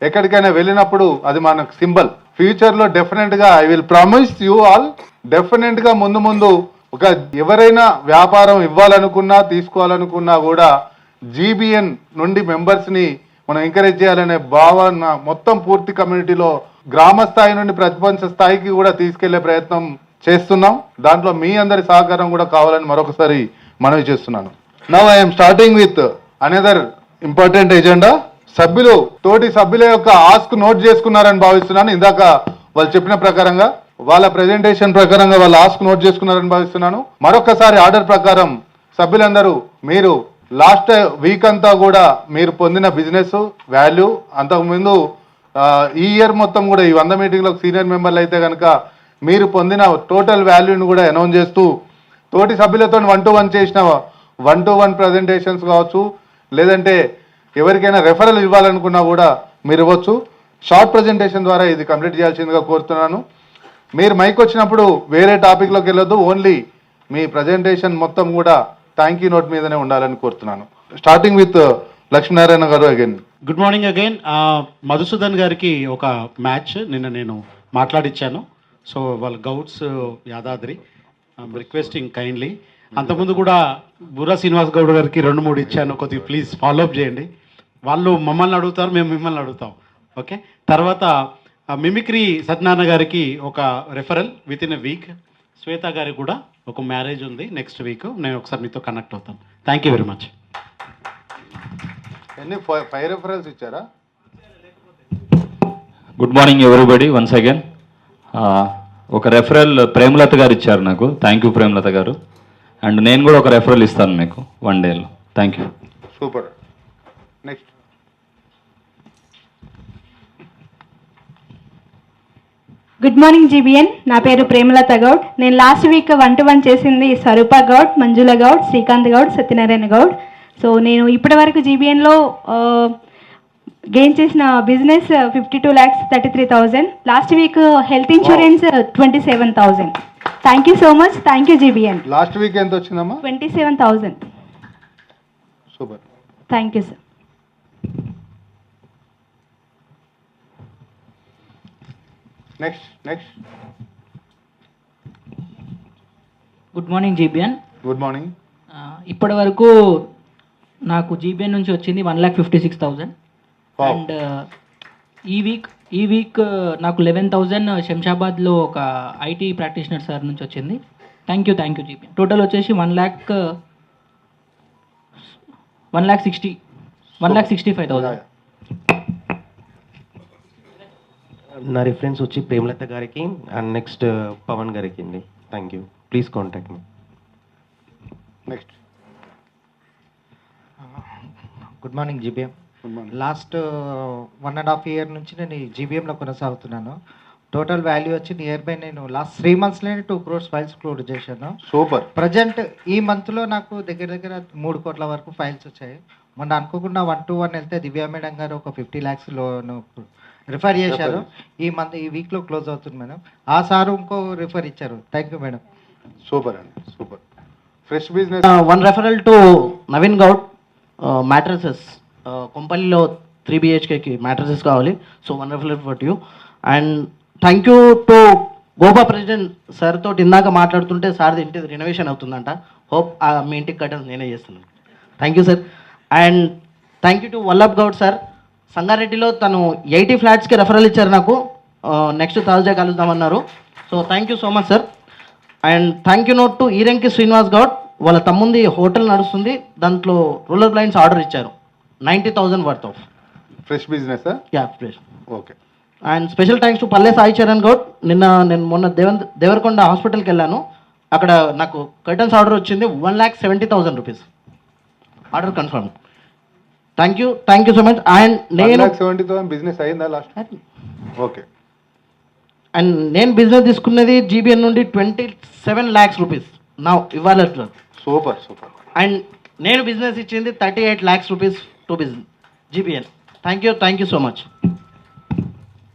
S1: ఎక్కడికైనా వెళ్ళినప్పుడు అది మనకు సింబల్. ఫ్యూచర్లో డెఫినెట్గా I will promise you all, డెఫినెట్గా ముందు ముందు ఒక ఎవరైనా వ్యాపారం ఇవ్వాలనుకున్నా తీసుకోవాలనుకున్నా కూడా జీబీఎన్ నుండి మెంబర్స్ని మనం ఎంకరేజ్ చేయాలనే భావన మొత్తం పూర్తి కమ్యూనిటీలో గ్రామ స్థాయి నుండి ప్రతిపంచ స్థాయికి కూడా తీసుకెళ్లే ప్రయత్నం చేస్తున్నాం. దాంట్లో మీ అందరి సహకారం కూడా కావాలని మరొకసారి మనవి చేస్తున్నాను. Now I'm starting with another important agenda. సభ్యులు తోటి సభ్యుల యొక్క ఆస్క్ నోట్ చేసుకున్నారని భావిస్తున్నాను. ఇందాక వాళ్ళు చెప్పిన ప్రకారంగా వాళ్ళ ప్రెజెంటేషన్ ప్రకారంగా వాళ్ళ ఆస్క్ నోట్ చేసుకున్నారని భావిస్తున్నాను. మరొకసారి ఆర్డర్ ప్రకారం సభ్యులందరూ మీరు లాస్ట్ వీక్ అంతా కూడా మీరు పొందిన బిజినెస్ వాల్యూ, అంతకుముందు ఈ ఇయర్ మొత్తం కూడా ఈ 100 మీటింగ్లకు సీనియర్ మెంబర్లు అయితే కనుక మీరు పొందిన టోటల్ వాల్యూని కూడా అనౌన్స్ చేస్తూ, తోటి సభ్యులతో 1-to-1 చేసిన 1-to-1 ప్రజెంటేషన్స్ కావచ్చు, లేదంటే ఎవరికైనా రెఫరల్ ఇవ్వాలనుకున్నా కూడా మీరు ఇవ్వచ్చు. షార్ట్ ప్రజెంటేషన్ ద్వారా ఇది కంప్లీట్ చేయాల్సిందిగా కోరుతున్నాను. మీరు మైక్ వచ్చినప్పుడు వేరే టాపిక్లోకి వెళ్ళొద్దు, ఓన్లీ మీ ప్రజెంటేషన్ మొత్తం కూడా థ్యాంక్ యూ నోట్ మీదనే ఉండాలని కోరుతున్నాను. స్టార్టింగ్ విత్ లక్ష్మీనారాయణ గారు again.
S2: Good morning again. Madhusudan గారికి ఒక మ్యాచ్ నిన్న నేను మాట్లాడిచ్చాను. సో వాళ్ళ గౌడ్స్ యాదాద్రి, రిక్వెస్టింగ్ కైండ్లీ. అంతకుముందు కూడా బుర్రా శ్రీనివాస్ గౌడ్ గారికి 2-3 ఇచ్చాను, కొద్దిగా ప్లీజ్ ఫాలోఅప్ చేయండి. వాళ్ళు మమ్మల్ని అడుగుతారు, మేము మిమ్మల్ని అడుగుతాం. ఓకే. తర్వాత మిమిక్రీ సత్యనారాయణ గారికి ఒక referral within a week. Swetha గారికి కూడా ఒక మ్యారేజ్ ఉంది నెక్స్ట్ వీక్, నేను ఒకసారి మీతో కనెక్ట్ అవుతాను. Thank you very much.
S1: ఎన్ని 5 రెఫరల్స్ ఇచ్చారా?
S3: Good morning everybody once again. ఒక రెఫరల్ ప్రేమలత గారు ఇచ్చారు నాకు, థ్యాంక్ యూ ప్రేమలత గారు. అండ్ నేను కూడా ఒక రెఫరల్ ఇస్తాను మీకు 1 డేలో. Thank you.
S1: Super. Next.
S18: Good morning GBN, నా పేరు ప్రేమలత గౌడ్. నేను లాస్ట్ వీక్ 1-to-1 చేసింది స్వరూప గౌడ్, మంజుల గౌడ్, శ్రీకాంత్ గౌడ్, సత్యనారాయణ గౌడ్. సో నేను ఇప్పటి వరకు జీబీఎన్లో గెయిన్ చేసిన business 52,33,000. Last week health insurance 27,000. Thank you so much. Thank you GBN.
S1: Last week ఎంత వచ్చిందమ్మా?
S18: 27,000.
S1: Super.
S18: Thank you sir.
S1: Next.
S19: Good morning GBN.
S1: Good morning.
S6: ఇప్పటి వరకు నాకు జీబీఎన్ నుంచి వచ్చింది 1,56,000 అండ్ ఈ వీక్ నాకు 11,000 శంషాబాద్లో ఒక ఐటీ ప్రాక్టీషనర్ సార్ నుంచి వచ్చింది. Thank you GBN. టోటల్ వచ్చేసి 1,65,000.
S9: నా రిఫరెన్స్ వచ్చి ప్రేమలత గారికి అండ్ నెక్స్ట్ పవన్ గారికి అండి. Thank you. Please contact me.
S1: Next.
S19: Good morning GBM. Last 1.5 year నుంచి నేను ఈ జీబీఎంలో కొనసాగుతున్నాను. టోటల్ వాల్యూ వచ్చి నియర్ బై నేను లాస్ట్ 3 monthsలోనే 2 crores ఫైల్స్ క్లోజ్ చేశాను.
S1: సూపర్.
S19: ప్రజెంట్ ఈ మంత్లో నాకు దగ్గర 3 కోట్ల వరకు ఫైల్స్ వచ్చాయి. మొన్న అనుకోకుండా 1-to-1 వెళ్తే దివ్యా మేడం గారు ఒక 50 lakhs లోన్ రిఫర్ చేశారు. ఈ వీక్లో క్లోజ్ అవుతుంది మేడం. ఆ సారు ఇంకో రిఫర్ ఇచ్చారు. Thank you madam.
S1: సూపర్ అండి, super. Fresh business.
S20: One referral to Naveen Goud mattresses. కొంపల్లిలో 3 BHKకి మ్యాట్రసెస్ కావాలి. So 1 referral for you. And thank you to Gopa president sir తోటి ఇందాక మాట్లాడుతుంటే సార్ది ఇంటి రెనోవేషన్ అవుతుందంట. హోప్ మీ ఇంటికి కట్టడం నేనే చేస్తున్నాను. Thank you sir. And thank you to Vallabh Goud sir. సంగారెడ్డిలో తను 80 ఫ్లాట్స్కి రెఫరల్ ఇచ్చారు నాకు. నెక్స్ట్ థర్స్డే కలుద్దామన్నారు. So thank you so much sir. And thank you note to Erenki Srinivas Goud. వాళ్ళ తమ్ముంది హోటల్ నడుస్తుంది, దాంట్లో రూరల్ బ్లైండ్స్ ఆర్డర్ ఇచ్చారు 90,000 worth of.
S1: Fresh business.
S20: Yeah fresh.
S1: Okay.
S20: And special thanks to పల్లె సాయి చరణ్ గౌడ్. నేను మొన్న దేవరకొండ హాస్పిటల్కి వెళ్ళాను. అక్కడ నాకు కర్టన్స్ ఆర్డర్ వచ్చింది 1,70,000 rupees. Order confirm. Thank you so much. And నేను
S1: 1,70,000 బిజినెస్ అయిందా లాస్ట్? ఓకే.
S20: అండ్ నేను బిజినెస్ తీసుకున్నది జీబీఎన్ నుండి 27 lakhs రూపీస్ నా ఇవాళ.
S1: Super super.
S20: అండ్ నేను బిజినెస్ ఇచ్చింది 38 lakhs rupees to business GBN. Thank you so much.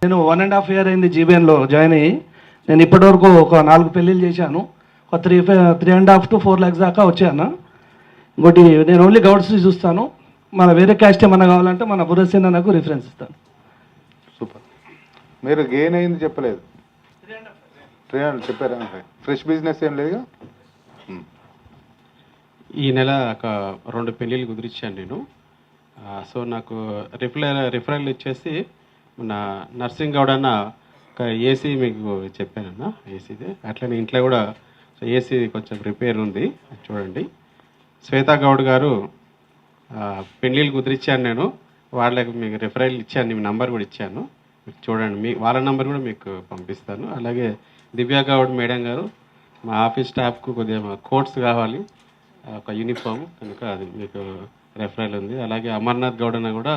S23: నేను 1.5 year అయింది జీబీఎన్లో జాయిన్ అయ్యి. నేను ఇప్పటివరకు ఒక 4 పెళ్ళిళ్ళు చేశాను. ఒక 3.5 to 4 lakhs దాకా వచ్చాను. ఇంకోటి నేను ఓన్లీ గౌడ్స్ చూస్తాను. మన వేరే క్యాస్ట్ ఏమన్నా కావాలంటే మన బురసేన నాకు రిఫరెన్స్ ఇస్తాను.
S1: సూపర్. మీరు గెయిన్ అయింది చెప్పలేదు. 300 చెప్పారా? ఫ్రెష్ బిజినెస్ ఏం లేదు.
S24: ఈ నెల ఒక 2 పెళ్ళిళ్ళు కుదిరిచ్చాను నేను. సో నాకు రిఫరల్ ఇచ్చేసి మన నర్సింగ్ గౌడ్ అన్న ఒక ఏసీ మీకు చెప్పానన్న, ఏసీదే. అట్లనే ఇంట్లో కూడా ఏసీ కొంచెం రిపేర్ ఉంది, చూడండి. శ్వేతా గౌడ్ గారు పెళ్ళిళ్ళు కుదిరిచ్చాను నేను. వాళ్ళకి మీకు రిఫరల్ ఇచ్చాను, మీ నంబర్ కూడా ఇచ్చాను, మీకు చూడండి. వాళ్ళ నంబర్ కూడా మీకు పంపిస్తాను. అలాగే దివ్యా గౌడ్ మేడం గారు, మా ఆఫీస్ స్టాఫ్కు కొద్దిగా కోట్స్ కావాలి, ఒక యూనిఫామ్, కనుక అది మీకు రెఫరల్ ఉంది. అలాగే అమర్నాథ్ గౌడ్ అన్న కూడా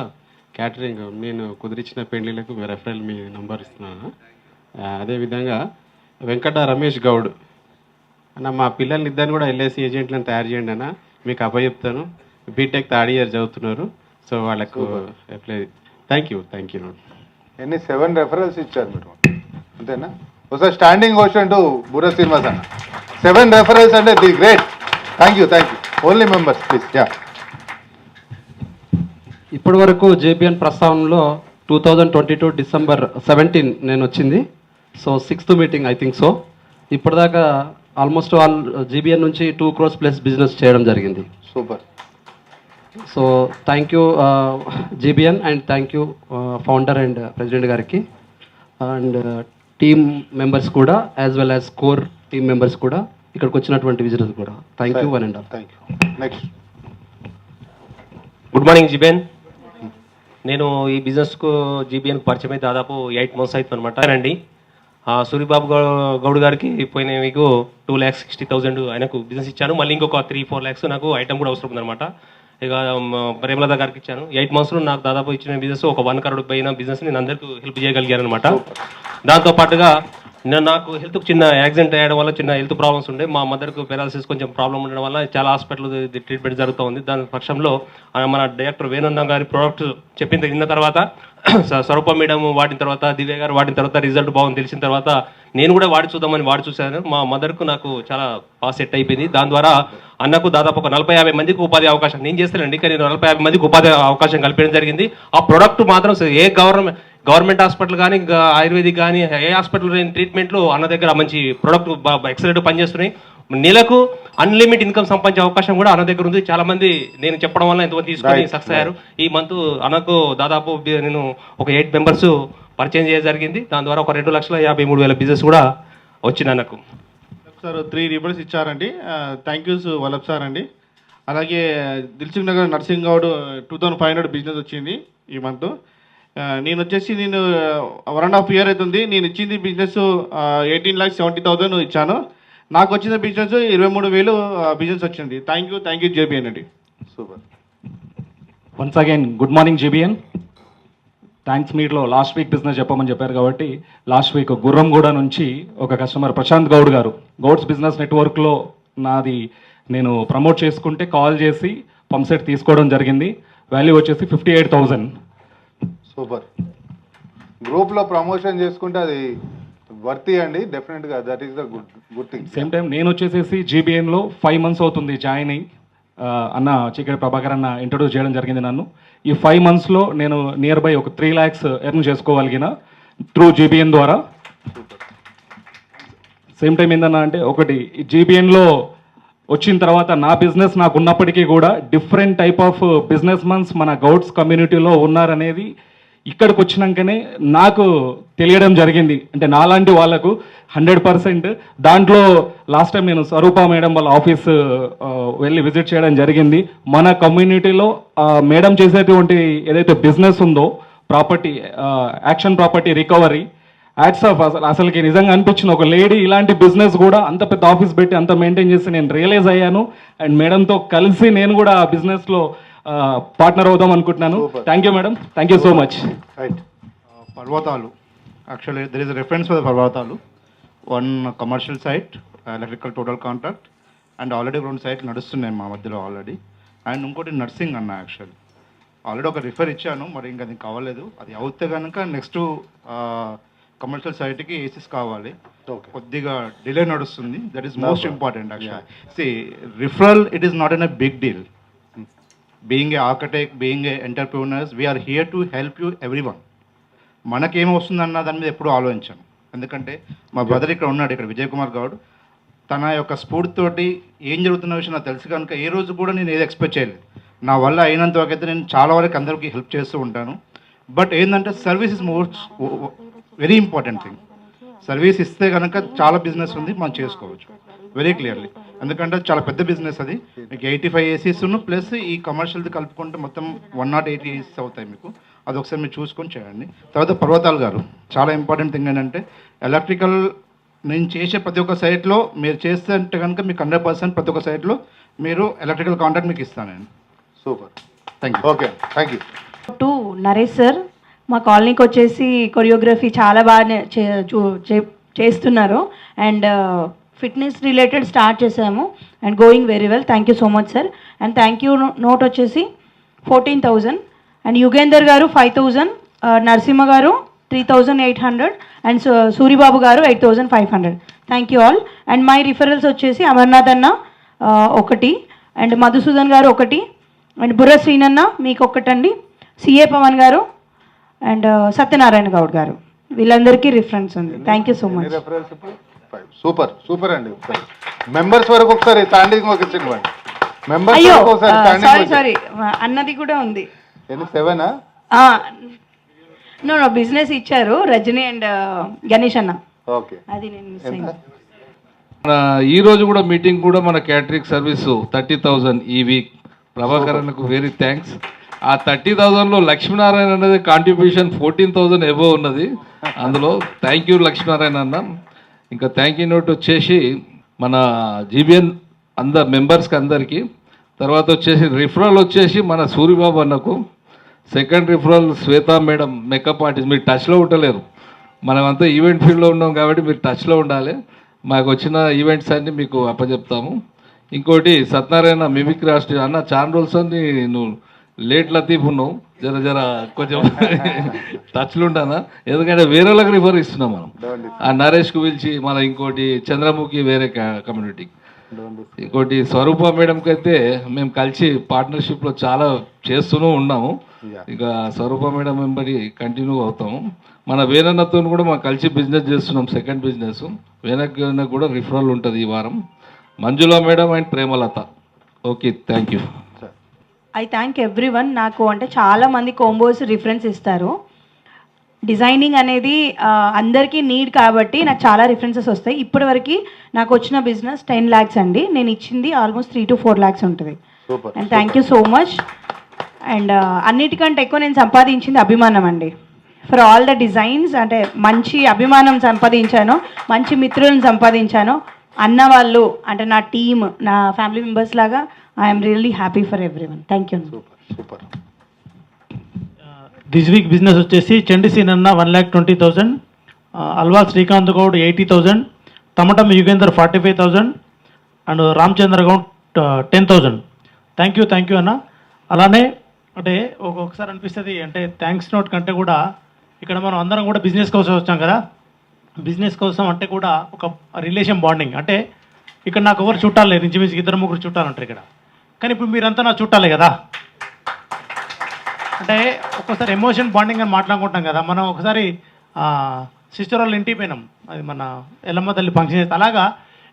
S24: క్యాటరింగ్, నేను కుదిరించిన పెళ్లిళ్ళకు రెఫరల్ మీ నంబర్ ఇస్తున్నాను. అదేవిధంగా వెంకట రమేష్ గౌడ్ అన్న, మా పిల్లల్ని ఇద్దరిని కూడా ఎల్ఐసి ఏజెంట్లను తయారు చేయండి అన్న, మీకు అప్పచెప్తాను. బీటెక్ 3rd year చదువుతున్నారు. సో వాళ్ళకు అప్లై. Thank you.
S1: ఎన్ని 7 రెఫరల్స్ ఇచ్చారు మీరు, అంతేనా? ఒకసారి స్టాండింగ్ క్వశ్చన్ టు బుర్ర శ్రీనివాస్ అన్న. 7 రెఫరల్స్ అంటే the great. Thank you. Only members please. Yeah.
S25: ఇప్పటి వరకు జేబీఎన్ ప్రస్తావనలో 2022 December 17 నేను వచ్చింది. So 6th meeting I think so. ఇప్పటిదాకా ఆల్మోస్ట్ ఆల్ జీబీఎన్ నుంచి 2 crores ప్లస్ బిజినెస్ చేయడం జరిగింది.
S1: Super.
S25: So thank you GBN and thank you founder and president గారికి అండ్ టీమ్ మెంబర్స్ కూడా, as well as core team members కూడా, ఇక్కడికి వచ్చినటువంటి విజిటర్స్ కూడా. Thank you. 1 and all.
S1: Next.
S26: Good morning GBN. నేను ఈ బిజినెస్కు జీబీఎన్కి పరిచయం అయితే దాదాపు 8 months అవుతుంది అనమాట అండి. సూరిబాబు గౌడ్ గారికి పోయిన మీకు 2,60,000 ఆయనకు బిజినెస్ ఇచ్చాను. మళ్ళీ ఇంకొక 3-4 lakhs నాకు ఐటమ్ కూడా అవసరం ఉందన్నమాట. ఇక ప్రేమలత గారికి ఇచ్చాను. 8 monthsలో నాకు దాదాపు ఇచ్చిన బిజినెస్ ఒక 1 crore పైన బిజినెస్ నేను అందరికీ హెల్ప్ చేయగలిగాను అనమాట. దాంతోపాటుగా నాకు హెల్త్ చిన్న యాక్సిడెంట్ అయ్యడం వల్ల చిన్న హెల్త్ ప్రాబ్లమ్స్ ఉండే. మా మదర్కు పెరాలసిస్ కొంచెం ప్రాబ్లం ఉండడం వల్ల చాలా హాస్పిటల్ ట్రీట్మెంట్ జరుగుతూ ఉంది. దాని పక్షంలో మన డైరెక్టర్ వేణున్న గారి ప్రోడక్ట్ చెప్పింది విన్న తర్వాత, స్వరూప మేడం వాడిన తర్వాత, దివ్య గారు వాడిన తర్వాత రిజల్ట్ బాగుంది తెలిసిన తర్వాత నేను కూడా వాడి చూశాను. మా మదర్కు నాకు చాలా బాగా సెట్ అయిపోయింది. దాని ద్వారా అన్నకు దాదాపు ఒక 40-50 మందికి ఉపాధి అవకాశం నేను చేస్తానండి, కానీ 40-50 మందికి ఉపాధి అవకాశం కల్పించడం జరిగింది. ఆ ప్రోడక్ట్ మాత్రం ఏ గవర్నమెంట్ హాస్పిటల్ కానీ, ఆయుర్వేదిక్ కానీ, ఏ హాస్పిటల్ ట్రీట్మెంట్లో అన్న దగ్గర మంచి ప్రోడక్ట్ ఎక్సలెంట్ పనిచేస్తున్నాయి. నెలకు అన్లిమిట్ ఇన్కమ్ సంపాదించే అవకాశం కూడా అన్న దగ్గర ఉంది. చాలా మంది నేను చెప్పడం వల్ల ఎంతమంది తీసుకొని
S1: Right,
S26: సక్సెస్ అయ్యారు. ఈ మంత్ అన్నకు దాదాపు నేను ఒక 8 మెంబర్స్ పరిచయం చేయడం జరిగింది. దాని ద్వారా ఒక 2,53,000 బిజినెస్ కూడా వచ్చింది అన్నకు.
S4: సార్ 3 రిబన్స్ ఇచ్చారండి. థ్యాంక్ యూ వల్లభ్ సార్ అండి. అలాగే దిల్సుఖ్ నగర్ నర్సింగ్ గౌడ్ 2,500 బిజినెస్ వచ్చింది ఈ మంత్. నేను 1.5 year అవుతుంది. నేను ఇచ్చింది బిజినెస్ 18,70,000 ఇచ్చాను. నాకు వచ్చిన బిజినెస్ 23,000 బిజినెస్ వచ్చింది. థ్యాంక్ యూ జేబీఎన్ అండి.
S1: Super.
S5: Once again good morning GBN. Thanks మీట్లో లాస్ట్ వీక్ బిజినెస్ చెప్పమని చెప్పారు కాబట్టి లాస్ట్ వీక్ గుర్రంగూడ నుంచి ఒక కస్టమర్ ప్రశాంత్ గౌడ్ గారు గౌడ్స్ బిజినెస్ నెట్వర్క్లో నాది నేను ప్రమోట్ చేసుకుంటే కాల్ చేసి పంప్ సెట్ తీసుకోవడం జరిగింది. వాల్యూ వచ్చేసి 58,000.
S1: సూపర్. గ్రూప్లో ప్రమోషన్ చేసుకుంటే అది వర్తి అండి, డెఫినెట్గా that is the good thing.
S5: Same time నేను వచ్చేసేసి జీబీఎన్లో 5 months అవుతుంది జాయిన్ అయ్యి. అన్న చీకటి ప్రభాకర్ అన్న ఇంట్రొడ్యూస్ చేయడం జరిగింది నన్ను. ఈ 5 monthsలో నేను నియర్ బై ఒక 3 lakhs ఎర్న్ చేసుకోగలిగిన త్రూ జీబీఎన్ ద్వారా. సేమ్ టైం ఏందన్నా అంటే ఒకటి జీబీఎన్లో వచ్చిన తర్వాత నా బిజినెస్ నాకు ఉన్నప్పటికీ కూడా డిఫరెంట్ టైప్ ఆఫ్ బిజినెస్ మన్స్ మన గౌడ్స్ కమ్యూనిటీలో ఉన్నారనేది ఇక్కడికి వచ్చినాకనే నాకు తెలియడం జరిగింది. అంటే నాలాంటి వాళ్ళకు 100%. దాంట్లో లాస్ట్ టైం నేను స్వరూప మేడం వాళ్ళ ఆఫీస్ వెళ్ళి విజిట్ చేయడం జరిగింది. మన కమ్యూనిటీలో మేడం చేసేటువంటి ఏదైతే బిజినెస్ ఉందో property action property recovery ads of అసలుకి నిజంగా అనిపించింది. ఒక లేడీ ఇలాంటి బిజినెస్ కూడా అంత పెద్ద ఆఫీస్ పెట్టి అంత మెయింటైన్ చేసి నేను రియలైజ్ అయ్యాను. అండ్ మేడంతో కలిసి నేను కూడా ఆ బిజినెస్లో పార్ట్నర్ అవుదాం అనుకుంటున్నాను. Thank you madam, thank you so much.
S8: Parvathalu, actually there is reference for the Parvathalu. 1 commercial site, electrical total contract, and already 2 sites నడుస్తున్నాయి మా మధ్యలో ఆల్రెడీ. అండ్ ఇంకోటి నర్సింగ్ అన్న, యాక్చువల్లీ ఆల్రెడీ ఒక రిఫర్ ఇచ్చాను, మరి ఇంకా అది కావలేదు. అది అవుతే కనుక నెక్స్ట్ కమర్షియల్ సైట్కి ఏసీస్ కావాలి. కొద్దిగా డిలే నడుస్తుంది. That is most important actually. See referral it is not an a big deal. Being a architect, being a entrepreneurs, we are here to help you everyone. మనకేం వస్తుందన్న దాని మీద ఎప్పుడూ ఆలోచించాను. ఎందుకంటే మా బ్రదర్ ఇక్కడ ఉన్నాడు, ఇక్కడ విజయ్ కుమార్ గౌడ్. తన యొక్క స్ఫూర్తితోటి ఏం జరుగుతున్న విషయం నాకు తెలుసు కనుక ఏ రోజు కూడా నేను ఏది ఎక్స్పెక్ట్ చేయలేదు. నా వల్ల అయినంత వరకు అయితే నేను చాలా వరకు అందరికీ హెల్ప్ చేస్తూ ఉంటాను. బట్ ఏంటంటే service is most very important thing. Service ఇస్తే కనుక చాలా బిజినెస్ ఉంది, మనం చేసుకోవచ్చు వెరీ క్లియర్లీ. ఎందుకంటే చాలా పెద్ద బిజినెస్ అది. మీకు 85 ACs ప్లస్ ఈ కమర్షియల్ది కలుపుకుంటే మొత్తం 180 ACs అవుతాయి మీకు. అది ఒకసారి మీరు చూసుకొని చేయండి. తర్వాత పర్వతాలు గారు చాలా ఇంపార్టెంట్ థింగ్ ఏంటంటే ఎలక్ట్రికల్ నేను చేసే ప్రతి ఒక్క సైట్లో మీరు చేస్తే అంటే కనుక మీకు 100% ప్రతి ఒక్క సైట్లో మీరు ఎలక్ట్రికల్ కాంట్రాక్ట్ మీకు ఇస్తానండి.
S1: Super,
S8: thank you.
S1: Okay, thank you.
S16: To Naresh sir, మా కాలనీకి వచ్చేసి కొరియోగ్రఫీ చాలా బాగా చేస్తున్నారు. అండ్ ఫిట్నెస్ రిలేటెడ్ స్టార్ట్ చేసాము and going very well. Thank you so much sir. And thank you note వచ్చేసి 14,000. అండ్ యుగేందర్ గారు 5,000, నరసింహ గారు 3,800 అండ్ సూరిబాబు గారు 8,500. Thank you all. And my referrals వచ్చేసి అమర్నాథ్ అన్న 1 అండ్ మధుసూదన్ గారు 1 అండ్ బుర్ర శ్రీనన్న మీకు 1 అండి, సిఏ పవన్ గారు అండ్ సత్యనారాయణ గౌడ్ గారు, వీళ్ళందరికీ రిఫరెన్స్ ఉంది. Thank you so much.
S1: Super super అండి. మెంబర్స్ వరకు ఒకసారి స్టాండింగ్ ఒక ఇవ్వండి. మెంబర్స్
S16: అయ్యో
S1: వరకు ఒకసారి
S16: సారీ
S1: స్టాండింగ్.
S16: సారీ అన్నది కూడా ఉంది.
S1: 7
S16: నో బిజినెస్ ఇచ్చారు రజనీ అండ్ గణేష్ అన్న.
S1: ఓకే,
S16: అది నేను మిస్ అయింది.
S21: ఈ రోజు కూడా మీటింగ్ కూడా మన క్యాటరింగ్ సర్వీసు 30,000 ఈ వీక్. ప్రభాకర్ అన్నకు వెరీ థ్యాంక్స్. ఆ 30,000లో లక్ష్మీనారాయణ అనేది కాంట్రిబ్యూషన్ 14,000 ఎబో ఉన్నది అందులో. థ్యాంక్ యూ లక్ష్మీనారాయణ అన్న. ఇంకా థ్యాంక్ యూ నోట్ వచ్చేసి మన జీబీఎన్ మెంబర్స్కి అందరికీ. తర్వాత వచ్చేసి రిఫరల్ వచ్చేసి మన సూరిబాబు అన్నకు. సెకండ్ రిఫరల్ శ్వేత మేడం, మేకప్ ఆర్టిస్ట్. మీరు టచ్లో ఉండలేరు, మనమంతా ఈవెంట్ ఫీల్డ్లో ఉన్నాం కాబట్టి మీరు టచ్లో ఉండాలి. మాకు వచ్చిన ఈవెంట్స్ అన్నీ మీకు అప్పచెప్తాము. ఇంకోటి సత్యనారాయణ మిమిక్రీ ఆర్టిస్ట్ అన్న, చాలా రోజులు అని నువ్వు లేట్ లతీఫ్ ఉన్నావు, జర కొంచెం టచ్లు ఉంటానా, ఎందుకంటే వేరే వాళ్ళకి రిఫర్ ఇస్తున్నాం మనం. ఆ నరేష్కు పిలిచి మన ఇంకోటి చంద్రముఖి వేరే కమ్యూనిటీకి, ఇంకోటి స్వరూప మేడంకి అయితే మేము కలిసి పార్ట్నర్షిప్లో చాలా చేస్తూనే ఉన్నాము. ఇక స్వరూప మేడం వెంబడి కంటిన్యూ అవుతాము. మన వేనన్నతో కూడా మనం కలిసి బిజినెస్ చేస్తున్నాం, సెకండ్ బిజినెస్. వేనక్ కూడా రిఫరల్ ఉంటుంది ఈ వారం. Manjula madam and Premalatha. Okay, thank you.
S16: I thank everyone. నాకు అంటే చాలా మంది కోంబోస్ రిఫరెన్స్ ఇస్తారు. డిజైనింగ్ అనేది అందరికీ నీడ్ కాబట్టి నాకు చాలా రిఫరెన్సెస్ వస్తాయి. ఇప్పటివరకు నాకు వచ్చిన బిజినెస్ 10 lakhs అండి. నేను ఇచ్చింది ఆల్మోస్ట్ 3 to 4 lakhs ఉంటుంది. And thank you so much. And అన్నిటికంటే ఎక్కువ నేను సంపాదించింది అభిమానం అండి. ఫర్ ఆల్ ద డిజైన్స్ అంటే మంచి అభిమానం సంపాదించాను, మంచి మిత్రులను సంపాదించాను. అన్న వాళ్ళు అంటే నా టీమ్, నా ఫ్యామిలీ మెంబర్స్ లాగా I'm really happy for everyone. Thank you.
S1: Super.
S10: This week business వచ్చేసి చండిసీన్ అన్న 1,20,000, Alwa Srikanth Goud 80,000, Tamatam Yugender 45,000 and Ramachandra Goud 10,000. Thank you అన్న. అలానే అంటే ఒక్కొక్కసారి అనిపిస్తుంది అంటే థ్యాంక్స్ నోట్ కంటే కూడా ఇక్కడ మనం అందరం కూడా బిజినెస్ కోసం వచ్చాం కదా. బిజినెస్ కోసం అంటే కూడా ఒక రిలేషన్ బాండింగ్. అంటే ఇక్కడ నాకు ఎవరు చుట్టాలు లేదు, ఇంచుమించుగా 2-3 చుట్టాలు ఉంటారు ఇక్కడ. కానీ ఇప్పుడు మీరంతా నా చుట్టాలే కదా. అంటే ఒక్కోసారి ఎమోషన్ బాండింగ్ అని మాట్లాడుకుంటాం కదా. మనం ఒకసారి సిస్టర్ వాళ్ళ ఇంటికి పోయినాం, అది మన ఎల్లమ్మ తల్లి ఫంక్షన్ చేస్తే. అలాగా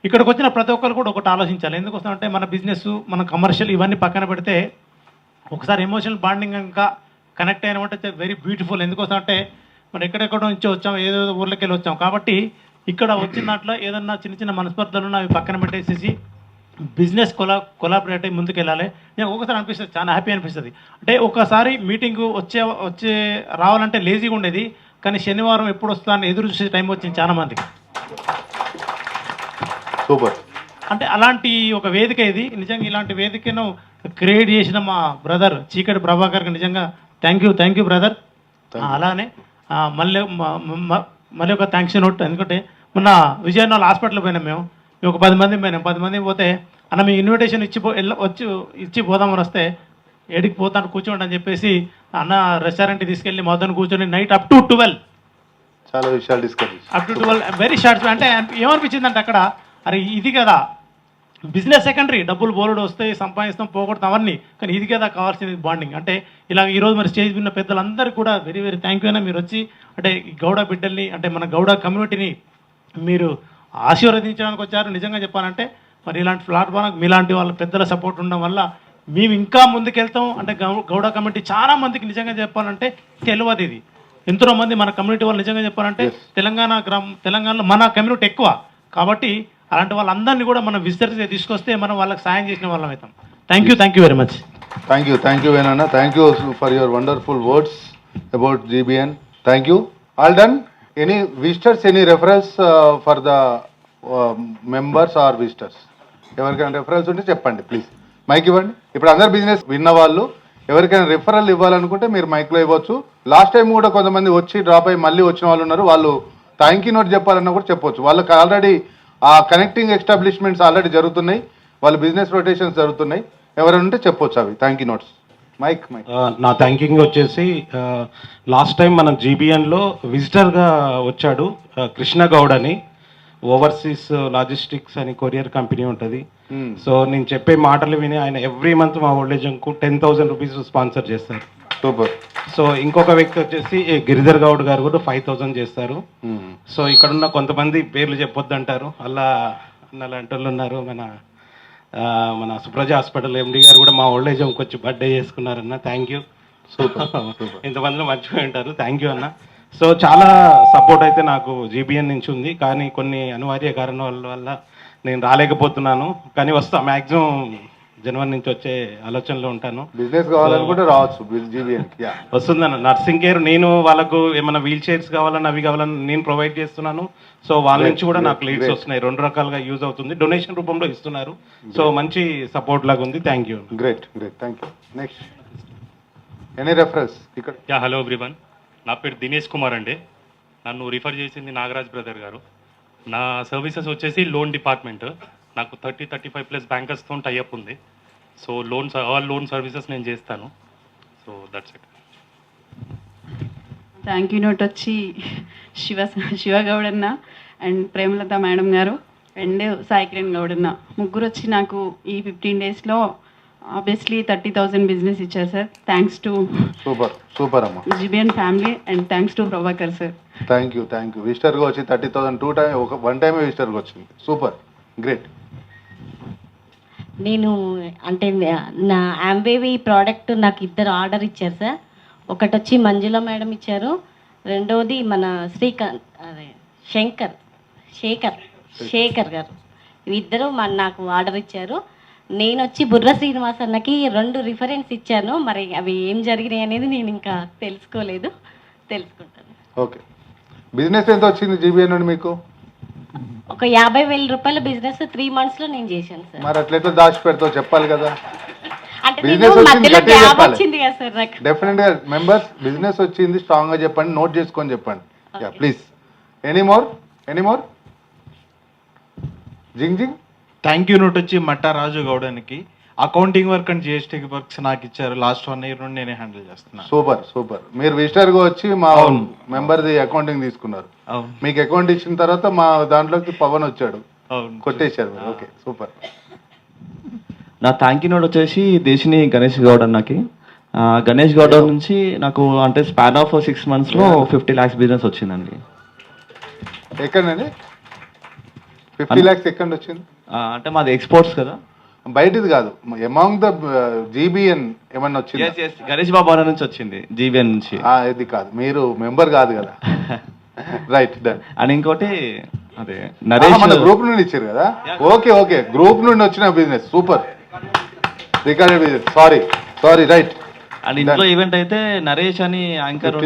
S10: ఇక్కడికి వచ్చిన ప్రతి ఒక్కరు కూడా ఒకటి ఆలోచించాలి. ఎందుకోసం అంటే మన బిజినెస్, మన కమర్షియల్ ఇవన్నీ పక్కన పెడితే ఒకసారి ఎమోషనల్ బాండింగ్ ఇంకా కనెక్ట్ అయినామంటే వెరీ బ్యూటిఫుల్. ఎందుకోసం అంటే మనం ఎక్కడెక్కడో నుంచి వచ్చాం, ఏదో ఊర్లోకి వెళ్ళి వచ్చాం. కాబట్టి ఇక్కడ వచ్చిన దాంట్లో ఏదన్నా చిన్న చిన్న మనస్పర్ధలు అవి పక్కన పెట్టేసేసి బిజినెస్ కొలాబరేట్ అయ్యి ముందుకు వెళ్ళాలి. నేను ఒకసారి అనిపిస్తుంది, చాలా హ్యాపీ అనిపిస్తుంది. అంటే ఒకసారి మీటింగ్ వచ్చే రావాలంటే లేజీగా ఉండేది, కానీ శనివారం ఎప్పుడు వస్తుందని ఎదురు చూసే టైం వచ్చింది చాలా మందికి.
S1: సూపర్.
S10: అంటే అలాంటి ఒక వేదిక ఇది. నిజంగా ఇలాంటి వేదికను క్రియేట్ చేసిన మా బ్రదర్ చీకటి ప్రభాకర్కి నిజంగా థ్యాంక్ యూ బ్రదర్. అలానే మళ్ళీ ఒక థ్యాంక్స్ నోట్. ఎందుకంటే మొన్న విజయనగరం హాస్పిటల్ పోయినాం మేము ఒక 10 మంది పోయినాం. 10 మంది పోతే అన్న మీ ఇన్విటేషన్ ఇచ్చి పోదామని వస్తే ఏడికి పోతాను కూర్చోండి అని చెప్పేసి అన్న రెస్టారెంట్కి తీసుకెళ్ళి మొదలు కూర్చొని నైట్ అప్ టు 12
S1: చాలా విషయాలు discuss
S10: up to 12 very short. అంటే ఏమనిపించింది అంటే అక్కడ అరే ఇది కదా బిజినెస్ సెకండరీ, డబ్బులు బోలుడు వస్తాయి, సంపాదిస్తాం, పోగొడతాం అవన్నీ, కానీ ఇది కదా కావాల్సింది బాండింగ్. అంటే ఇలా ఈరోజు మరి స్టేజ్ మీద పెద్దలందరికీ కూడా వెరీ థ్యాంక్ యూ అయినా. మీరు వచ్చి అంటే గౌడ బిడ్డల్ని అంటే మన గౌడ కమ్యూనిటీని మీరు ఆశీర్వదించడానికి వచ్చారు. నిజంగా చెప్పాలంటే మరి ఇలాంటి ప్లాట్ఫామ్ మీలాంటి వాళ్ళ పెద్దల సపోర్ట్ ఉండడం వల్ల మేము ఇంకా ముందుకెళ్తాం. అంటే గౌడ కమ్యూనిటీ చాలా మందికి నిజంగా చెప్పాలంటే తెలియదు ఇది. ఎంతో మంది మన కమ్యూనిటీ వాళ్ళు నిజంగా చెప్పాలంటే తెలంగాణలో మన కమ్యూనిటీ ఎక్కువ. కాబట్టి అలాంటి వాళ్ళందరినీ కూడా మనం విజిటర్స్గా తీసుకొస్తే మనం వాళ్ళకి సాయం చేసిన వాళ్ళం అవుతాం. Thank you very much.
S1: Thank you వేణన్న. Thank you for your wonderful words about GBN. Thank you. All done. Any visitors, any reference for the members or visitors? ఎవరికైనా రెఫరెన్స్ ఉంటే చెప్పండి ప్లీజ్. మైక్ ఇవ్వండి. ఇప్పుడు అందరు బిజినెస్ విన్న వాళ్ళు ఎవరికైనా రిఫరల్ ఇవ్వాలనుకుంటే మీరు మైక్లో ఇవ్వచ్చు. లాస్ట్ టైం కూడా కొంతమంది వచ్చి డ్రాప్ అయ్యి మళ్ళీ వచ్చిన వాళ్ళు ఉన్నారు. వాళ్ళు థ్యాంక్ యూ నోట్ చెప్పాలన్నా కూడా చెప్పొచ్చు. వాళ్ళకి ఆల్రెడీ ఆ కనెక్టింగ్ ఎస్టాబ్లిష్మెంట్స్ ఆల్రెడీ జరుగుతున్నాయి, వాళ్ళ బిజినెస్ రొటేషన్స్ జరుగుతున్నాయి. ఎవరైనా ఉంటే చెప్పొచ్చు అవి థ్యాంక్ యూ నోట్స్. మైక్.
S11: నా థ్యాంకింగ్ వచ్చేసి లాస్ట్ టైం మన GBNలో విజిటర్గా వచ్చాడు కృష్ణ గౌడ్ అని. ఓవర్సీస్ లాజిస్టిక్స్ అని కొరియర్ కంపెనీ ఉంటుంది. సో నేను చెప్పే మాటలు విని ఆయన ఎవ్రీ మంత్ మా ఓల్డేజ్ హోమ్కు 10,000 రూపీస్ స్పాన్సర్ చేస్తారు.
S1: సూపర్.
S11: సో ఇంకొక వ్యక్తి వచ్చేసి గిరిధర్ గౌడ్ గారు కూడా 5,000 చేస్తారు. సో ఇక్కడున్న కొంతమంది పేర్లు చెప్పొద్దు అంటారు, అలా అలాంటి వాళ్ళు ఉన్నారు. మన సుప్రజ హాస్పిటల్ MD గారు కూడా మా ఓల్డేజ్ హోమ్కి వచ్చి బర్త్డే చేసుకున్నారన్న. Thank you. ఇంతమందిలో మర్చిపోయి ఉంటారు. థ్యాంక్ యూ అన్న. సో చాలా సపోర్ట్ అయితే నాకు GBN నుంచి ఉంది, కానీ కొన్ని అనివార్య కారణాల వల్ల నేను రాలేకపోతున్నాను. కానీ వస్తా, మ్యాక్సిమం జనవరి నుంచి వచ్చే ఆలోచనలో ఉంటాను.
S1: బిజినెస్ కావాలనుకుంటే రావచ్చు GBN.
S11: వస్తుందన్న. నర్సింగ్ కేర్ నేను వాళ్ళకు ఏమైనా వీల్ చైర్స్ కావాలన్నా అవి కావాలన్నా నేను ప్రొవైడ్ చేస్తున్నాను. సో వాళ్ళ నుంచి కూడా నాకు లీడ్స్ వస్తున్నాయి. 2 రకాలుగా యూజ్ అవుతుంది. డొనేషన్ రూపంలో ఇస్తున్నారు. సో మంచి సపోర్ట్ లాగా ఉంది. Thank you.
S1: Great. Thank you. Next any reference ఇక్కడ?
S12: హలో ఎవ్రీవన్, నా పేరు దినేష్ కుమార్ అండి. నన్ను రిఫర్ చేసింది నాగరాజ్ బ్రదర్ గారు. నా సర్వీసెస్ వచ్చేసి లోన్ డిపార్ట్మెంట్. నాకు 30-35+ బ్యాంకర్స్తో టైఅప్ ఉంది. సో ఆల్ లోన్ సర్వీసెస్ నేను చేస్తాను. So that's it.
S13: Thank you note వచ్చి శివ గౌడన్న and Premalatha madam garu and Sai Kiran గౌడన్న ముగ్గురు వచ్చి నాకు ఈ 15 డేస్లో ఆబ్వియస్లీ 30,000 బిజినెస్ ఇచ్చారు సార్. థ్యాంక్స్ టు
S1: సూపర్ అమ్మా
S13: GBN family and thanks to Prabhakar sir.
S1: Thank you. విజిటర్గా వచ్చి 30,000 1 టైం విజిటర్గా వచ్చింది. సూపర్. గ్రేట్.
S2: నేను అంటే నా యాంబేవి ప్రోడక్ట్ నాకు ఇద్దరు ఆర్డర్ ఇచ్చారు సార్. ఒకటి వచ్చి మంజుల మేడం ఇచ్చారు, రెండోది మన శ్రీకాంత్ అదే శేఖర్ గారు, ఇద్దరు నాకు ఆర్డర్ ఇచ్చారు. నేను వచ్చి బుర్ర శ్రీనివాస్ అన్నకి 2 రిఫరెన్స్ ఇచ్చాను. మరి అవి ఏం జరిగినాయి అనేది నేను ఇంకా తెలుసుకోలేదు, తెలుసుకుంటాను.
S1: ఓకే, బిజినెస్ ఎంత వచ్చింది జీబీఎన్ నుండి మీకు?
S2: ఒక 50,000 రూపాయల బిజినెస్ 3 monthsలో నేను చేశాను సార్.
S1: మరి అట్లయితే దాచి పెడతావు, చెప్పాలి కదా.
S2: అంటే
S1: బిజినెస్ వచ్చింది గట్టిగా చెప్పాలి.
S2: వచ్చింది కదా సార్ నాకు.
S1: డెఫినెట్ గా మెంబర్స్ బిజినెస్ వచ్చింది స్ట్రాంగ్ గా చెప్పండి, నోట్ చేసుకొని చెప్పండి. Yeah please. ఎనీమోర్ జింగ్ జింగ్.
S7: థ్యాంక్ యూ నోట్ వచ్చి మట్టా రాజు గౌడానికి. Accounting work and GST works నాకు ఇచ్చారు. లాస్ట్ 1 year నుండి నేనే హ్యాండిల్ చేస్తున్నాను.
S1: సూపర్. మీరు విజిటర్ గా వచ్చి మా మెంబర్ది అకౌంటింగ్ తీసుకున్నారు. మీకు అకౌంట్ ఇచ్చిన తర్వాత మా దాంట్లోకి పవన్ వచ్చాడు, కొట్టేశారు. Okay, super.
S14: నా థ్యాంక్ యూ నోట్ వచ్చేసి దేశిని గణేష్ గౌడ్ అన్నకి. గణేష్ గౌడ్ నుంచి నాకు అంటే స్పాన్ ఆఫ్ 6 monthsలో 50 lakhs బిజినెస్ వచ్చిందండి.
S1: ఎక్కడండి 50 lakhs ఎక్కడ వచ్చింది?
S14: అంటే మాది ఎక్స్పోర్ట్స్ కదా,
S1: బయటది కాదు. అమాంగ్ ద జీబీఎన్ ఏమన్నా వచ్చింది?
S14: గణేష్ బాబు అన్న నుంచి వచ్చింది, జీబీఎన్ నుంచి.
S1: ఇది కాదు, మీరు మెంబర్ కాదు కదా. Right, done.
S14: అండ్ ఇంకోటి అదే నరేష్
S1: మన గ్రూప్ నుండి ఇచ్చారు కదా. ఓకే, గ్రూప్ నుండి వచ్చిన business super, recorded business. Sorry right.
S14: And ఇంట్లో ఈవెంట్ అయితే నరేష్ అని యాంకర్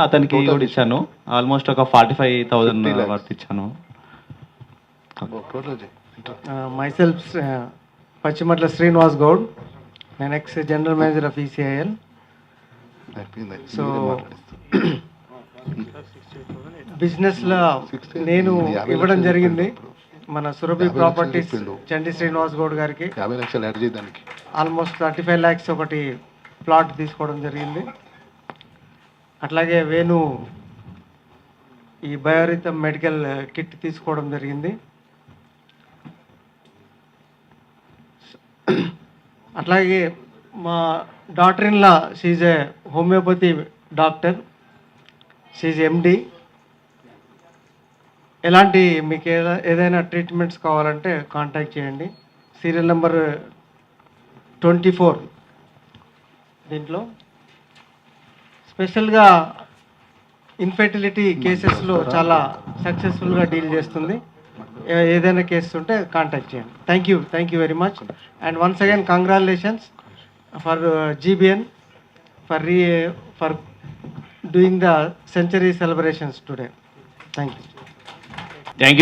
S14: అతనికి కూడా ఇచ్చాను. ఆల్మోస్ట్ ఒక 45,000 వర్త్ ఇచ్చాను.
S15: మైసెల్ఫ్ పచ్చిమట్ల శ్రీనివాస్ గౌడ్, నేను X general manager of ECIL. So బిజినెస్లో నేను ఇవ్వడం జరిగింది మన సురభి ప్రాపర్టీస్ చండి శ్రీనివాస్ గౌడ్ గారికి.
S1: 50 లక్షలు యాడ్ చేయడానికి
S15: ఆల్మోస్ట్ 35 lakhs ఒకటి ప్లాట్ తీసుకోవడం జరిగింది. అట్లాగే వేణు ఈ బయోరిథమ్ మెడికల్ కిట్ తీసుకోవడం జరిగింది. అట్లాగే మా daughter in law, she's a homeopathy doctor, she's MD. ఎలాంటి మీకు ఏదైనా ట్రీట్మెంట్స్ కావాలంటే కాంటాక్ట్ చేయండి. సీరియల్ నెంబర్ 24 దీంట్లో స్పెషల్గా ఇన్ఫెర్టిలిటీ కేసెస్లో చాలా సక్సెస్ఫుల్గా డీల్ చేస్తుంది. ఏదైనా కేసు ఉంటే కాంటాక్ట్ చేయండి. Thank you very much. And once again congratulations for GBN for doing the century celebrations today.
S17: Thank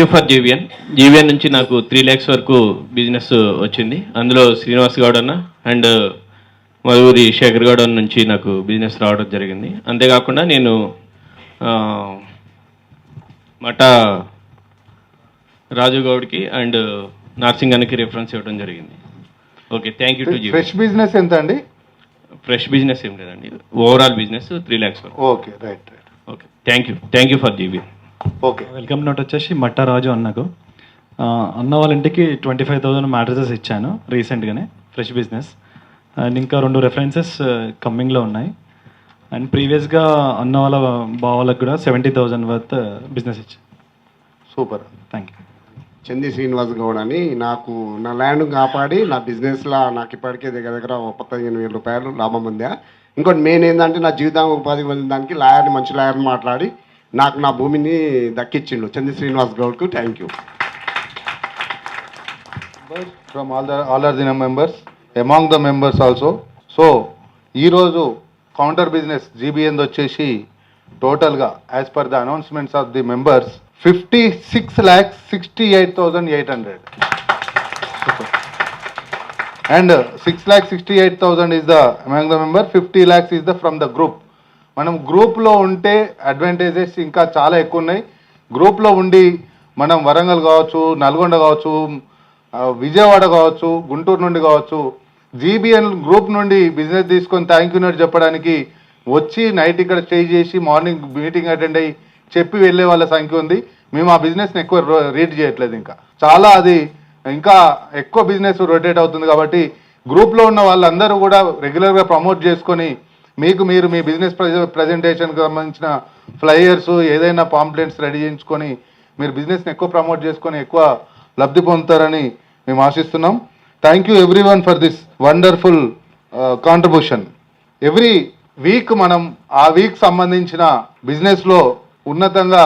S17: you for GBN నుంచి నాకు 3 lakhs వరకు బిజినెస్ వచ్చింది. అందులో శ్రీనివాస్ గౌడ్ అన్న అండ్ మధురి శేఖర్ గౌడ్ అన్న నుంచి నాకు బిజినెస్ రావడం జరిగింది. అంతేకాకుండా నేను మఠ రాజు గౌడ్కి అండ్ నర్సింగ్ అన్నకి రిఫరెన్స్ ఇవ్వడం జరిగింది. Okay, thank you to GBN.
S1: Fresh business ఎంత అండి?
S17: ఫ్రెష్ బిజినెస్ ఏం లేదండి, ఓవరాల్ బిజినెస్ 3 lakhs వరకు.
S1: Okay, right.
S17: Okay, thank you for GBN.
S1: Okay,
S22: welcome note వచ్చేసి మట్టా రాజు అన్నకు. అన్న వాళ్ళ ఇంటికి 25,000 మ్యాట్రసెస్ ఇచ్చాను రీసెంట్గానే, ఫ్రెష్ బిజినెస్. అండ్ ఇంకా 2 రెఫరెన్సెస్ కమ్మింగ్లో ఉన్నాయి. అండ్ ప్రీవియస్గా అన్న వాళ్ళ బావాళ్ళకు కూడా 70,000 వర్త్ బిజినెస్ ఇచ్చాను.
S1: Super,
S22: thank you.
S27: Chandi Srinivas Goud అని నాకు నా ల్యాండ్ కాపాడి నా బిజినెస్లో నాకు ఇప్పటికే దగ్గర 15,000 రూపాయలు లాభం ఉందా. ఇంకోటి మెయిన్ ఏంటంటే నా జీవితం ఉపాధి పొందడానికి లాయర్ని, మంచి లాయర్ని మాట్లాడి నాకు నా భూమిని దక్కించిండు చంది శ్రీనివాస్ గౌడ్కు. Thank you.
S1: From all are the members, among the members also. So ఈరోజు కౌంటర్ బిజినెస్ జీబీఎన్ వచ్చేసి టోటల్గా as per the announcements of the members 56,68,800 and 6,68,000 is the among the member, 50 lakhs is the from the group. మనం గ్రూప్లో ఉంటే అడ్వాంటేజెస్ ఇంకా చాలా ఎక్కువ ఉన్నాయి. గ్రూప్లో ఉండి మనం వరంగల్ కావచ్చు, నల్గొండ కావచ్చు, విజయవాడ కావచ్చు, గుంటూరు నుండి కావచ్చు, జీబీఎన్ గ్రూప్ నుండి బిజినెస్ తీసుకొని థ్యాంక్ యూ నోట్ చెప్పడానికి వచ్చి నైట్ ఇక్కడ స్టే చేసి మార్నింగ్ మీటింగ్ అటెండ్ అయ్యి చెప్పి వెళ్ళే వాళ్ళ సంఖ్య ఉంది. మేము ఆ బిజినెస్ని ఎక్కువ రీడ్ చేయట్లేదు, ఇంకా చాలా అది ఇంకా ఎక్కువ బిజినెస్ రొటేట్ అవుతుంది. కాబట్టి గ్రూప్లో ఉన్న వాళ్ళందరూ కూడా రెగ్యులర్గా ప్రమోట్ చేసుకొని మీరు మీ బిజినెస్ ప్రజెంటేషన్కి సంబంధించిన ఫ్లైయర్స్ ఏదైనా పాంప్లెంట్స్ రెడీ చేయించుకొని మీరు బిజినెస్ని ఎక్కువ ప్రమోట్ చేసుకొని ఎక్కువ లబ్ధి పొందుతారని మేము ఆశిస్తున్నాం. Thank you everyone for this wonderful contribution. Every week మనం ఆ వీక్ సంబంధించిన బిజినెస్లో ఉన్నతంగా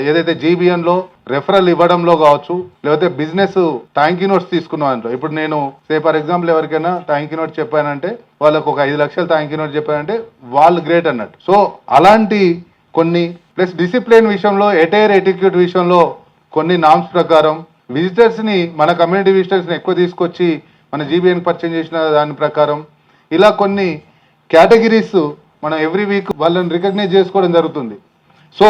S1: ఏదైతే జీబీఎన్లో రెఫరల్ ఇవ్వడంలో కావచ్చు, లేకపోతే బిజినెస్ థ్యాంక్ యూ నోట్స్ తీసుకున్న దాంట్లో, ఇప్పుడు నేను ఫర్ ఎగ్జాంపుల్ ఎవరికైనా థ్యాంక్ యూ నోట్ చెప్పానంటే, వాళ్ళకు ఒక 5 లక్షలు థ్యాంక్ యూ నోట్ చెప్పానంటే వాళ్ళు గ్రేట్ అన్నట్టు. సో అలాంటి కొన్ని ప్లస్ డిసిప్లిన్ విషయంలో, ఎటైర్ ఎటిక్యూట్ విషయంలో కొన్ని నామ్స్ ప్రకారం విజిటర్స్ని, మన కమ్యూనిటీ విజిటర్స్ని ఎక్కువ తీసుకొచ్చి మన జీబీఎన్కి పరిచయం చేసిన దాని ప్రకారం ఇలా కొన్ని కేటగిరీస్ మనం ఎవ్రీ వీక్ వాళ్ళని రికగ్నైజ్ చేసుకోవడం జరుగుతుంది. సో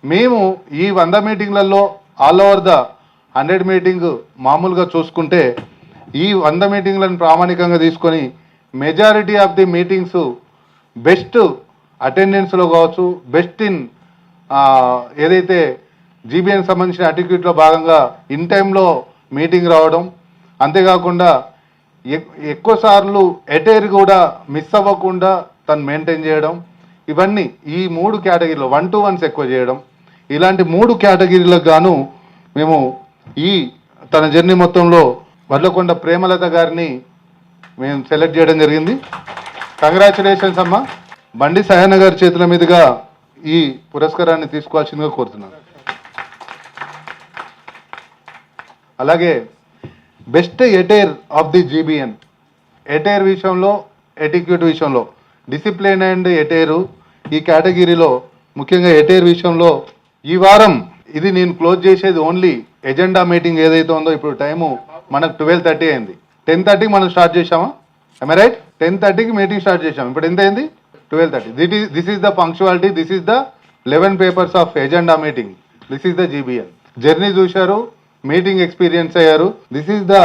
S1: మేము ఈ 100 మీటింగ్లలో ఆల్ ఓవర్ ద 100 మీటింగ్ మామూలుగా చూసుకుంటే ఈ 100 మీటింగ్లను ప్రామాణికంగా తీసుకొని majority of the meetings best అటెండెన్స్లో కావచ్చు, బెస్ట్ ఇన్ ఏదైతే జీబీఎన్ సంబంధించిన అటిక్యూట్లో భాగంగా ఇన్ టైంలో మీటింగ్ రావడం, అంతేకాకుండా ఎక్కువ సార్లు ఎటైర్ కూడా మిస్ అవ్వకుండా తను మెయింటైన్ చేయడం, ఇవన్నీ ఈ 3 కేటగిరీలో 1 to 1s ఎక్కువ చేయడం, ఇలాంటి 3 కేటగిరీలకు గాను మేము ఈ తన జర్నీ మొత్తంలో వడ్లకొండ ప్రేమలత గారిని మేము సెలెక్ట్ చేయడం జరిగింది. కంగ్రాచులేషన్స్ అమ్మా. బండి సహన గారి చేతుల మీదుగా ఈ పురస్కారాన్ని తీసుకోవాల్సిందిగా కోరుతున్నాను. అలాగే best attire of the GBN, attire విషయంలో, ఎటిక్యూట్ విషయంలో, డిసిప్లిన్ అండ్ ఎటైరు ఈ కేటగిరీలో ముఖ్యంగా ఎటైర్ విషయంలో ఈ వారం ఇది నేను క్లోజ్ చేసేది ఓన్లీ ఎజెండా మీటింగ్ ఏదైతే ఉందో. ఇప్పుడు టైము మనకు 12:30 అయింది. 10:30కి మనం స్టార్ట్ చేసామా? I right? 10:30కి మీటింగ్ స్టార్ట్ చేసాం. ఇప్పుడు ఎంత అయింది? 12:30. This is the punctuality, this is the 11 papers of agenda meeting, this is the GBN. Journey చూశారు, మీటింగ్ ఎక్స్పీరియన్స్ అయ్యారు. This is the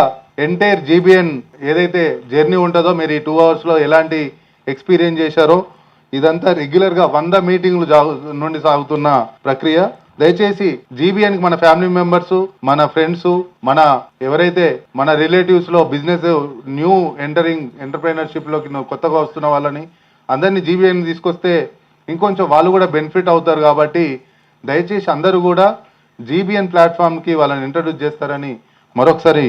S1: entire GBN ఏదైతే జర్నీ ఉంటుందో, మీరు ఈ 2 అవర్స్లో ఎలాంటి ఎక్స్పీరియన్స్ చేశారో ఇదంతా రెగ్యులర్గా 100 మీటింగ్లు నుండి సాగుతున్న ప్రక్రియ. దయచేసి జీబీఎన్కి మన ఫ్యామిలీ మెంబర్స్, మన ఫ్రెండ్స్, మన ఎవరైతే మన రిలేటివ్స్లో బిజినెస్ న్యూ ఎంటర్ప్రైనర్షిప్లోకి కొత్తగా వస్తున్న వాళ్ళని అందరినీ జీబీఎన్ తీసుకొస్తే ఇంకొంచెం వాళ్ళు కూడా బెనిఫిట్ అవుతారు. కాబట్టి దయచేసి అందరూ కూడా జీబీఎన్ ప్లాట్ఫామ్కి వాళ్ళని ఇంట్రడ్యూస్ చేస్తారని మరొకసారి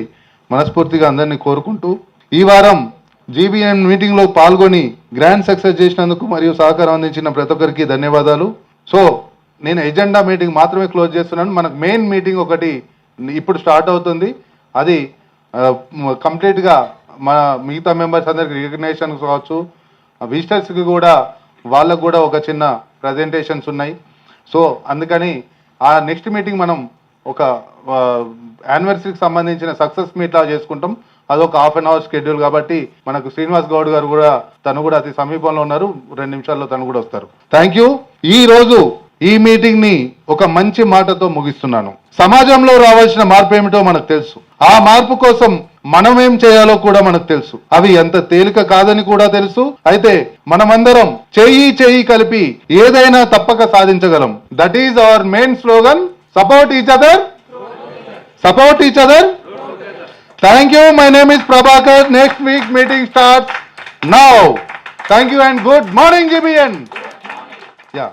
S1: మనస్ఫూర్తిగా అందరినీ కోరుకుంటూ, ఈ వారం జీబీఎన్ మీటింగ్లో పాల్గొని గ్రాండ్ సక్సెస్ చేసినందుకు మరియు సహకారం అందించిన ప్రతి ఒక్కరికి ధన్యవాదాలు. సో నేను ఎజెండా మీటింగ్ మాత్రమే క్లోజ్ చేస్తున్నాను. మనకు మెయిన్ మీటింగ్ ఒకటి ఇప్పుడు స్టార్ట్ అవుతుంది. అది కంప్లీట్గా మన మిగతా మెంబర్స్ అందరికి రికగ్నేషన్స్ కావచ్చు, విజిటర్స్కి కూడా వాళ్ళకు కూడా ఒక చిన్న ప్రజెంటేషన్స్ ఉన్నాయి. సో అందుకని ఆ నెక్స్ట్ మీటింగ్ మనం ఒక యానివర్సరీకి సంబంధించిన సక్సెస్ మీట్ లా చేసుకుంటాం. అదొక 1/2 అవర్ షెడ్యూల్ కాబట్టి మనకు శ్రీనివాస్ గౌడ్ గారు కూడా తను కూడా అతి సమీపంలో ఉన్నారు. 2 నిమిషాల్లో తను కూడా వస్తారు. Thank you. ఈ రోజు ఈ మీటింగ్ ని ఒక మంచి మాటతో ముగిస్తున్నాను. సమాజంలో రావాల్సిన మార్పు ఏమిటో మనకు తెలుసు. ఆ మార్పు కోసం మనం ఏం చేయాలో కూడా మనకు తెలుసు. అవి ఎంత తేలిక కాదని కూడా తెలుసు. అయితే మనమందరం చెయ్యి కలిపి ఏదైనా తప్పక సాధించగలం. That is our main slogan. Support each other. Support each other. Thank you. My name is Prabhakar. Next week meeting starts now. Thank you and good morning, GBN. Yeah.